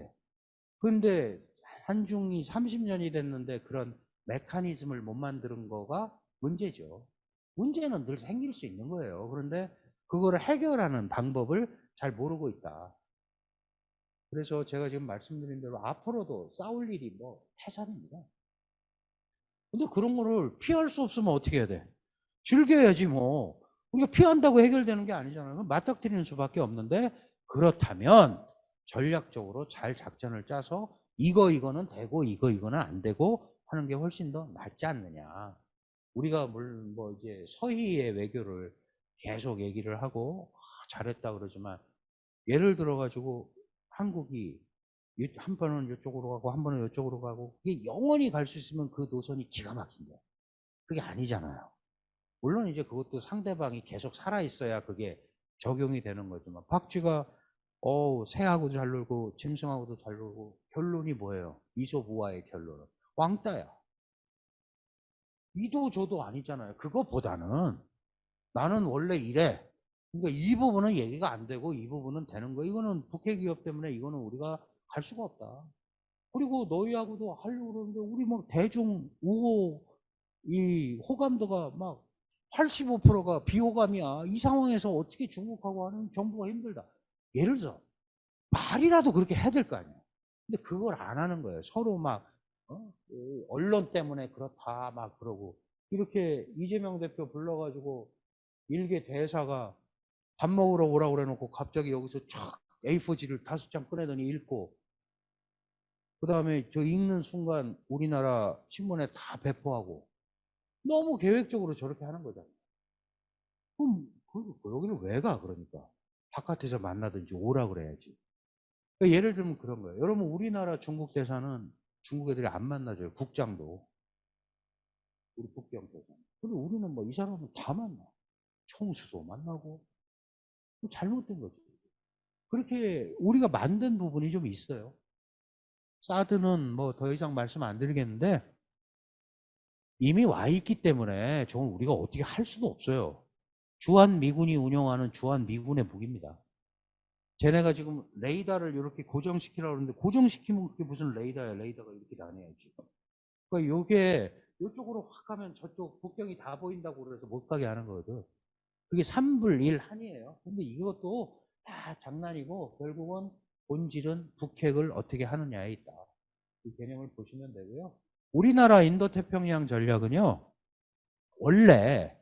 근데 한중이 30년이 됐는데 그런 메커니즘을 못 만드는 거가 문제죠. 문제는 늘 생길 수 있는 거예요. 그런데 그거를 해결하는 방법을 잘 모르고 있다. 그래서 제가 지금 말씀드린 대로 앞으로도 싸울 일이 뭐 태산입니다. 근데 그런 거를 피할 수 없으면 어떻게 해야 돼? 즐겨야지 뭐. 우리가 피한다고 해결되는 게 아니잖아요. 맞닥뜨리는 수밖에 없는데, 그렇다면 전략적으로 잘 작전을 짜서 이거는 되고 이거는 안 되고 하는 게 훨씬 더 낫지 않느냐. 우리가 물론 뭐 이제 서희의 외교를 계속 얘기를 하고 잘했다 그러지만, 예를 들어 가지고 한국이 한 번은 이쪽으로 가고 한 번은 이쪽으로 가고, 이게 영원히 갈 수 있으면 그 노선이 기가 막힌데 그게 아니잖아요. 물론 이제 그것도 상대방이 계속 살아 있어야 그게 적용이 되는 거지만, 박쥐가 새하고도 잘 놀고 짐승하고도 잘 놀고, 결론이 뭐예요? 이솝우화의 결론은 왕따야. 이도 저도 아니잖아요. 그거보다는 나는 원래 이래. 그러니까 이 부분은 얘기가 안 되고 이 부분은 되는 거. 이거는 북해 기업 때문에 이거는 우리가 갈 수가 없다. 그리고 너희하고도 하려고 그러는데 우리 막 대중 우호 이 호감도가 막 85%가 비호감이야. 이 상황에서 어떻게 중국하고 하는 정부가 힘들다. 예를 들어 말이라도 그렇게 해야 될 거 아니야. 근데 그걸 안 하는 거예요. 서로 막 언론 때문에 그렇다 막 그러고, 이렇게 이재명 대표 불러가지고 일개 대사가 밥 먹으러 오라고 그래놓고 갑자기 여기서 촥 A4지를 5장 꺼내더니 읽고, 그 다음에 저 읽는 순간 우리나라 신문에 다 배포하고, 너무 계획적으로 저렇게 하는 거잖아요. 그럼 여기를 왜 가? 그러니까 바깥에서 만나든지 오라 그래야지. 그러니까 예를 들면 그런 거예요. 여러분, 우리나라 중국 대사는 중국 애들이 안 만나줘요. 국장도. 우리 북경 대사. 근데 우리는 뭐 이 사람은 다 만나. 총수도 만나고. 잘못된 거죠. 그렇게 우리가 만든 부분이 좀 있어요. 사드는 뭐 더 이상 말씀 안 드리겠는데, 이미 와 있기 때문에 저건 우리가 어떻게 할 수도 없어요. 주한 미군이 운영하는 주한 미군의 무기입니다. 쟤네가 지금 레이더를 이렇게 고정시키라고 그러는데, 고정시키면 그게 무슨 레이더야. 레이더가 이렇게 나뉘어야지. 그러니까 요게 이쪽으로 확 가면 저쪽 북경이 다 보인다고 그래서 못 가게 하는 거거든. 그게 3불 1 한이에요. 근데 이것도 다 장난이고, 결국은 본질은 북핵을 어떻게 하느냐에 있다. 이 개념을 보시면 되고요. 우리나라 인도태평양 전략은요, 원래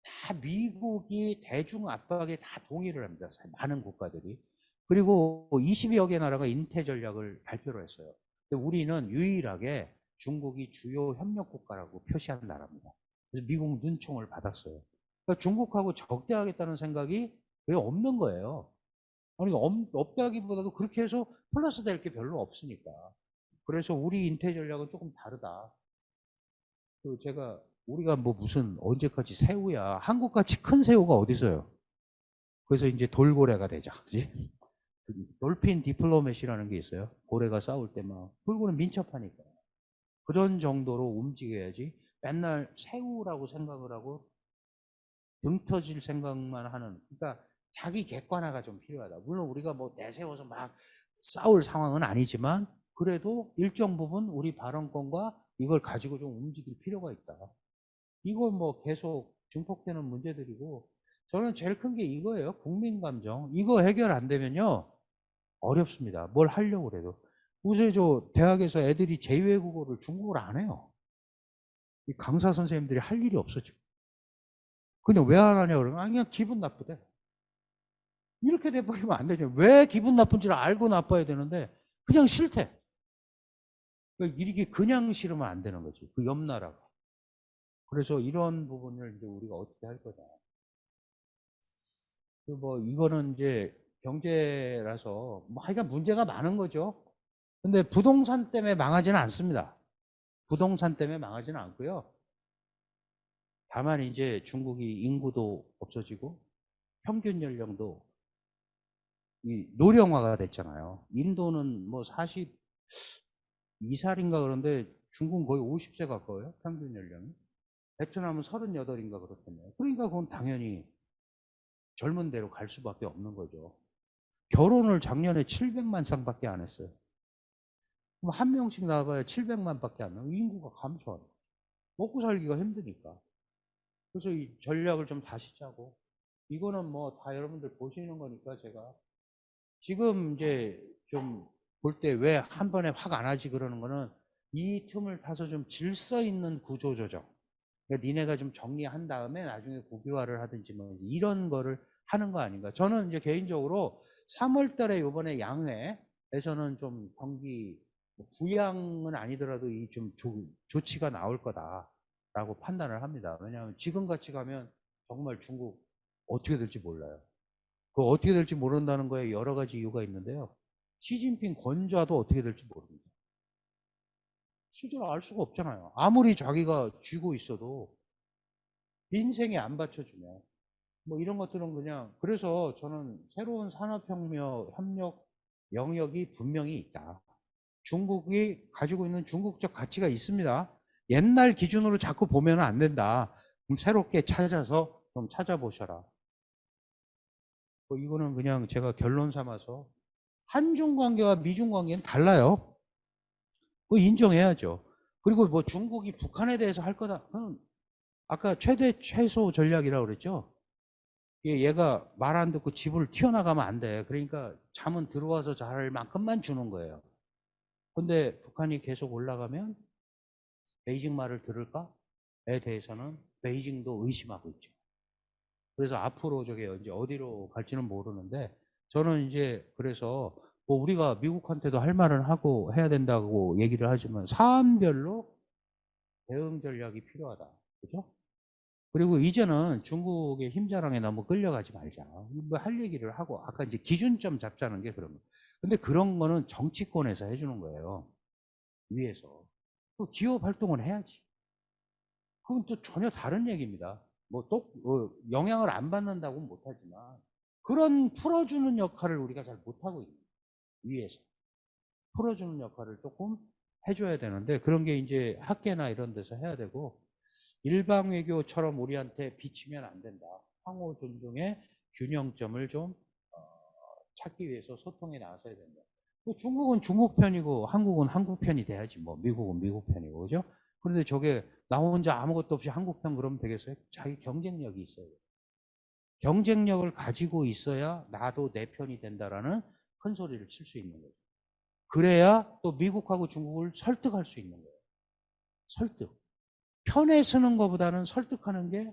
다 미국이 대중 압박에 다 동의를 합니다. 많은 국가들이. 그리고 20여 개 나라가 인태 전략을 발표를 했어요. 근데 우리는 유일하게 중국이 주요 협력 국가라고 표시한 나라입니다. 그래서 미국 눈총을 받았어요. 그러니까 중국하고 적대하겠다는 생각이 왜 없는 거예요. 아니, 없다기보다도 그렇게 해서 플러스 될 게 별로 없으니까. 그래서 우리 인태 전략은 조금 다르다. 우리가 뭐 무슨 언제까지 새우야. 한국같이 큰 새우가 어디 있어요. 그래서 이제 돌고래가 되자. 그지? 돌핀 디플로맷이라는 게 있어요. 고래가 싸울 때 막 돌고래 민첩하니까. 그런 정도로 움직여야지. 맨날 새우라고 생각을 하고 등 터질 생각만 하는. 그러니까 자기 객관화가 좀 필요하다. 물론 우리가 뭐 내세워서 막 싸울 상황은 아니지만, 그래도 일정 부분 우리 발언권과 이걸 가지고 좀 움직일 필요가 있다. 이건 뭐 계속 증폭되는 문제들이고, 저는 제일 큰 게 이거예요. 국민 감정. 이거 해결 안 되면요, 어렵습니다. 뭘 하려고 그래도. 요새 저 대학에서 애들이 제2외국어를 중국어를 안 해요. 이 강사 선생님들이 할 일이 없어 지금. 그냥 왜 안 하냐 그러면 그냥 기분 나쁘대. 이렇게 돼버리면 안 되죠. 왜 기분 나쁜지를 알고 나빠야 되는데 그냥 싫대. 그러니까 이렇게 그냥 싫으면 안 되는 거지. 그 옆 나라가. 그래서 이런 부분을 이제 우리가 어떻게 할 거냐. 뭐 이거는 이제 경제라서 뭐 하여간 문제가 많은 거죠. 근데 부동산 때문에 망하지는 않습니다. 부동산 때문에 망하지는 않고요. 다만 이제 중국이 인구도 없어지고 평균 연령도 이 노령화가 됐잖아요. 인도는 뭐 42살인가 그런데 중국은 거의 50세 가까워요. 평균 연령이. 베트남은 38인가 그렇겠네요. 그러니까 그건 당연히 젊은 대로 갈 수밖에 없는 거죠. 결혼을 작년에 700만 쌍밖에 안 했어요. 그럼 한 명씩 나와봐야 700만밖에 안 나와요. 인구가 감소하는. 먹고 살기가 힘드니까. 그래서 이 전략을 좀 다시 짜고 이거는 뭐 다 여러분들 보시는 거니까 제가 지금 이제 좀 볼 때 왜 한 번에 확 안 하지 그러는 거는 이 틈을 타서 좀 질서 있는 구조 조정. 그러니까 니네가 좀 정리한 다음에 나중에 국유화를 하든지 뭐 이런 거를 하는 거 아닌가. 저는 이제 개인적으로 3월 달에 요번에 양회에서는 좀 경기 부양은 아니더라도 이 좀 조치가 나올 거다라고 판단을 합니다. 왜냐하면 지금 같이 가면 정말 중국 어떻게 될지 몰라요. 그 어떻게 될지 모른다는 거에 여러 가지 이유가 있는데요. 시진핑 권좌도 어떻게 될지 모릅니다. 실제로 알 수가 없잖아요. 아무리 자기가 쥐고 있어도 민생에 안 받쳐주면 뭐 이런 것들은 그냥 그래서 저는 새로운 산업혁명 협력 영역이 분명히 있다. 중국이 가지고 있는 중국적 가치가 있습니다. 옛날 기준으로 자꾸 보면 안 된다. 그럼 새롭게 찾아서 좀 찾아보셔라. 뭐 이거는 그냥 제가 결론 삼아서 한중 관계와 미중 관계는 달라요. 그거 인정해야죠. 그리고 뭐 중국이 북한에 대해서 할 거다. 아까 최대 최소 전략이라고 그랬죠. 얘가 말 안 듣고 집을 튀어나가면 안 돼. 그러니까 잠은 들어와서 잘 만큼만 주는 거예요. 근데 북한이 계속 올라가면 베이징 말을 들을까에 대해서는 베이징도 의심하고 있죠. 그래서 앞으로 저게 이제 어디로 갈지는 모르는데 저는 이제 그래서 뭐 우리가 미국한테도 할 말은 하고 해야 된다고 얘기를 하지만 사안별로 대응 전략이 필요하다. 그죠? 그리고 이제는 중국의 힘자랑에 너무 끌려가지 말자. 뭐 할 얘기를 하고 아까 이제 기준점 잡자는 게 그런 거예요. 근데 그런 거는 정치권에서 해주는 거예요. 위에서. 또 기업 활동을 해야지. 그건 또 전혀 다른 얘기입니다. 뭐 또 영향을 안 받는다고는 못하지만 그런 풀어주는 역할을 우리가 잘 못하고 있는 거예요. 위에서. 풀어주는 역할을 조금 해줘야 되는데 그런 게 이제 학계나 이런 데서 해야 되고 일방 외교처럼 우리한테 비치면 안 된다. 상호 존중의 균형점을 좀 찾기 위해서 소통에 나서야 된다. 중국은 중국 편이고 한국은 한국 편이 돼야지 뭐 미국은 미국 편이고 그죠? 그런데 저게 나 혼자 아무것도 없이 한국 편 그러면 되겠어요? 자기 경쟁력이 있어야 돼요. 경쟁력을 가지고 있어야 나도 내 편이 된다라는 큰 소리를 칠 수 있는 거죠. 그래야 또 미국하고 중국을 설득할 수 있는 거예요. 설득. 편에 쓰는 것보다는 설득하는 게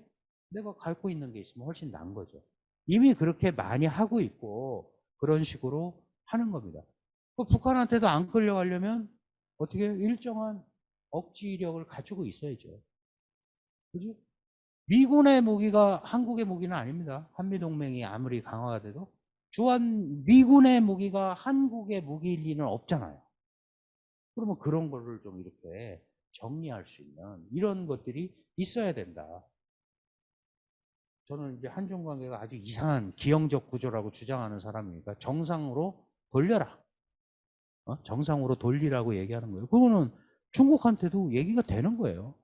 내가 갖고 있는 게 있으면 훨씬 나은 거죠. 이미 그렇게 많이 하고 있고 그런 식으로 하는 겁니다. 북한한테도 안 끌려가려면 어떻게 일정한 억지력을 가지고 있어야죠. 그죠? 미군의 무기가 한국의 무기는 아닙니다. 한미동맹이 아무리 강화가 돼도 미군의 무기가 한국의 무기일 리는 없잖아요. 그러면 그런 거를 좀 이렇게 정리할 수 있는 이런 것들이 있어야 된다. 저는 이제 한중 관계가 아주 이상한 기형적 구조라고 주장하는 사람이니까 정상으로 돌려라. 정상으로 돌리라고 얘기하는 거예요. 그거는 중국한테도 얘기가 되는 거예요.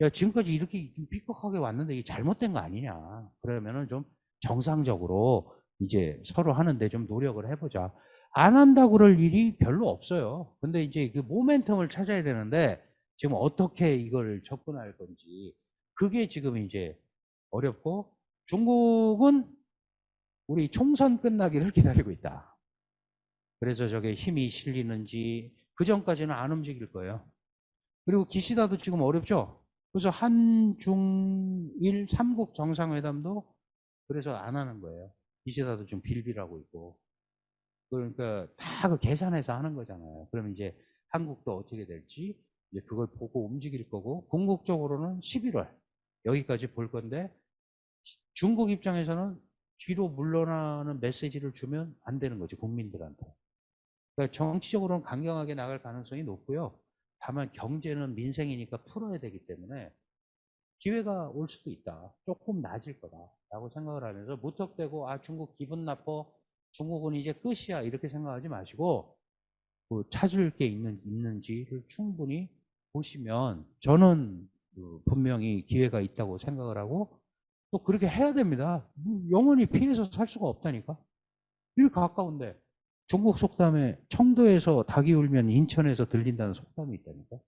야, 지금까지 이렇게 삐걱하게 왔는데 이게 잘못된 거 아니냐. 그러면은 좀 정상적으로 이제 서로 하는데 좀 노력을 해보자. 안 한다고 그럴 일이 별로 없어요. 근데 이제 그 모멘텀을 찾아야 되는데 지금 어떻게 이걸 접근할 건지 그게 지금 이제 어렵고 중국은 우리 총선 끝나기를 기다리고 있다. 그래서 저게 힘이 실리는지 그 전까지는 안 움직일 거예요. 그리고 기시다도 지금 어렵죠. 그래서 한중일 삼국 정상회담도 그래서 안 하는 거예요. 기시다도 좀 빌빌하고 있고. 그러니까 다 그 계산해서 하는 거잖아요. 그러면 이제 한국도 어떻게 될지 이제 그걸 보고 움직일 거고, 궁극적으로는 11월 여기까지 볼 건데, 중국 입장에서는 뒤로 물러나는 메시지를 주면 안 되는 거지, 국민들한테. 그러니까 정치적으로는 강경하게 나갈 가능성이 높고요. 다만 경제는 민생이니까 풀어야 되기 때문에 기회가 올 수도 있다. 조금 낮을 거다라고 생각을 하면서, 무턱대고 아 중국 기분 나빠, 중국은 이제 끝이야 이렇게 생각하지 마시고, 그 찾을 게 있는지를 충분히 보시면 저는 분명히 기회가 있다고 생각을 하고, 또 그렇게 해야 됩니다. 영원히 피해서 살 수가 없다니까. 이렇게 가까운데 중국 속담에 청도에서 닭이 울면 인천에서 들린다는 속담이 있다니까.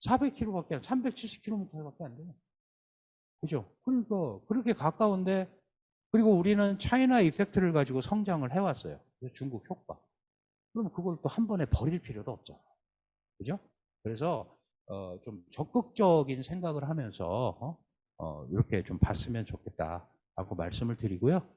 400km밖에 370km밖에 안 돼요. 그죠? 그러니까 그렇게 가까운데, 그리고 우리는 차이나 이펙트를 가지고 성장을 해왔어요. 중국 효과. 그럼 그걸 또 한 번에 버릴 필요도 없잖아. 그죠? 그래서 좀 적극적인 생각을 하면서 이렇게 좀 봤으면 좋겠다라고 말씀을 드리고요.